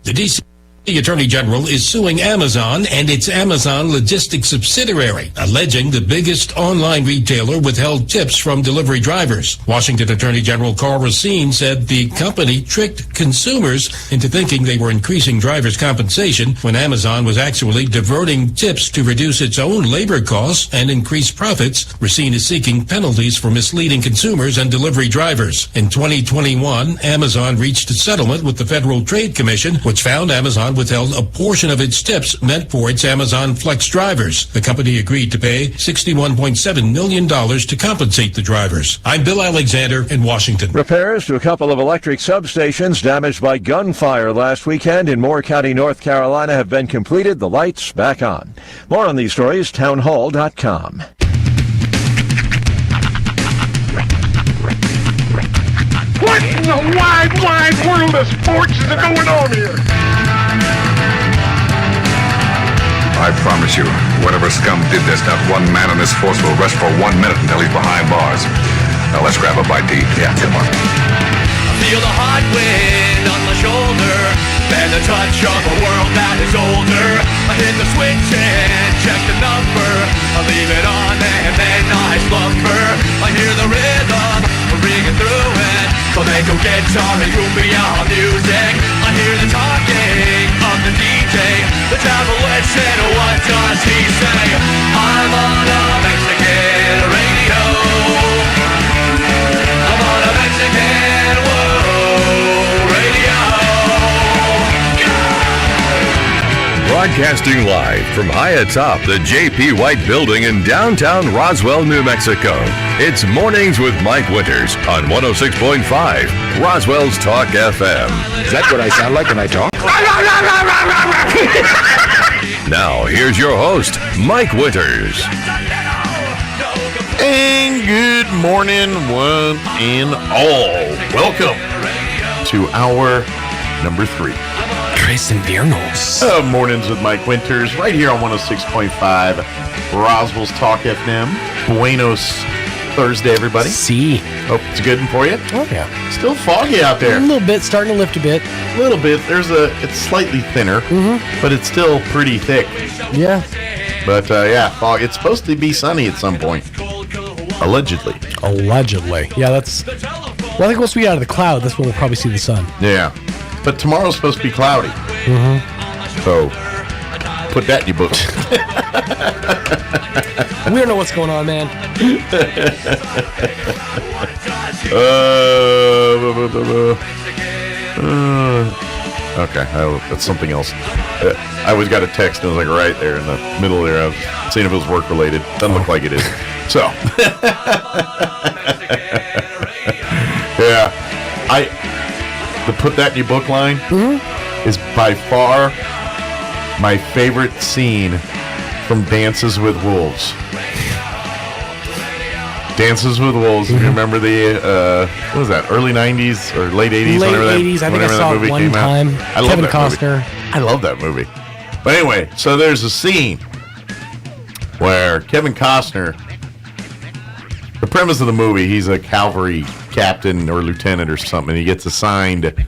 The D.C. Attorney General is suing Amazon and its Amazon Logistics subsidiary, alleging the biggest online retailer withheld tips from delivery drivers. Washington Attorney General Carl Racine said the company tricked consumers into thinking they were increasing drivers' compensation when Amazon was actually diverting tips to reduce its own labor costs and increase profits. Racine is seeking penalties for misleading consumers and delivery drivers. In 2021, Amazon reached a settlement with the Federal Trade Commission, which found Amazon withheld a portion of its tips meant for its Amazon Flex drivers. The company agreed to pay $61.7 million to compensate the drivers. I'm Bill Alexander in Washington.
Repairs to a couple of electric substations damaged by gunfire last weekend in Moore County, North Carolina have been completed. The lights back on. More on these stories, townhall.com.
What in the wide world of sports is going on here?
I promise you, whatever scum did this, not one man in this force will rest for 1 minute until he's behind bars. Now let's grab a bite to eat. Yeah, come on.
I feel the hot wind on my shoulder and the touch of a world that is older. I hit the switch and check the number. I leave it on and then I slumber. I hear the rhythm ringing through it. Flamenco guitar and cumbia music. I hear the talking of the DJ. The devil said, what does he say? I'm on a Mexican radio. I'm on a Mexican radio.
Broadcasting live from high atop the J.P. White Building in downtown Roswell, New Mexico. It's Mornings with Mike Winters on 106.5 Roswell's Talk FM.
Is that what I sound like when I talk?
Now, here's your host, Mike Winters.
And good morning, one and all. Welcome to hour number 3.
Tres Inviernos.
Mornings with Mike Winters, right here on 106.5 Roswell's Talk FM. Buenos Thursday, everybody.
See.
Hope it's a good one for you.
Oh, yeah.
Still foggy out there.
A little bit, starting to lift a bit.
A little bit. It's slightly thinner, but it's still pretty thick.
Yeah.
But, yeah, fog. It's supposed to be sunny at some point. Allegedly.
Yeah, that's... Well, I think once we get out of the cloud, that's when we'll probably see the sun.
Yeah. But tomorrow's supposed to be cloudy. So, put that in your book.
We don't know what's going on, man.
Okay, that's something else. I always got a text, and it was like right there in the middle there. I was seeing if it was work-related. Doesn't look like it is. So, yeah. The put that in your book line is by far my favorite scene from Dances with Wolves. Dances with Wolves. You remember the what was that? Early '90s or late '80s?
Late '80s. I think I saw it one time. Kevin Costner.
I love that movie. But anyway, so there's a scene where Kevin Costner. The premise of the movie: he's a cavalry captain or lieutenant or something. He gets assigned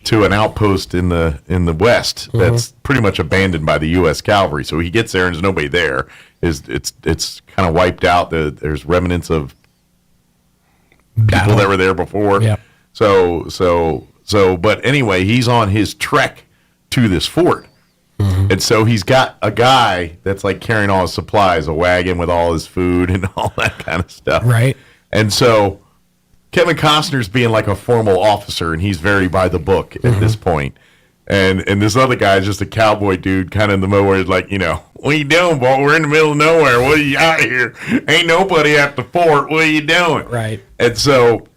to an outpost in the West that's pretty much abandoned by the U.S. cavalry. So he gets there and there's nobody there. It's kind of wiped out. There's remnants of people that were there before.
Yeah.
So but anyway, he's on his trek to this fort. And so he's got a guy that's like carrying all his supplies, a wagon with all his food and all that kind of stuff.
Right.
And so Kevin Costner's being like a formal officer, and he's very by the book at this point. And this other guy is just a cowboy dude, kind of in the middle where he's like, what are you doing, boy? We're in the middle of nowhere. What are you out here? Ain't nobody at the fort. What are you doing?
Right.
And so,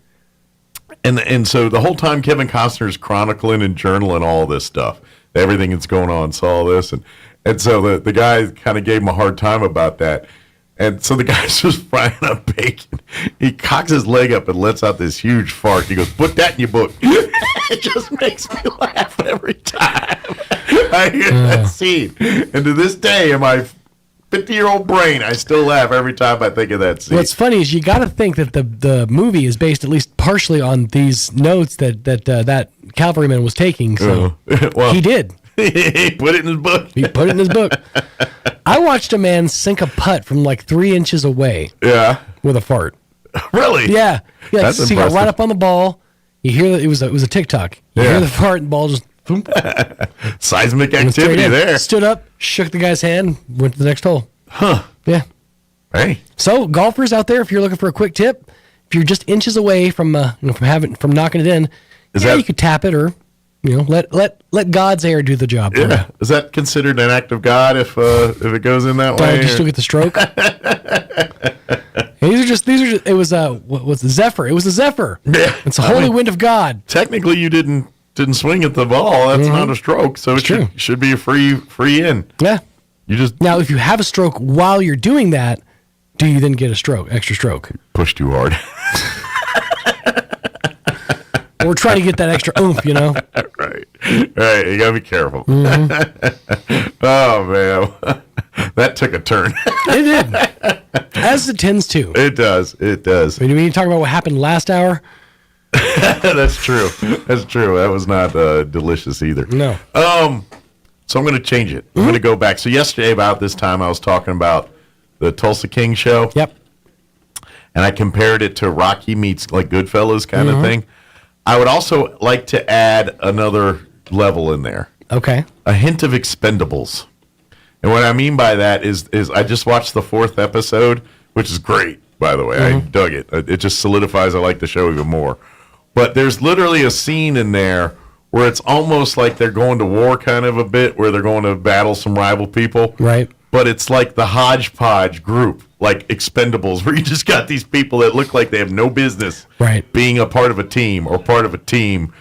and so the whole time Kevin Costner's chronicling and journaling all this stuff, everything that's going on, saw all this, and so the guy kind of gave him a hard time about that. And so the guy's just frying up bacon. He cocks his leg up and lets out this huge fart. He goes, put that in your book. It just makes me laugh every time I hear that scene. And to this day, in my 50-year-old brain, I still laugh every time I think of that scene.
What's funny is you got to think that the movie is based at least partially on these notes that cavalryman was taking. So
well,
he did.
He put it in his book.
He put it in his book. I watched a man sink a putt from like 3 inches away.
Yeah.
With a fart.
Really?
Yeah. Yeah.
That's
he got right up on the ball. You hear that it was a TikTok. You hear the fart and the ball just boom.
Seismic activity there.
Stood up, shook the guy's hand, went to the next hole.
Huh.
Yeah.
Hey.
So golfers out there, if you're looking for a quick tip, if you're just inches away from knocking it in, you could tap it or let God's air do the job.
Yeah. Is that considered an act of God if it goes in that way?
Do you still get the stroke? It was what's the Zephyr? It was the Zephyr. Yeah. It's a holy wind of God.
Technically, you didn't swing at the ball. That's not a stroke, so it should be a free in.
Yeah.
Now,
if you have a stroke while you're doing that, do you then get a extra stroke?
Push too hard.
Or try to get that extra oomph,
Right. You gotta be careful. Oh man, that took a turn.
It did, as it tends to.
It does.
I mean, when you talk about what happened last hour.
That's true. That was not delicious either.
No.
So I'm going to change it. I'm going to go back. So yesterday about this time I was talking about the Tulsa King show.
Yep.
And I compared it to Rocky meets like Goodfellas kind of thing. I would also like to add another level in there.
Okay.
A hint of Expendables. And what I mean by that is I just watched the 4th episode, which is great, by the way. I dug it. It just solidifies I like the show even more. But there's literally a scene in there where it's almost like they're going to war kind of a bit, where they're going to battle some rival people.
Right.
But it's like the hodgepodge group, like Expendables, where you just got these people that look like they have no business being a part of a team or part of a team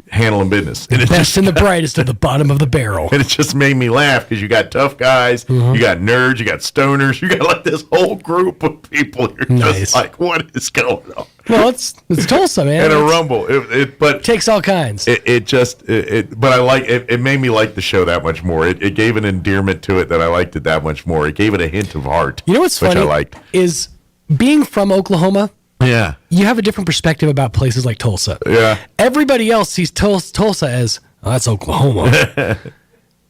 handling business.
And best and the brightest at the bottom of the barrel.
And it just made me laugh because you got tough guys, you got nerds, you got stoners, you got like this whole group of people. You're just like, what is going on?
Well, it's Tulsa, man.
And a rumble. It
takes all kinds.
But I like it. It made me like the show that much more. It gave an endearment to it that I liked it that much more. It gave it a hint of heart.
You know what's funny?
I liked
Is being from Oklahoma.
Yeah.
You have a different perspective about places like Tulsa.
Yeah.
Everybody else sees Tulsa as, that's Oklahoma.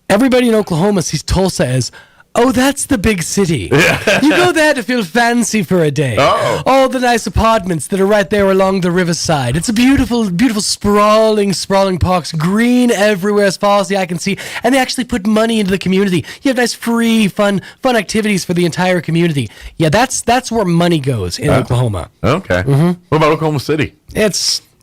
Everybody in Oklahoma sees Tulsa as, Oh, that's the big city. You go there to feel fancy for a day.
Oh.
All the nice apartments that are right there along the riverside. It's a beautiful, beautiful, sprawling parks, green everywhere as far as the eye can see. And they actually put money into the community. You have nice, free, fun activities for the entire community. Yeah, that's where money goes in Oklahoma.
Okay.
Mm-hmm.
What about Oklahoma City?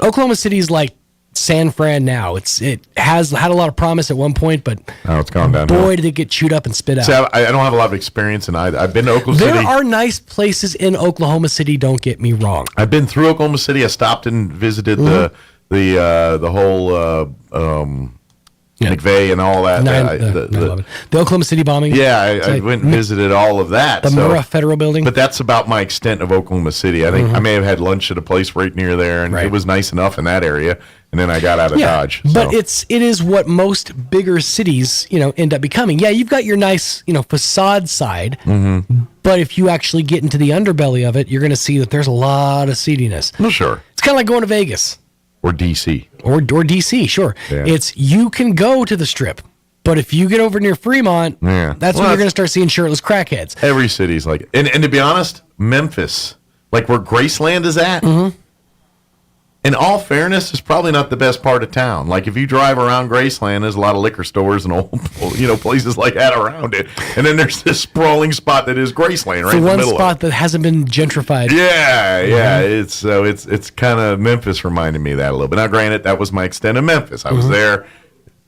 Oklahoma City's like San Fran now. It has had a lot of promise at one point, but
it's gone down.
Boy, did it get chewed up and spit out.
See, I don't have a lot of experience in either. I've been to Oklahoma City.
There are nice places in Oklahoma City. Don't get me wrong.
I've been through Oklahoma City. I stopped and visited the whole McVeigh and all that.
The Oklahoma City bombing.
Yeah, I went and visited all of that.
The Murrah Federal Building.
But that's about my extent of Oklahoma City. I think I may have had lunch at a place right near there, and it was nice enough in that area. And then I got out of Dodge. So.
But it is what most bigger cities, end up becoming. Yeah, you've got your nice, facade side.
Mm-hmm.
But if you actually get into the underbelly of it, you're going to see that there's a lot of seediness.
Well, sure.
It's kind of like going to Vegas.
Or D.C.
Or D.C., sure.
Yeah.
You can go to the Strip, but if you get over near Fremont, that's when you're going to start seeing shirtless crackheads.
Every city's like it. And to be honest, Memphis, like where Graceland is at, in all fairness, is probably not the best part of town. Like if you drive around Graceland, there's a lot of liquor stores and old, places like that around it. And then there's this sprawling spot that is Graceland, right in the middle of it.
The one spot that hasn't been gentrified.
Yeah. It's kind of Memphis reminded me of that a little bit. Now, granted, that was my extent of Memphis. I was there,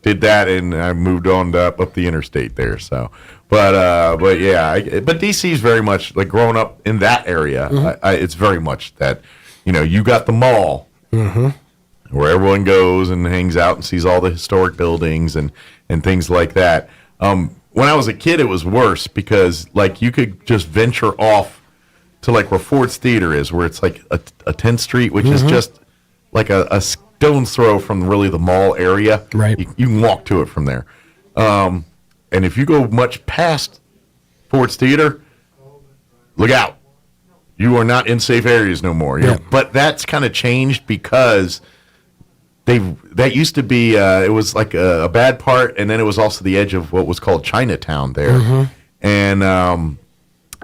did that, and I moved on up the interstate there. So, but DC is very much like growing up in that area. It's very much that, you got the mall. Where everyone goes and hangs out and sees all the historic buildings and things like that. When I was a kid, it was worse because like you could just venture off to like where Ford's Theater is, where it's like a 10th Street, which is just like a stone's throw from really the mall area.
Right.
You can walk to it from there. And if you go much past Ford's Theater, look out. You are not in safe areas no more. But that's kind of changed because that used to be it was like a bad part, and then it was also the edge of what was called Chinatown there. And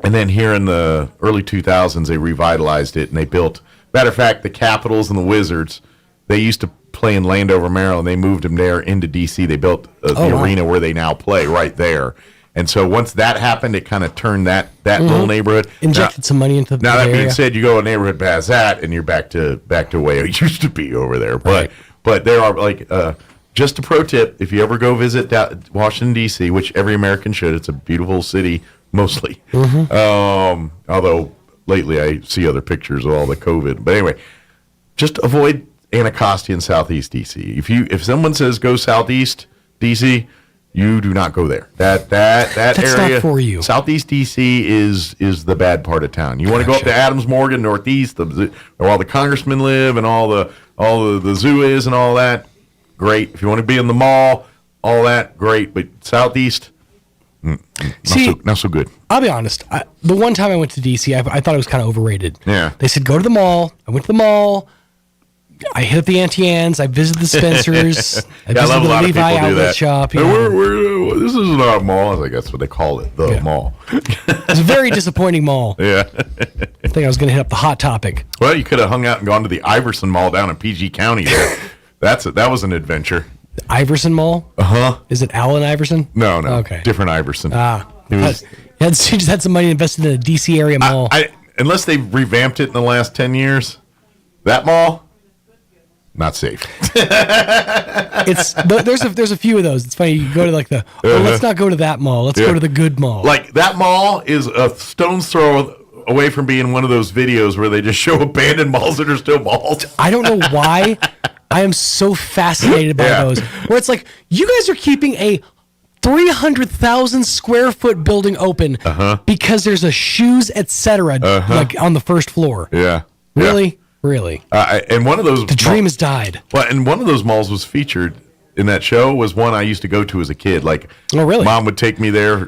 then here in the early 2000s, they revitalized it and they built. Matter of fact, the Capitals and the Wizards, they used to play in Landover, Maryland. They moved them there into D.C. They built the arena where they now play right there. And so once that happened, it kind of turned that little neighborhood.
Injected some money into the
area. Now, that being
area.
said, you go a neighborhood past that, and you're back to way it used to be over there. But there are, like, just a pro tip, if you ever go visit Washington, D.C., which every American should, it's a beautiful city, mostly. Although lately I see other pictures of all the COVID. But anyway, just avoid Anacostia and Southeast D.C. If someone says go Southeast D.C., you do not go there. That
That's
area
not for you.
Southeast DC is the bad part of town. You want to go up to Adams Morgan, Northeast, where all the congressmen live and all the zoo is and all that. Great. If you want to be in the mall, all that, great. But Southeast, not so good.
I'll be honest. The one time I went to DC, I thought it was kind of overrated.
Yeah.
They said go to the mall. I went to the mall. I hit the Auntie Anne's. I visited the Spencer's. I visited the Levi outlet shop.
Hey, this isn't our mall. I think that's what they call it, the mall.
It's a very disappointing mall.
Yeah.
I think I was going to hit up the Hot Topic.
Well, you could have hung out and gone to the Iverson Mall down in PG County there. That was an adventure.
The Iverson Mall?
Uh-huh.
Is it Allen Iverson?
No.
Okay.
Different Iverson.
You just had some money invested in a DC area mall.
Unless they've revamped it in the last 10 years, that mall, not safe.
There's a few of those. It's funny. You go to like let's not go to that mall. Let's go to the good mall.
Like that mall is a stone's throw away from being one of those videos where they just show abandoned malls that are still malls.
I don't know why. I am so fascinated by those. Where it's like you guys are keeping a 300,000 square foot building open because there's a shoes, etc. Like on the first floor.
Yeah.
Really. Really?
And one of those...
The dream has died.
Well, and one of those malls was featured in that show was one I used to go to as a kid. Like,
oh, really?
Mom would take me there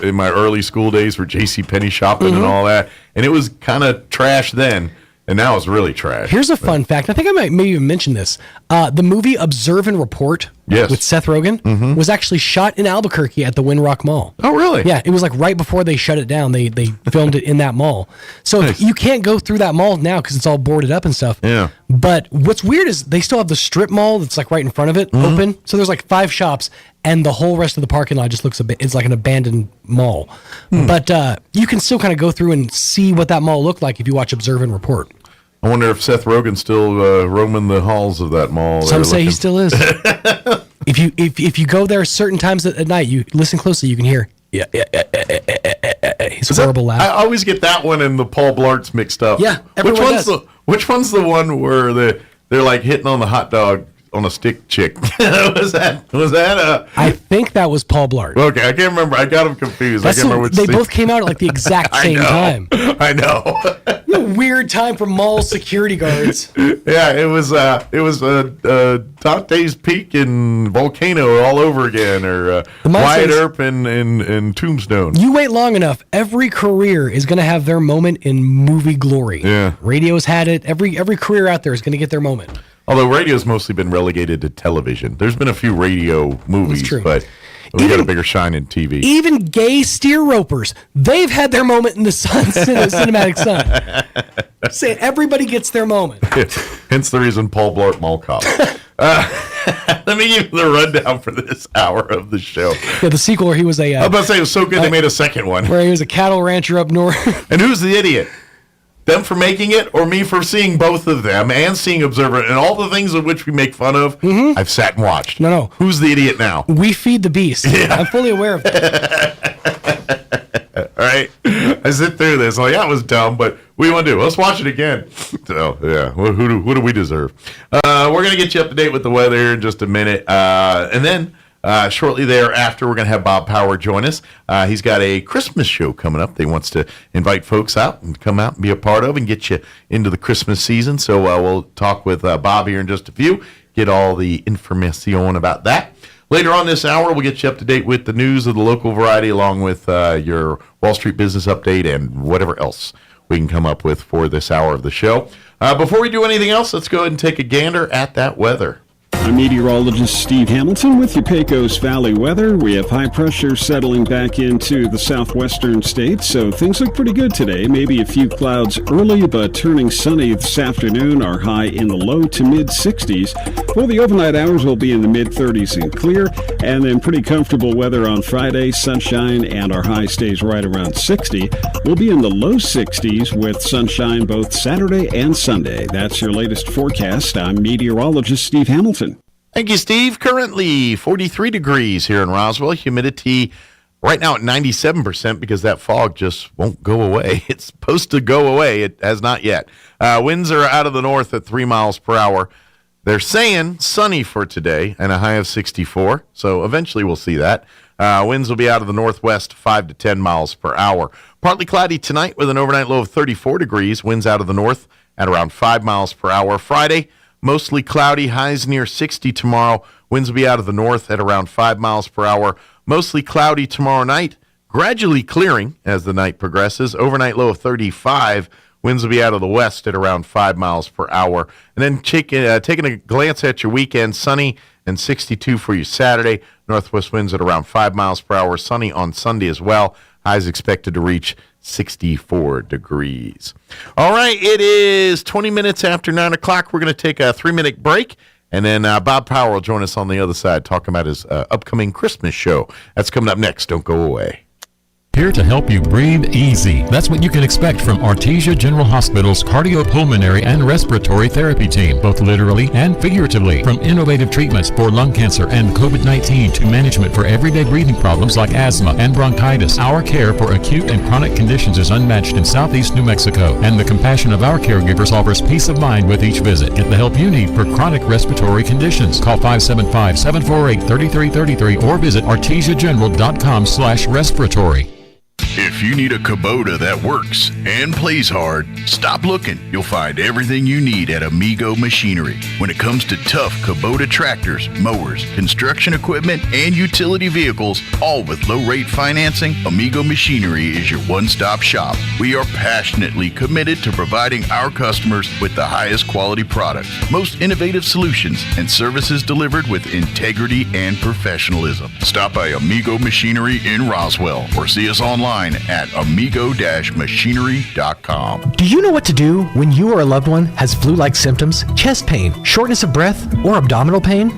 in my early school days for JCPenney shopping and all that. And it was kind of trash then, and now it's really trash.
Here's a fun fact. I think I might maybe even mention this. The movie Observe and Report
Yes.
with Seth Rogen, was actually shot in Albuquerque at the Windrock Mall.
Oh, really?
Yeah, it was like right before they shut it down. They filmed it in that mall. So you can't go through that mall now because it's all boarded up and stuff.
Yeah.
But what's weird is they still have the strip mall that's like right in front of it open. So there's like 5 shops, and the whole rest of the parking lot just looks it's like an abandoned mall. But you can still kind of go through and see what that mall looked like if you watch Observe and Report.
I wonder if Seth Rogen's still roaming the halls of that mall.
Some say he still is. If you go there certain times at night, you listen closely, you can hear his horrible laugh.
I always get that one and the Paul Blart's mixed up.
Yeah, everyone does.
Which one's the one where they're like hitting on the hot dog on a stick chick? was that
I think that was Paul Blart.
Okay, I can't remember. I got them confused. I can't remember which
they both came out at like the exact same time.
I know.
Weird time for mall security guards.
Yeah, it was Dante's Peak and Volcano all over again, or Wyatt Earp and Tombstone.
You wait long enough, every career is going to have their moment in movie glory.
Yeah,
radio's had it. Every career out there is going to get their moment.
Although radio's mostly been relegated to television. There's been a few radio movies, but we got a bigger shine in TV.
Even gay steer ropers, they've had their moment in the cinematic sun. Saying everybody gets their moment.
Hence the reason Paul Blart Mall Cop. Let me give you the rundown for this hour of the show.
Yeah, the sequel where he was a...
I was about to say, it was so good they made a second one.
Where he was a cattle rancher up north.
And who's the idiot? Them for making it, or me for seeing both of them and seeing Observer and all the things of which we make fun of? I've sat and watched.
No.
Who's the idiot now?
We feed the beast. Yeah. I'm fully aware of that.
All right. I sit through this. Like, that was dumb, but what do you want to do? Let's watch it again. So, yeah. Well, who do we deserve? We're going to get you up to date with the weather here in just a minute. And then... shortly thereafter, we're going to have Bob Power join us. He's got a Christmas show coming up that he wants to invite folks out and come out and be a part of and get you into the Christmas season. So we'll talk with Bob here in just a few, get all the information about that. Later on this hour, we'll get you up to date with the news of the local variety along with your Wall Street business update and whatever else we can come up with for this hour of the show. Before we do anything else, let's go ahead and take a gander at that weather.
I'm meteorologist Steve Hamilton with your Pecos Valley weather. We have high pressure settling back into the southwestern states, so things look pretty good today. Maybe a few clouds early, but turning sunny this afternoon. Our high in the low to mid 60s. For the overnight hours, we'll be in the mid 30s and clear, and then pretty comfortable weather on Friday, sunshine, and our high stays right around 60. We'll be in the low 60s with sunshine both Saturday and Sunday. That's your latest forecast. I'm meteorologist Steve Hamilton.
Thank you, Steve. Currently 43 degrees here in Roswell. Humidity right now at 97% because that fog just won't go away. It's supposed to go away. It has not yet. Winds are out of the north at 3 miles per hour. They're saying sunny for today and a high of 64. So eventually we'll see that. Winds will be out of the northwest 5 to 10 miles per hour. Partly cloudy tonight with an overnight low of 34 degrees. Winds out of the north at around 5 miles per hour. Friday, mostly cloudy, highs near 60 tomorrow. Winds will be out of the north at around 5 miles per hour. Mostly cloudy tomorrow night, gradually clearing as the night progresses. Overnight low of 35. Winds will be out of the west at around 5 miles per hour. And then taking a glance at your weekend, sunny and 62 for you Saturday. Northwest winds at around 5 miles per hour. Sunny on Sunday as well. Highs expected to reach 64 degrees. All right, it is 20 minutes after 9 o'clock. We're going to take a 3-minute break, and then Bob Power will join us on the other side talking about his upcoming Christmas show. That's coming up next. Don't go away.
Here to help you breathe easy. That's what you can expect from Artesia General Hospital's cardiopulmonary and respiratory therapy team, both literally and figuratively. From innovative treatments for lung cancer and COVID-19 to management for everyday breathing problems like asthma and bronchitis, our care for acute and chronic conditions is unmatched in Southeast New Mexico, and the compassion of our caregivers offers peace of mind with each visit. Get the help you need for chronic respiratory conditions. Call 575-748-3333 or visit artesiageneral.com/respiratory.
If you need a Kubota that works and plays hard, stop looking. You'll find everything you need at Amigo Machinery. When it comes to tough Kubota tractors, mowers, construction equipment, and utility vehicles, all with low-rate financing, Amigo Machinery is your one-stop shop. We are passionately committed to providing our customers with the highest quality products, most innovative solutions, and services delivered with integrity and professionalism. Stop by Amigo Machinery in Roswell or see us online at amigo-machinery.com.
Do you know what to do when you or a loved one has flu-like symptoms, chest pain, shortness of breath, or abdominal pain?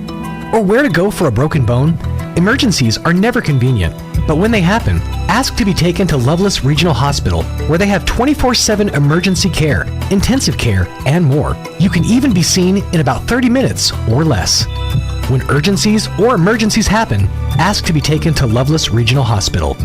Or where to go for a broken bone? Emergencies are never convenient, but when they happen, ask to be taken to Loveless Regional Hospital, where they have 24/7 emergency care, intensive care, and more. You can even be seen in about 30 minutes or less. When urgencies or emergencies happen, ask to be taken to Loveless Regional Hospital.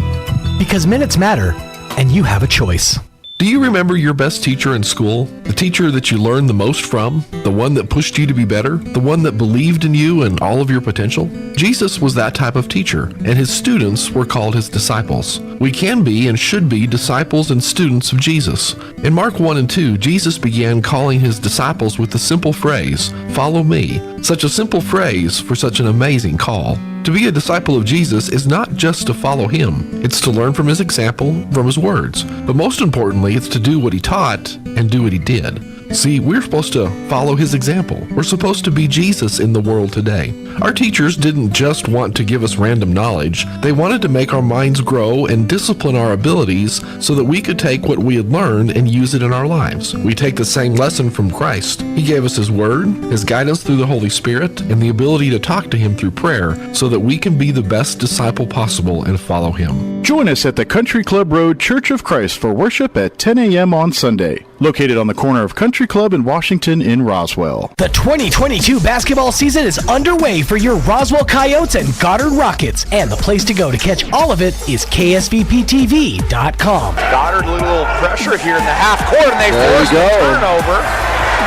Because minutes matter, and you have a choice.
Do you remember your best teacher in school? The teacher that you learned the most from? The one that pushed you to be better? The one that believed in you and all of your potential? Jesus was that type of teacher, and his students were called his disciples. We can be and should be disciples and students of Jesus. In Mark 1 and 2, Jesus began calling his disciples with the simple phrase, "Follow me." Such a simple phrase for such an amazing call. To be a disciple of Jesus is not just to follow him. It's to learn from his example, from his words. But most importantly, it's to do what he taught and do what he did. See, we're supposed to follow his example. We're supposed to be Jesus in the world today. Our teachers didn't just want to give us random knowledge. They wanted to make our minds grow and discipline our abilities so that we could take what we had learned and use it in our lives. We take the same lesson from Christ. He gave us his word, his guidance through the Holy Spirit, and the ability to talk to him through prayer so that we can be the best disciple possible and follow him.
Join us at the Country Club Road Church of Christ for worship at 10 a.m. on Sunday. Located on the corner of Country Club and Washington in Roswell.
The 2022 basketball season is underway for your Roswell Coyotes and Goddard Rockets, and the place to go to catch all of it is KSVPTV.com.
Goddard, a little pressure here in the half court, and they force the turnover.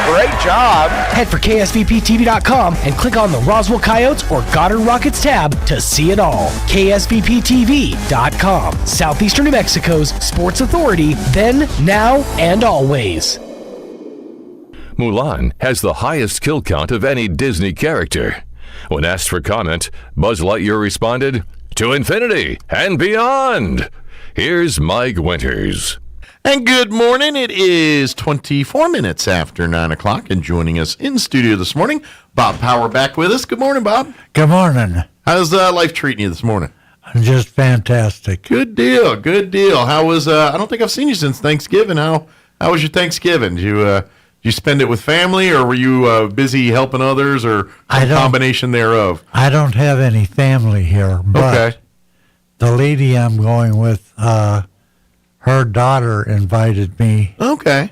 Great job.
Head for KSVPTV.com and click on the Roswell Coyotes or Goddard Rockets tab to see it all. KSVPTV.com, Southeastern New Mexico's sports authority, then, now, and always.
Mulan has the highest kill count of any Disney character. When asked for comment, Buzz Lightyear responded, "To infinity and beyond." Here's Mike Winters.
And good morning. It is 24 minutes after 9 o'clock, and joining us in studio this morning, Bob Power back with us. Good morning, Bob.
Good morning.
How's life treating you this morning?
Just fantastic.
Good deal. Good deal. How was, I don't think I've seen you since Thanksgiving. How was your Thanksgiving? Did you spend it with family, or were you busy helping others, or a combination thereof?
I don't have any family here, but the lady I'm going with, her daughter invited me.
Okay.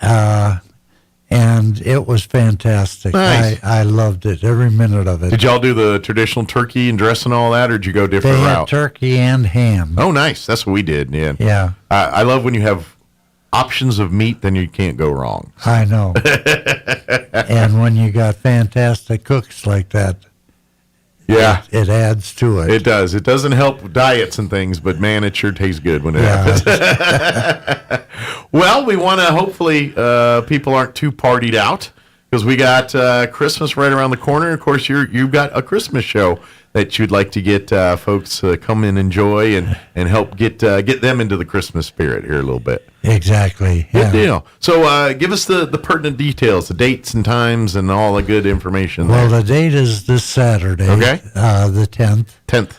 And it was fantastic.
Nice.
I loved it, every minute of it.
Did y'all do the traditional turkey and dress and all that, or did you go a different
They had
route?
turkey and ham.
Oh, nice. That's what we did, yeah.
Yeah.
I love when you have options of meat, then you can't go wrong.
I know. And when you got fantastic cooks like that,
yeah,
it adds to it.
It does. It doesn't help diets and things, but man, it sure tastes good when it happens. Well, we want to hopefully people aren't too partied out, because we got Christmas right around the corner. Of course, you've got a Christmas show that you'd like to get folks to come and enjoy and help get them into the Christmas spirit here a little bit.
Exactly.
Good deal. So give us the pertinent details, the dates and times and all the good information
Well,
there.
the date is this Saturday, the 10th.
10th.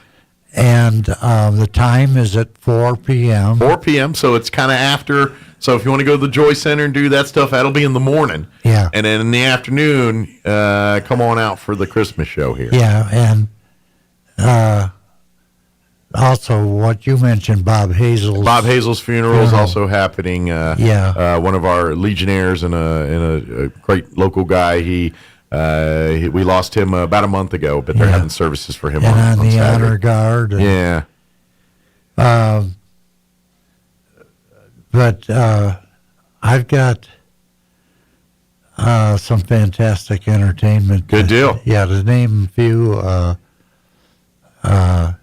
And the time is at 4 p.m.
4 p.m., so it's kind of after. So if you want to go to the Joy Center and do that stuff, that'll be in the morning.
Yeah.
And then in the afternoon, come on out for the Christmas show here.
Yeah, and also what you mentioned, Bob Hazel's
funeral is also happening. One of our Legionnaires and a great local guy. We lost him about a month ago, but they're having services for him
and
on
the
Saturday.
honor guard.
Yeah.
But I've got some fantastic entertainment.
Good deal.
Yeah, to name a few,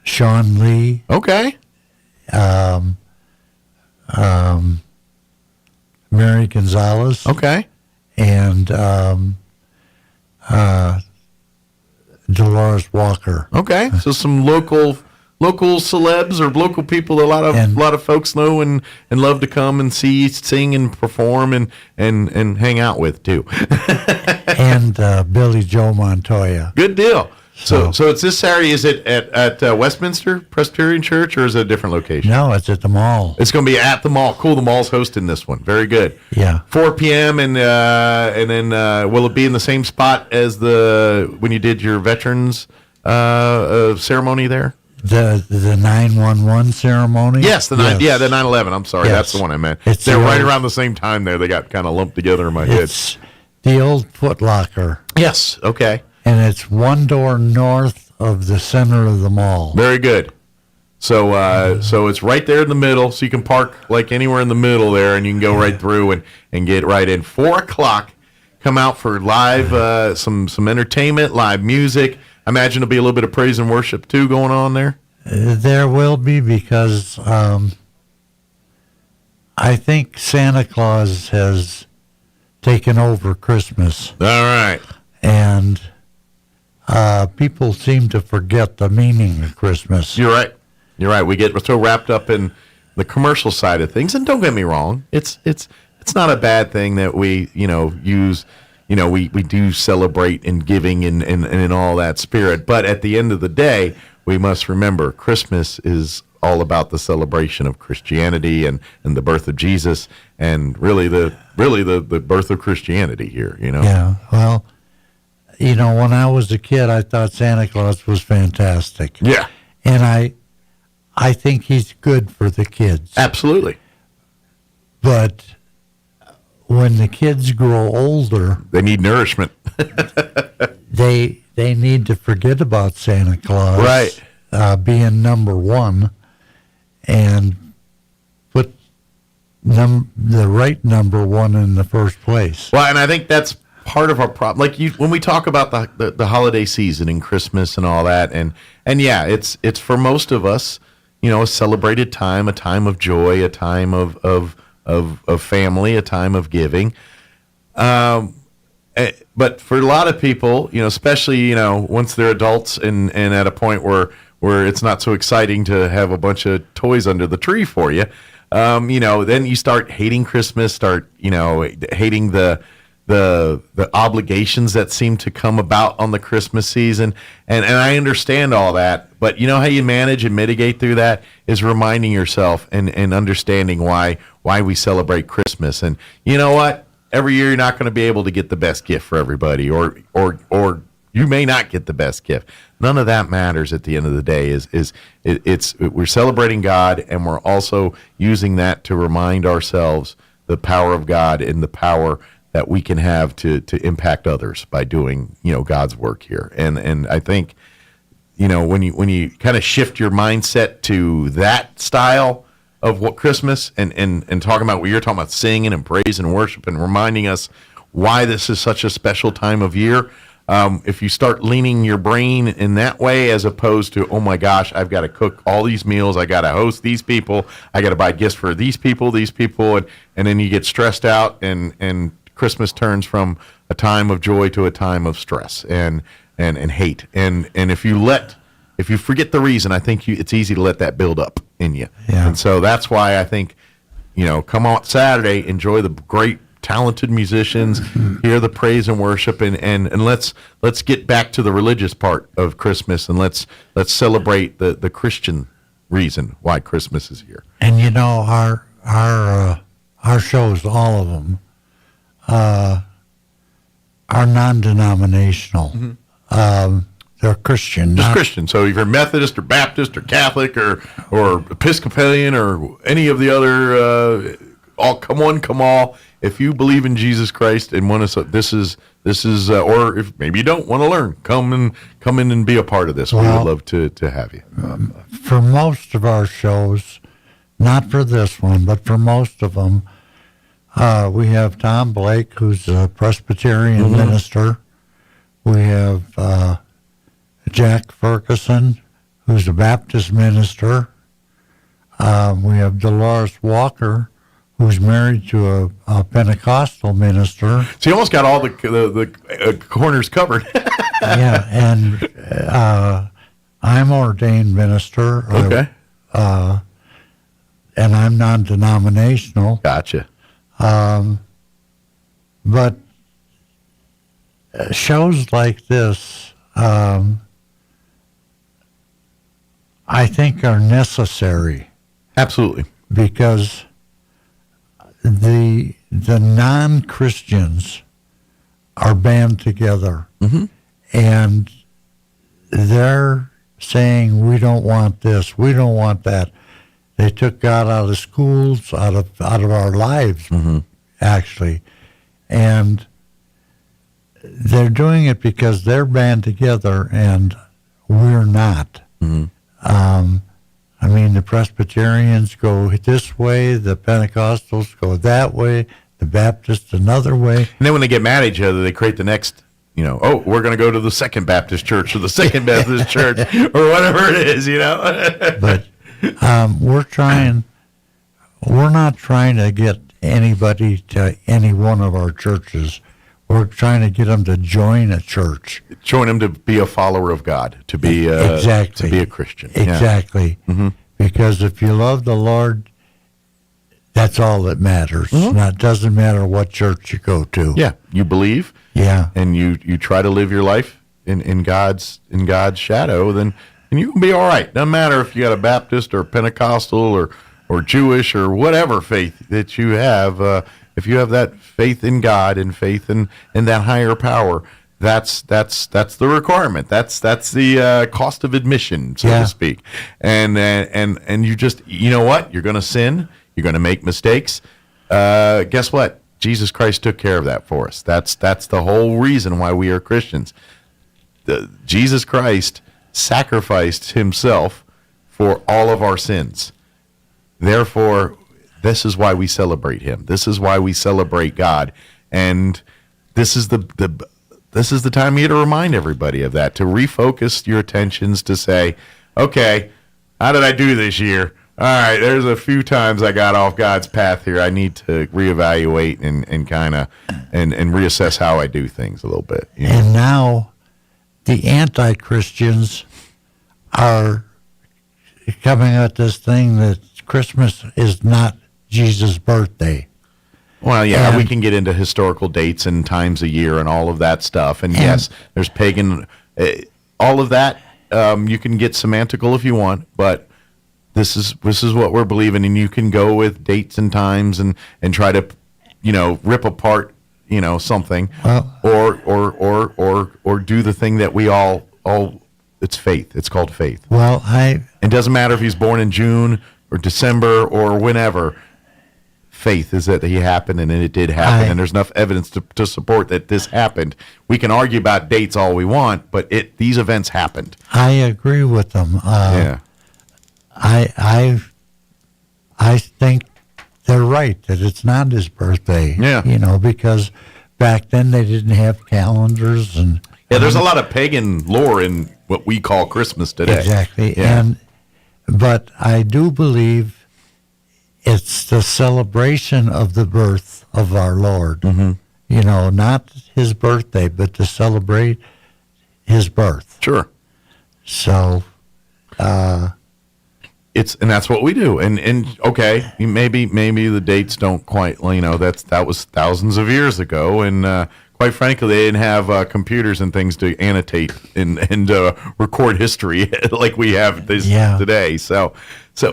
Sean Lee.
Okay.
Mary Gonzalez.
Okay.
And Dolores Walker.
Okay, so some local celebs or local people a lot of folks know and love to come and see, sing and perform and hang out with too.
And Billy Joe Montoya.
Good deal. So it's this Saturday. Is it at Westminster Presbyterian Church or is it a different location?
No, it's at the mall.
It's going to be at the mall. Cool. The mall's hosting this one. Very good.
Yeah.
4 p.m. and then will it be in the same spot as when you did your veterans ceremony there?
The 9/11 ceremony.
Yes, the 9/11. I'm sorry, that's the one I meant. They're right around the same time there. They got kind of lumped together in my head.
It's the old Foot Locker.
Yes. Okay.
And it's one door north of the center of the mall.
Very good. So it's right there in the middle, so you can park like anywhere in the middle there, and you can go right through and get right in. 4:00. Come out for live some entertainment, live music. I imagine there'll be a little bit of praise and worship too going on there.
There will be because I think Santa Claus has taken over Christmas.
All right.
And people seem to forget the meaning of Christmas.
You're right. We get so wrapped up in the commercial side of things, and don't get me wrong, it's not a bad thing that we use. We do celebrate in giving and in all that spirit, but at the end of the day, we must remember Christmas is all about the celebration of Christianity and the birth of Jesus, and really the birth of Christianity here.
Yeah. Well, when I was a kid, I thought Santa Claus was fantastic.
Yeah.
And I think he's good for the kids.
Absolutely.
But when the kids grow older,
they need nourishment.
they need to forget about Santa Claus,
right?
Being number one, and put the right number one in the first place.
Well, and I think that's part of our problem. Like when we talk about the holiday season and Christmas and all that, and yeah, it's for most of us, a celebrated time, a time of joy, a time of family, a time of giving. But for a lot of people, especially, once they're adults and at a point where it's not so exciting to have a bunch of toys under the tree for you, then you start hating Christmas, hating the obligations that seem to come about on the Christmas season. And I understand all that, but how you manage and mitigate through that is reminding yourself and understanding why we celebrate Christmas. And you know what? Every year you're not going to be able to get the best gift for everybody, or you may not get the best gift. None of that matters at the end of the day. We're celebrating God, and we're also using that to remind ourselves the power of God and the power that we can have to impact others by doing God's work here. And I think when you kind of shift your mindset to that style of what Christmas and talking about what you're talking about, singing and praise and worship and reminding us why this is such a special time of year. If you start leaning your brain in that way, as opposed to, oh my gosh, I've got to cook all these meals, I got to host these people, I got to buy gifts for these people, and then you get stressed out, and Christmas turns from a time of joy to a time of stress and hate. And if you forget the reason, I think it's easy to let that build up in you.
Yeah.
And so that's why I think, come on Saturday, enjoy the great, talented musicians, hear the praise and worship, and let's get back to the religious part of Christmas, and let's celebrate the Christian reason why Christmas is here.
And our shows, all of them, are non-denominational.
Mm-hmm.
They're Christian.
Just Christian. So if you're Methodist or Baptist or Catholic or Episcopalian or any of the other, come all. If you believe in Jesus Christ and want to, this is, or if maybe you don't want to learn, come in and be a part of this. We would love to have you.
For most of our shows, not for this one, but for most of them, we have Tom Blake, who's a Presbyterian minister. We have Jack Ferguson, who's a Baptist minister. We have Dolores Walker, who's married to a Pentecostal minister.
So you almost got all the corners covered.
Yeah, and I'm ordained minister.
Okay.
And I'm non-denominational.
Gotcha.
But shows like this, I think, are necessary.
Absolutely.
Because the non-Christians are band together, and they're saying, we don't want this, we don't want that. They took God out of schools, out of our lives, actually, and they're doing it because they're band together and we're not. I mean, the Presbyterians go this way, the Pentecostals go that way, the Baptists another way.
And then when they get mad at each other, they create the next, we're going to go to the Second Baptist Church or the Second Baptist Church or whatever it is,
But we're not trying to get anybody to any one of our churches. We're trying to get them to join a church.
Join them to be a follower of God, to be
exactly.
to be a Christian.
Exactly.
Yeah.
Because if you love the Lord, that's all that matters. It doesn't matter what church you go to.
Yeah, you believe.
Yeah,
and you try to live your life in God's shadow, then you can be all right. Doesn't matter if you got a Baptist or Pentecostal or Jewish or whatever faith that you have. If you have that faith in God and faith in that higher power, that's the requirement. That's the cost of admission, so to speak. And you just, you know what? You're going to sin. You're going to make mistakes. Guess what? Jesus Christ took care of that for us. That's the whole reason why we are Christians. Jesus Christ sacrificed himself for all of our sins. Therefore, this is why we celebrate him. This is why we celebrate God. And this is the time here to remind everybody of that, to refocus your attentions, to say, okay, how did I do this year? All right, there's a few times I got off God's path here. I need to reevaluate and kind of and reassess how I do things a little bit.
And now the anti-Christians are coming at this thing that Christmas is not Jesus' birthday.
Well, yeah, we can get into historical dates and times a year and all of that stuff. And yes, there's pagan, all of that. You can get semantical if you want, but this is what we're believing. And you can go with dates and times and try to, rip apart, something, or do the thing that we all. It's faith. It's called faith.
Well,
it doesn't matter if he's born in June or December or whenever. Faith is that he happened, and it did happen, and there's enough evidence to support that this happened. We can argue about dates all we want, but these events happened.
I agree with them. I think they're right that it's not his birthday.
Yeah,
because back then they didn't have calendars and.
Yeah, there's a lot of pagan lore in what we call Christmas today.
Exactly,
yeah.
But I do believe it's the celebration of the birth of our Lord. Not his birthday, but to celebrate his birth.
Sure.
So,
and that's what we do. And okay, maybe the dates don't quite. That was thousands of years ago, and quite frankly, they didn't have computers and things to annotate and record history like we have today. So,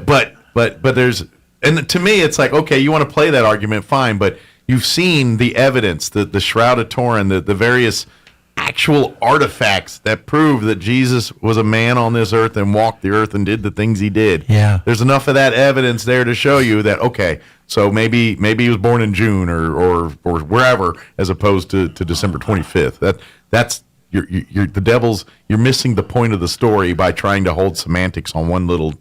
but there's. And to me, it's like, okay, you want to play that argument, fine, but you've seen the evidence, the Shroud of Turin, the various actual artifacts that prove that Jesus was a man on this earth and walked the earth and did the things he did.
Yeah.
There's enough of that evidence there to show you that, okay, so maybe he was born in June or wherever, as opposed to December 25th. That's you're the devil's. You're missing the point of the story by trying to hold semantics on one little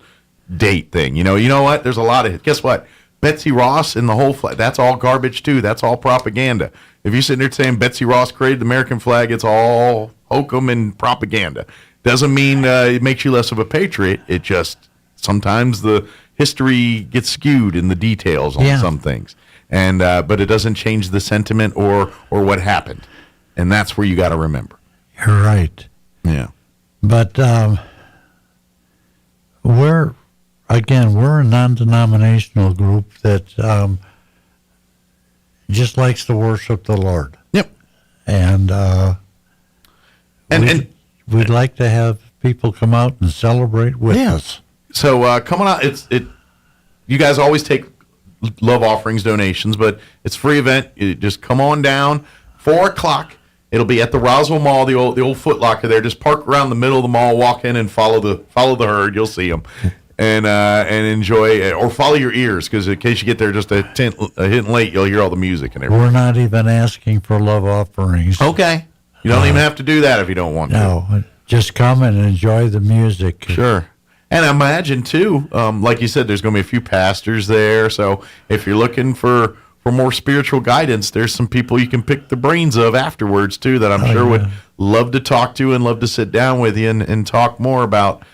date thing. You know what? There's a lot of, guess what? Betsy Ross and the whole flag, that's all garbage too. That's all propaganda. If you're sitting there saying Betsy Ross created the American flag, it's all hokum and propaganda. Doesn't mean it makes you less of a patriot. It just sometimes the history gets skewed in the details on some things, and but it doesn't change the sentiment or what happened, and that's where you got to remember.
You're right.
Yeah.
But we're a non-denominational group that just likes to worship the Lord.
Yep.
And we'd like to have people come out and celebrate with us.
So coming out, you guys always take love offerings, donations, but it's a free event. You just come on down, 4:00. It'll be at the Roswell Mall, the old Foot Locker there. Just park around the middle of the mall, walk in, and follow the herd. You'll see them, and enjoy, or follow your ears, because in case you get there just a hint late, you'll hear all the music and everything.
We're not even asking for love offerings.
Okay, you don't even have to do that if you don't want to.
No, just come and enjoy the music.
Sure. And I imagine too, like you said, there's going to be a few pastors there. So if you're looking for more spiritual guidance, there's some people you can pick the brains of afterwards too that I'm sure would love to talk to and love to sit down with you and talk more about,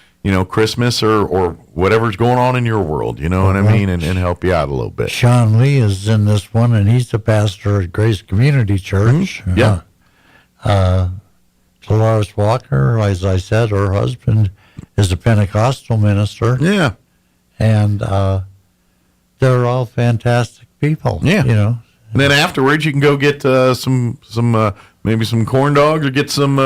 Christmas or whatever's going on in your world, you know what I mean, and help you out a little bit.
Sean Lee is in this one, and he's the pastor at Grace Community Church.
Mm-hmm. Yeah.
Dolores Walker, as I said, her husband is a Pentecostal minister.
Yeah.
And they're all fantastic people.
Yeah.
And
then afterwards, you can go get some maybe some corn dogs or get some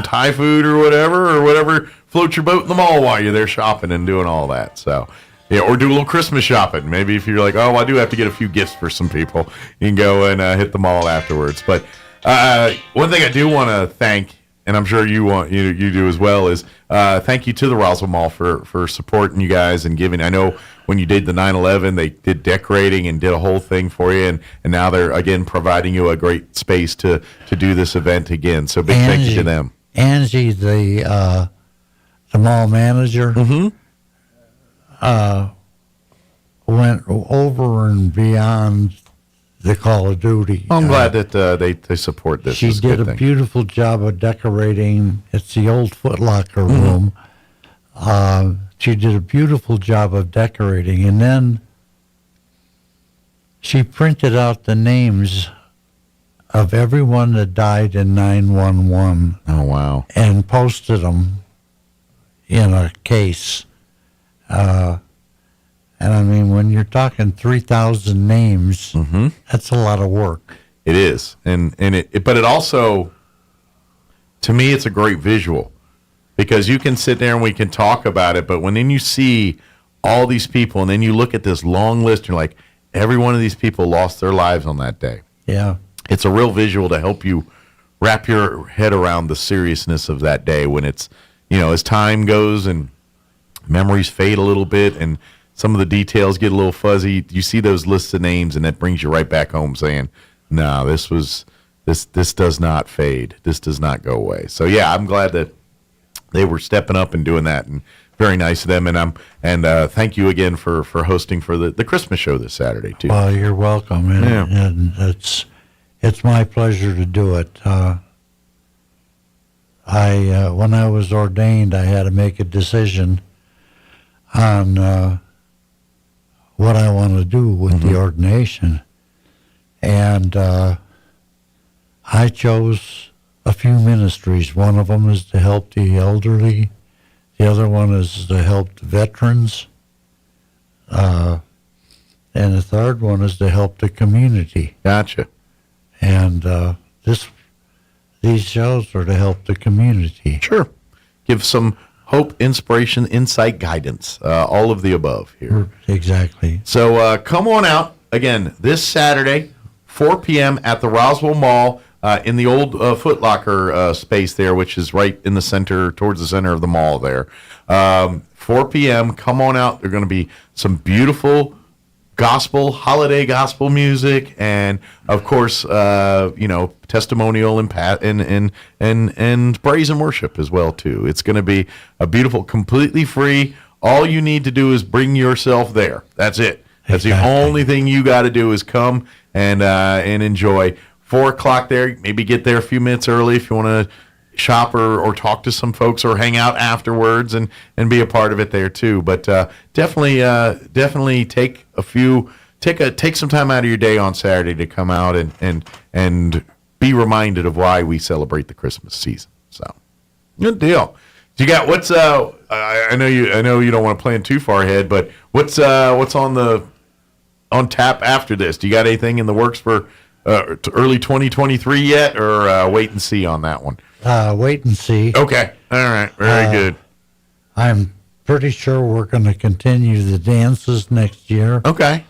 Thai food or whatever floats your boat in the mall while you're there shopping and doing all that. So, yeah, or do a little Christmas shopping. Maybe if you're like, oh, I do have to get a few gifts for some people, you can go and hit the mall afterwards. But one thing I do want to thank, and I'm sure you do as well, is thank you to the Roswell Mall for supporting you guys and giving. I know when you did the 9/11, they did decorating and did a whole thing for you, and now they're again providing you a great space to do this event again. So big thank you to them.
Angie, the mall manager, went over and beyond the Call of Duty.
I'm glad that they support this.
She did a beautiful job of decorating. It's the old Foot Locker room. She did a beautiful job of decorating, and then she printed out the names of everyone that died in 9/11.
Oh, wow.
And posted them in a case. And I mean, when you're talking 3,000 names, that's a lot of work.
It is, but it also, to me, it's a great visual, because you can sit there and we can talk about it, but when then you see all these people, and then you look at this long list, you're like, every one of these people lost their lives on that day.
Yeah,
it's a real visual to help you wrap your head around the seriousness of that day when it's, as time goes and memories fade a little bit and some of the details get a little fuzzy, you see those lists of names, and that brings you right back home saying, no, this does not fade. This does not go away. So, yeah, I'm glad that they were stepping up and doing that, and very nice of them. And thank you again for hosting for the Christmas show this Saturday, too.
Well, you're welcome. And it's my pleasure to do it. When I was ordained, I had to make a decision on what I want to do with the ordination. And I chose a few ministries. One of them is to help the elderly. The other one is to help the veterans. And the third one is to help the community.
Gotcha.
And these shows are to help the community.
Sure. Give some hope, inspiration, insight, guidance, all of the above here.
Exactly.
So come on out, again, this Saturday, 4 p.m. at the Roswell Mall in the old Foot Locker space there, which is right in the center, towards the center of the mall there. 4 p.m., come on out. There are going to be some beautiful holiday gospel music, and of course, testimonial and praise and worship as well too. It's going to be a beautiful, completely free. All you need to do is bring yourself there. That's it. That's the only thing you got to do is come and enjoy. 4 o'clock there. Maybe get there a few minutes early if you want to shop or talk to some folks or hang out afterwards and be a part of it there too. But definitely take some time out of your day on Saturday to come out and be reminded of why we celebrate the Christmas season. So good deal. You got what's I know you don't want to plan too far ahead, but what's on tap after this? Do you got anything in the works for early 2023 yet, or wait and see on that one?
Wait and see.
Okay. All right. Very good.
I'm pretty sure we're going to continue the dances next year.
Okay.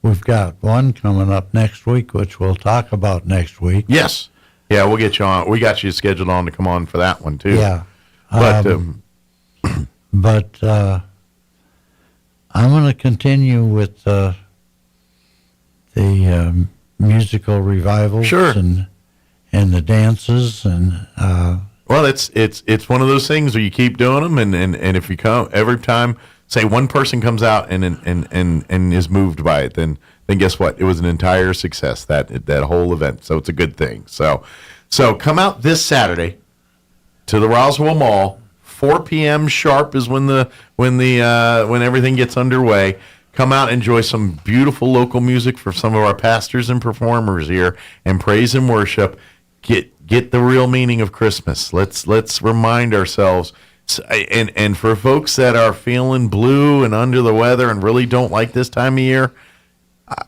We've got one coming up next week, which we'll talk about next week.
Yes. Yeah, we'll get you on. We got you scheduled on to come on for that one too.
Yeah.
But
I'm going to continue with the musical revivals,
sure,
and the dances, and
well, it's one of those things where you keep doing them, and if you come every time, say one person comes out and is moved by it, then guess what? It was an entire success, that whole event. So it's a good thing. So come out this Saturday to the Roswell Mall. 4 p.m. sharp is when everything gets underway. Come out, enjoy some beautiful local music for some of our pastors and performers here, and praise and worship. Get the real meaning of Christmas. Let's remind ourselves. And for folks that are feeling blue and under the weather and really don't like this time of year,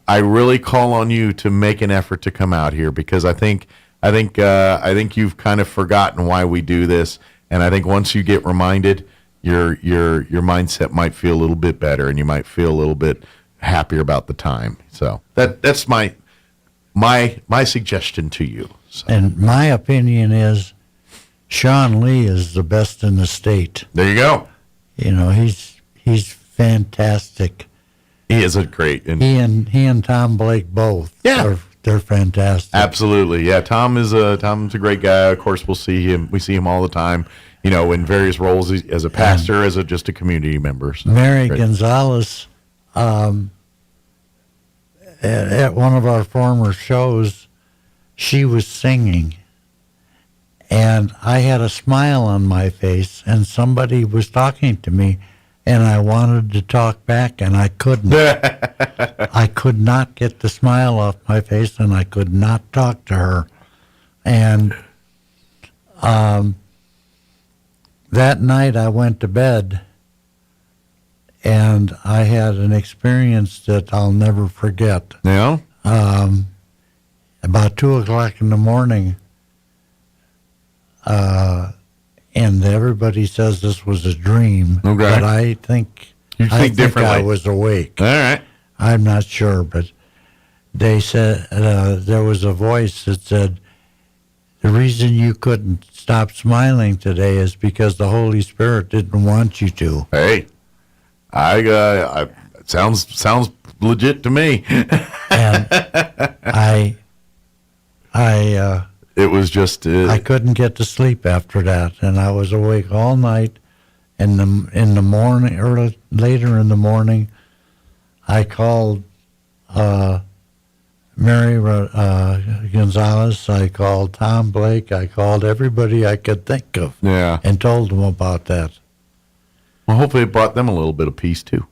I really call on you to make an effort to come out here, because I think you've kind of forgotten why we do this. And I think once you get reminded, your mindset might feel a little bit better, and you might feel a little bit happier about the time. So that's my suggestion to you. So.
And my opinion is Sean Lee is the best in the state.
There you go.
You know, he's fantastic.
He is a great.
He and Tom Blake both.
Yeah.
They're fantastic.
Absolutely, yeah. Tom's a great guy. Of course, we see him all the time. You know, in various roles as a pastor, as just a community member. So
Mary
great.
Gonzalez, at one of our former shows, she was singing, and I had a smile on my face, and somebody was talking to me, and I wanted to talk back, and I couldn't. I could not get the smile off my face, and I could not talk to her. And that night I went to bed, and I had an experience that I'll never forget.
Yeah?
About 2 o'clock in the morning, and everybody says this was a dream,
okay,
but I think
differently.
I was awake.
All right.
I'm not sure, but they said there was a voice that said, the reason you couldn't stop smiling today is because the Holy Spirit didn't want you to.
Hey, it sounds legit to me.
And
it was just
I couldn't get to sleep after that, and I was awake all night. In the morning, or later in the morning, I called Mary Gonzalez. I called Tom Blake. I called everybody I could think of.
Yeah.
And told them about that.
Well, hopefully it brought them a little bit of peace too.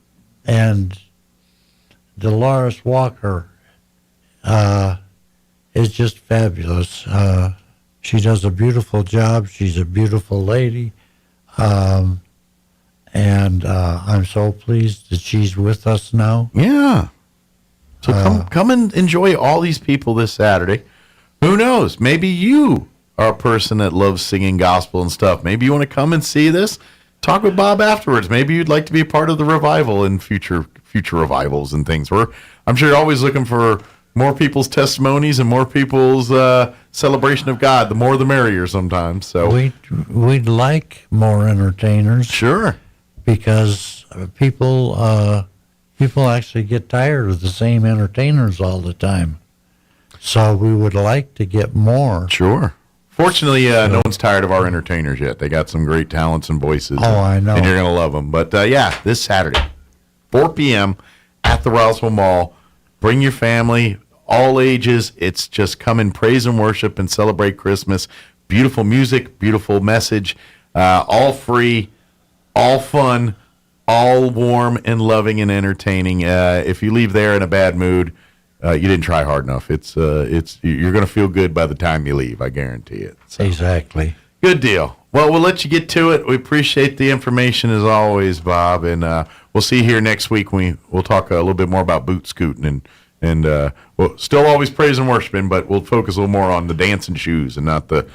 And Dolores Walker is just fabulous. She does a beautiful job. She's a beautiful lady. And I'm so pleased that she's with us now.
Yeah. So come and enjoy all these people this Saturday. Who knows? Maybe you are a person that loves singing gospel and stuff. Maybe you want to come and see this. Talk with Bob afterwards. Maybe you'd like to be a part of the revival and future revivals and things. I'm sure you're always looking for more people's testimonies and more people's celebration of God. The more the merrier sometimes. So
we'd like more entertainers.
Sure.
Because people actually get tired of the same entertainers all the time. So we would like to get more.
Sure. Fortunately, no one's tired of our entertainers yet. They got some great talents and voices.
Oh, I know.
And you're going to love them. But, this Saturday, 4 p.m. at the Roswell Mall. Bring your family. all ages. It's just come and praise and worship and celebrate Christmas. Beautiful music, beautiful message, all free, all fun, all warm and loving and entertaining. If you leave there in a bad mood, you didn't try hard enough. It's you're going to feel good by the time you leave. I guarantee it. So,
exactly.
Good deal. Well, we'll let you get to it. We appreciate the information as always, Bob, and we'll see you here next week. We'll talk a little bit more about boot scooting and we'll still always praise and worshiping, but we'll focus a little more on the dancing shoes and not the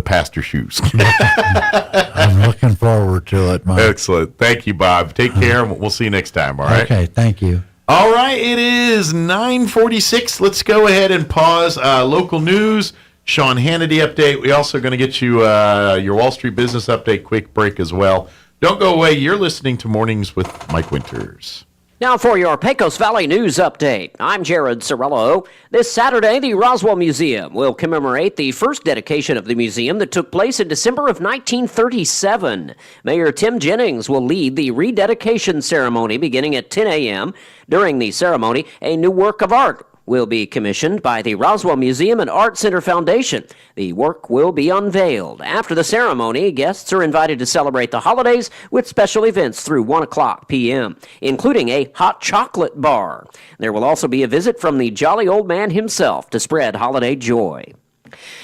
pastor shoes.
I'm looking forward to it, Mike.
Excellent. Thank you, Bob. Take care, and we'll see you next time. All right.
Okay. Thank you.
All right, it is 9:46. Let's go ahead and pause. Local news, Sean Hannity update. We also going to get you your Wall Street business update, quick break as well. Don't go away. You're listening to Mornings with Mike Winters.
Now for your Pecos Valley News Update. I'm Jared Cirillo. This Saturday, the Roswell Museum will commemorate the first dedication of the museum that took place in December of 1937. Mayor Tim Jennings will lead the rededication ceremony beginning at 10 a.m. During the ceremony, a new work of art will be commissioned by the Roswell Museum and Art Center Foundation. The work will be unveiled. After the ceremony, guests are invited to celebrate the holidays with special events through 1 o'clock p.m., including a hot chocolate bar. There will also be a visit from the jolly old man himself to spread holiday joy.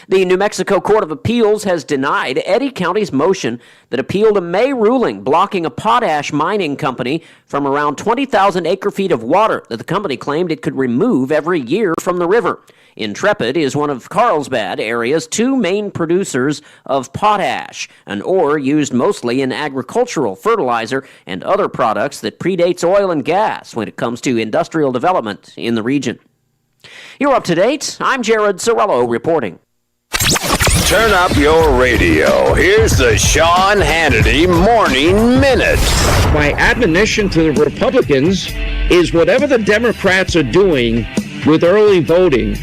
The New Mexico Court of Appeals has denied Eddy County's motion that appealed a May ruling blocking a potash mining company from around 20,000 acre-feet of water that the company claimed it could remove every year from the river. Intrepid is one of Carlsbad area's two main producers of potash, an ore used mostly in agricultural fertilizer and other products that predates oil and gas when it comes to industrial development in the region. You're up to date. I'm Jared Cirillo reporting.
Turn up your radio. Here's the Sean Hannity Morning Minute.
My admonition to the Republicans is whatever the Democrats are doing with early voting,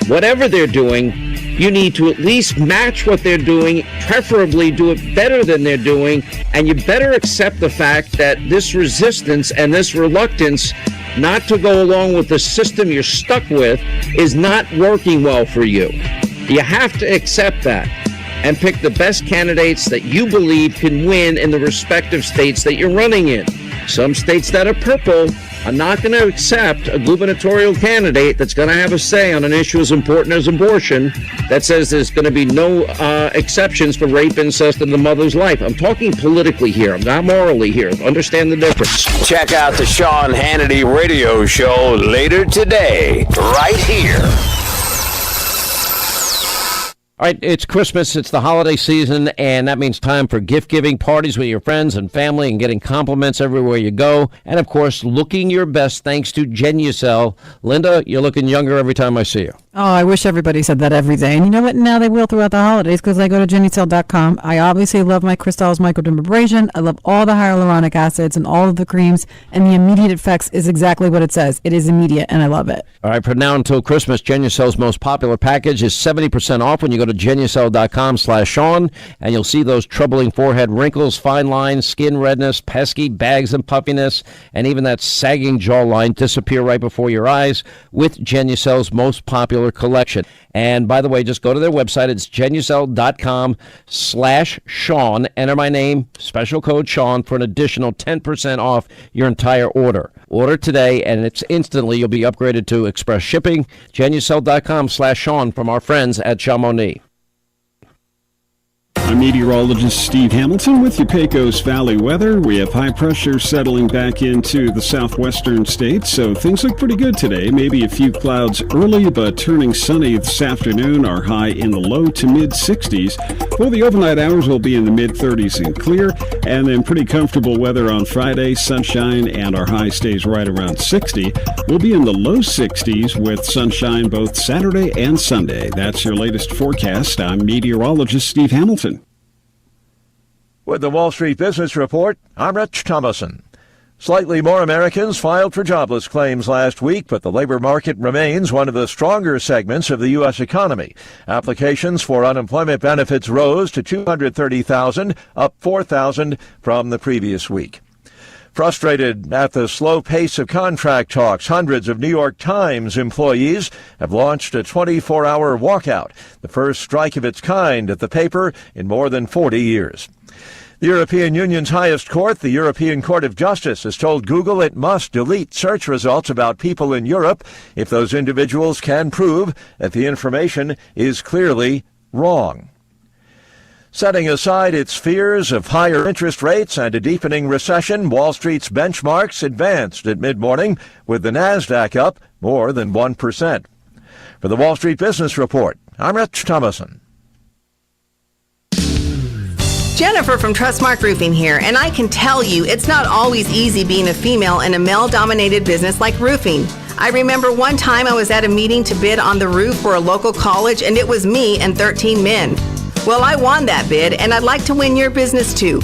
whatever they're doing, you need to at least match what they're doing, preferably do it better than they're doing, and you better accept the fact that this resistance and this reluctance not to go along with the system you're stuck with is not working well for you. You have to accept that and pick the best candidates that you believe can win in the respective states that you're running in. Some states that are purple are not going to accept a gubernatorial candidate that's going to have a say on an issue as important as abortion that says there's going to be no exceptions for rape, incest, and the mother's life. I'm talking politically here. I'm not morally here. Understand the difference.
Check out the Sean Hannity radio show later today, right here.
All right, it's Christmas, it's the holiday season, and that means time for gift-giving, parties with your friends and family, and getting compliments everywhere you go. And, of course, looking your best thanks to Genucel. Linda, you're looking younger every time I see you.
Oh, I wish everybody said that every day. And you know what? Now they will throughout the holidays because I go to Genucel.com. I obviously love my Cristal's microdermabrasion. I love all the hyaluronic acids and all of the creams. And the immediate effects is exactly what it says. It is immediate, and I love it.
All right, from now until Christmas, Genucel's most popular package is 70% off when you go to Genucel.com/Sean, and you'll see those troubling forehead wrinkles, fine lines, skin redness, pesky bags and puffiness, and even that sagging jawline disappear right before your eyes with Genucel's most popular collection. And by the way, just go to their website. It's Genucel.com/Sean. Enter my name, special code Sean, for an additional 10% off your entire order. Order today, and it's instantly you'll be upgraded to express shipping. Genucel.com/Sean from our friends at Chamonix.
I'm meteorologist Steve Hamilton with your Pecos Valley weather. We have high pressure settling back into the southwestern states, so things look pretty good today. Maybe a few clouds early, but turning sunny this afternoon. Our high in the low to mid-60s. For the overnight hours, we'll be in the mid-30s and clear, and then pretty comfortable weather on Friday, sunshine, and our high stays right around 60. We'll be in the low 60s with sunshine both Saturday and Sunday. That's your latest forecast. I'm meteorologist Steve Hamilton.
With the Wall Street Business Report, I'm Rich Thomason. Slightly more Americans filed for jobless claims last week, but the labor market remains one of the stronger segments of the U.S. economy. Applications for unemployment benefits rose to 230,000, up 4,000 from the previous week. Frustrated at the slow pace of contract talks, hundreds of New York Times employees have launched a 24-hour walkout, the first strike of its kind at the paper in more than 40 years. The European Union's highest court, the European Court of Justice, has told Google it must delete search results about people in Europe if those individuals can prove that the information is clearly wrong. Setting aside its fears of higher interest rates and a deepening recession, Wall Street's benchmarks advanced at mid-morning, with the Nasdaq up more than 1%. For the Wall Street Business Report, I'm Rich Thomason.
Jennifer from Trustmark Roofing here, and I can tell you it's not always easy being a female in a male-dominated business like roofing. I remember one time I was at a meeting to bid on the roof for a local college, and it was me and 13 men. Well, I won that bid, and I'd like to win your business too.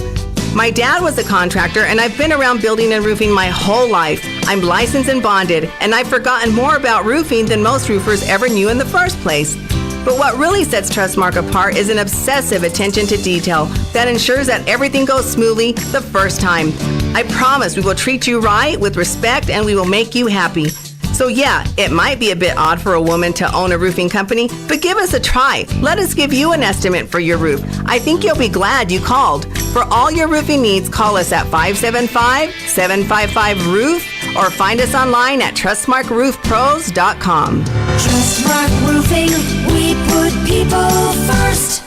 My dad was a contractor, and I've been around building and roofing my whole life. I'm licensed and bonded, and I've forgotten more about roofing than most roofers ever knew in the first place. But what really sets Trustmark apart is an obsessive attention to detail that ensures that everything goes smoothly the first time. I promise we will treat you right with respect, and we will make you happy. So yeah, it might be a bit odd for a woman to own a roofing company, but give us a try. Let us give you an estimate for your roof. I think you'll be glad you called. For all your roofing needs, call us at 575-755-ROOF or find us online at TrustmarkRoofPros.com.
Trustmark Roofing, we put people first.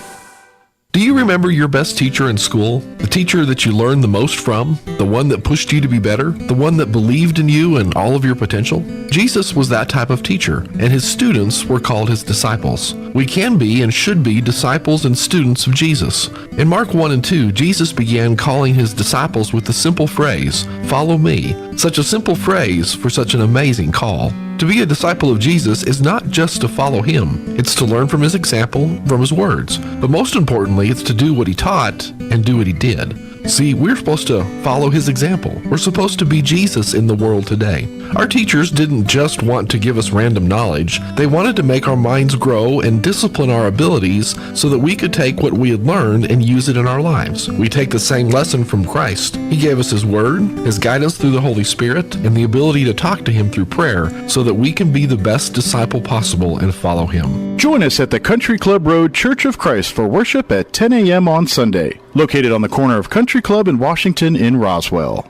Do you remember your best teacher in school? The teacher that you learned the most from? The one that pushed you to be better? The one that believed in you and all of your potential? Jesus was that type of teacher, and his students were called his disciples. We can be and should be disciples and students of Jesus. In Mark 1 and 2, Jesus began calling his disciples with the simple phrase, "Follow me." Such a simple phrase for such an amazing call. To be a disciple of Jesus is not just to follow him. It's to learn from his example, from his words. But most importantly, it's to do what he taught and do what he did. See, we're supposed to follow his example. We're supposed to be Jesus in the world today. Our teachers didn't just want to give us random knowledge. They wanted to make our minds grow and discipline our abilities so that we could take what we had learned and use it in our lives. We take the same lesson from Christ. He gave us his word, his guidance through the Holy Spirit, and the ability to talk to him through prayer so that we can be the best disciple possible and follow him.
Join us at the Country Club Road Church of Christ for worship at 10 a.m. on Sunday, located on the corner of Country Club and Washington in Roswell.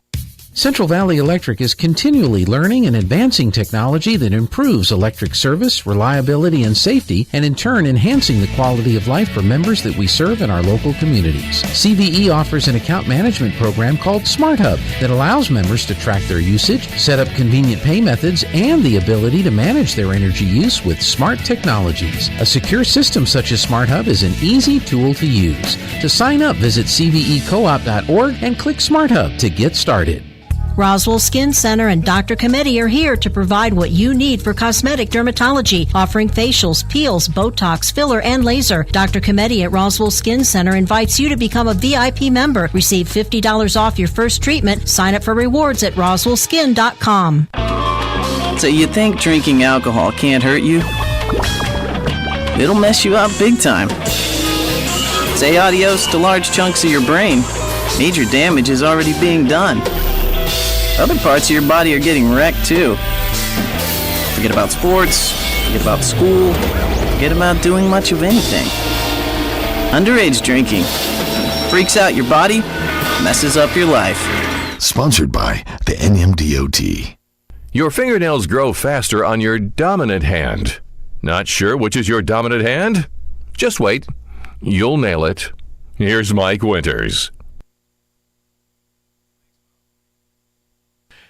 Central Valley Electric is continually learning and advancing technology that improves electric service, reliability, and safety, and in turn enhancing the quality of life for members that we serve in our local communities. CVE offers an account management program called Smart Hub that allows members to track their usage, set up convenient pay methods, and the ability to manage their energy use with smart technologies. A secure system such as Smart Hub is an easy tool to use. To sign up, visit cvecoop.org and click Smart Hub to get started.
Roswell Skin Center and Dr. Committee are here to provide what you need for cosmetic dermatology, offering facials, peels, Botox, filler, and laser. Dr. Committee at Roswell Skin Center invites you to become a VIP member. Receive $50 off your first treatment. Sign up for rewards at roswellskin.com.
So you think drinking alcohol can't hurt you? It'll mess you up big time. Say adios to large chunks of your brain. Major damage is already being done. Other parts of your body are getting wrecked too. Forget about sports, forget about school, forget about doing much of anything. Underage drinking freaks out your body, messes up your life.
Sponsored by the NMDOT.
Your fingernails grow faster on your dominant hand. Not sure which is your dominant hand? Just wait. You'll nail it. Here's Mike Winters.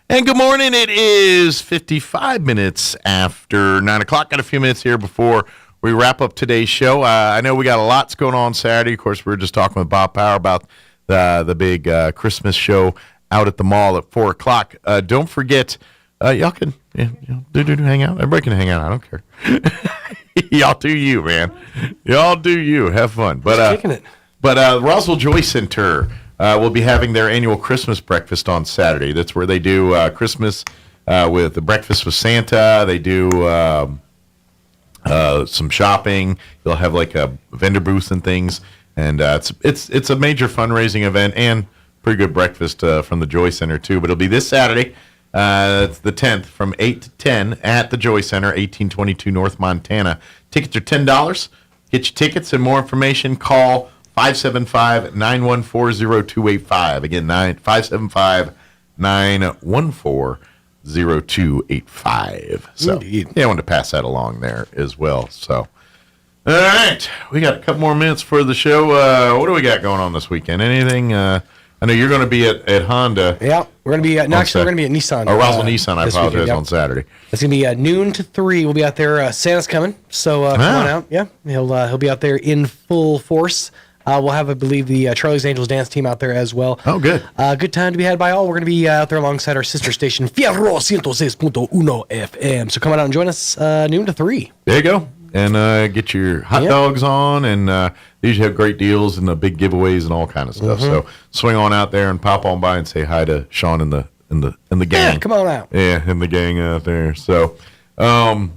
And good morning. It is 55 minutes after 9 o'clock. Got a few minutes here before we wrap up today's show. I know we got a lot going on Saturday. Of course, we were just talking with Bob Power about the big Christmas show out at the mall at 4 o'clock. Don't forget, y'all can hang out. Everybody can hang out. I don't care. Y'all do you, man. Y'all do you. Have fun. But Roswell Joy Center will be having their annual Christmas breakfast on Saturday. That's where they do Christmas with the breakfast with Santa. They do some shopping. They'll have like a vendor booth and things, and it's a major fundraising event and pretty good breakfast from the Joy Center, too. But it'll be this Saturday. It's the 10th from 8 to 10 at the Joy Center, 1822 North Montana. Tickets are $10. Get your tickets and more information. Call 575-914-0285. Again, 575-914-0285. So,
Indeed.
I wanted to pass that along there as well. So, all right. We got a couple more minutes for the show. What do we got going on this weekend? Anything? I know you're going to be at Honda.
Yeah, we're going to be at Nissan.
Oh, Roswell Nissan, I
this
apologize,
weekend, yep.
on Saturday.
It's going to be noon to 3. We'll be out there. Santa's coming, so come on out. Yeah, he'll be out there in full force. We'll have, I believe, the Charlie's Angels dance team out there as well.
Oh, good.
Good time to be had by all. We're going to be out there alongside our sister station, Fierro 106.1 FM. So come on out and join us noon to 3.
There you go. And get your hot dogs on, and they usually have great deals and the big giveaways and all kind of stuff. So swing on out there and pop on by and say hi to Sean and the gang.
Yeah, come on out.
Yeah, and the gang out there. So, of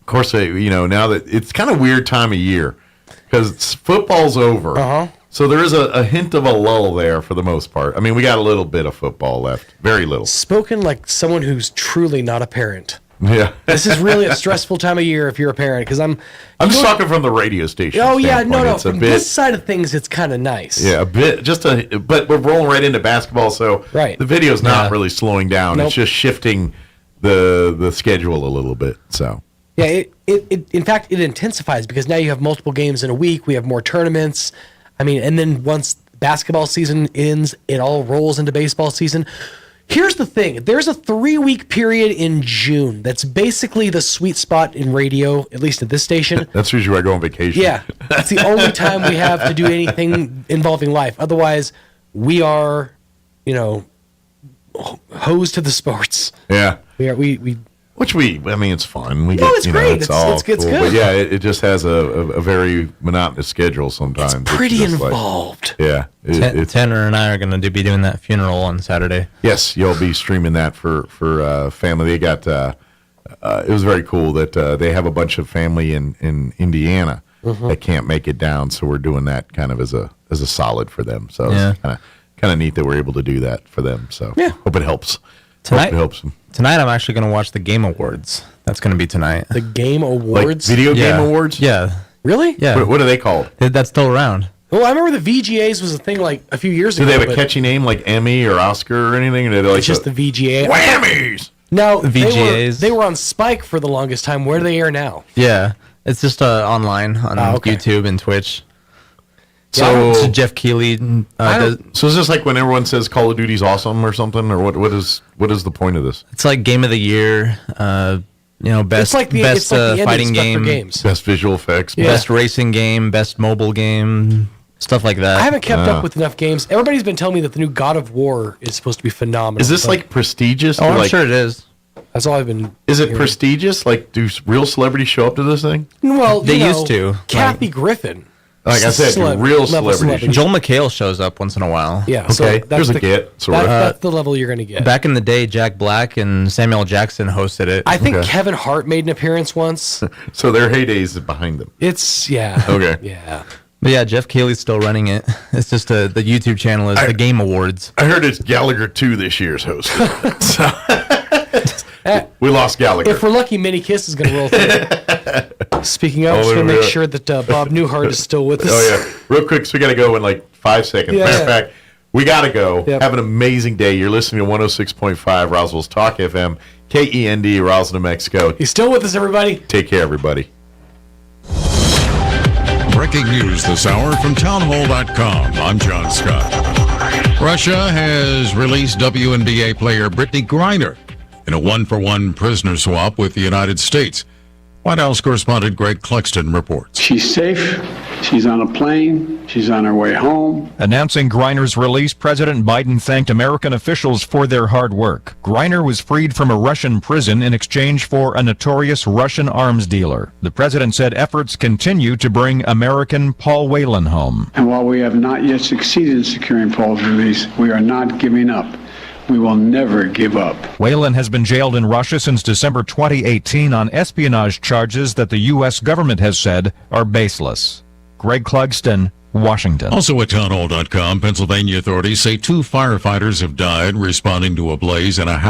course, now that it's kind of weird time of year because football's over. So there is a hint of a lull there for the most part. I mean, we got a little bit of football left, very little.
Spoken like someone who's truly not a parent.
Yeah,
this is really a stressful time of year if you're a parent because I'm
just talking from the radio station.
Oh yeah,
standpoint.
no.
It's
From this side of things, it's kind of nice.
Yeah, a bit. But we're rolling right into basketball, so the video's not really slowing down.
Nope.
It's just shifting the schedule a little bit. So
yeah, it in fact it intensifies because now you have multiple games in a week. We have more tournaments. I mean, and then once basketball season ends, it all rolls into baseball season. Here's the thing. There's a 3-week period in June that's basically the sweet spot in radio, at least at this station.
That's usually where I go on vacation.
Yeah. That's the only time we have to do anything involving life. Otherwise, we are, hosed to the sports.
Yeah.
We
I mean, it's fun.
It's great.
It's all
it's
cool.
good.
But yeah, it just has a very monotonous schedule sometimes.
It's pretty
just
involved.
Tanner and I are going to be doing that funeral on Saturday.
Yes, you'll be streaming that for family. They got it was very cool that they have a bunch of family in Indiana that can't make it down, so we're doing that kind of as a solid for them. So it's kind of neat that we're able to do that for them. So hope it helps. Hope it helps them.
Tonight, I'm actually going to watch the Game Awards. That's going to be tonight.
The Game Awards?
Like video game awards?
Yeah.
Really?
Yeah.
What are they called?
That's still around.
Well, I remember the VGAs was a thing like a few years
Do
ago.
they have a catchy name like Emmy or Oscar or anything? Or
It's just the VGA.
Whammies!
No,
VGAs.
They were on Spike for the longest time. Where do they air now?
Yeah. It's just online on YouTube and Twitch.
So
Jeff Keighley
So is this like when everyone says Call of Duty's awesome or something, or what is the point of this?
It's like Game of the Year, best
it's like the end of
fighting
Spectre
game,
Games.
Best visual effects,
best racing game, best mobile game, stuff like that.
I haven't kept up with enough games. Everybody's been telling me that the new God of War is supposed to be phenomenal.
Is this like prestigious?
Oh, I'm sure it is.
That's all I've been.
Is it
hearing.
prestigious? Like, do real celebrities show up to this thing?
Well,
They used to.
Kathy Griffin.
Like I said, real celebrities.
Joel McHale shows up once in a while.
Yeah.
Okay,
So
there's a get.
That's the level you're going to get.
Back in the day, Jack Black and Samuel Jackson hosted it.
I think Kevin Hart made an appearance once.
So their heyday is behind them.
It's
Okay.
Yeah.
But yeah, Jeff Keighley's still running it. It's just the YouTube channel is the Game Awards.
I heard it's Gallagher 2 this year's host. We lost Gallagher.
If we're lucky, Mini Kiss is going to roll through. Speaking of, just want to make sure that Bob Newhart is still with us.
Oh, yeah. Real quick, so we got to go in like 5 seconds. Matter of fact, we got to go.
Yep.
Have an amazing day. You're listening to 106.5 Roswell's Talk FM, KEND, Roswell, New Mexico.
He's still with us, everybody.
Take care, everybody.
Breaking news this hour from townhall.com. I'm John Scott. Russia has released WNBA player Brittany Griner in a 1-for-1 prisoner swap with the United States. White House correspondent Greg Cluxton reports.
She's safe. She's on a plane. She's on her way home.
Announcing Griner's release, President Biden thanked American officials for their hard work. Griner was freed from a Russian prison in exchange for a notorious Russian arms dealer. The president said efforts continue to bring American Paul Whelan home.
And while we have not yet succeeded in securing Paul's release, we are not giving up. We will never give up.
Whelan has been jailed in Russia since December 2018 on espionage charges that the U.S. government has said are baseless. Greg Clugston, Washington.
Also at townhall.com, Pennsylvania authorities say 2 firefighters have died responding to a blaze in a house.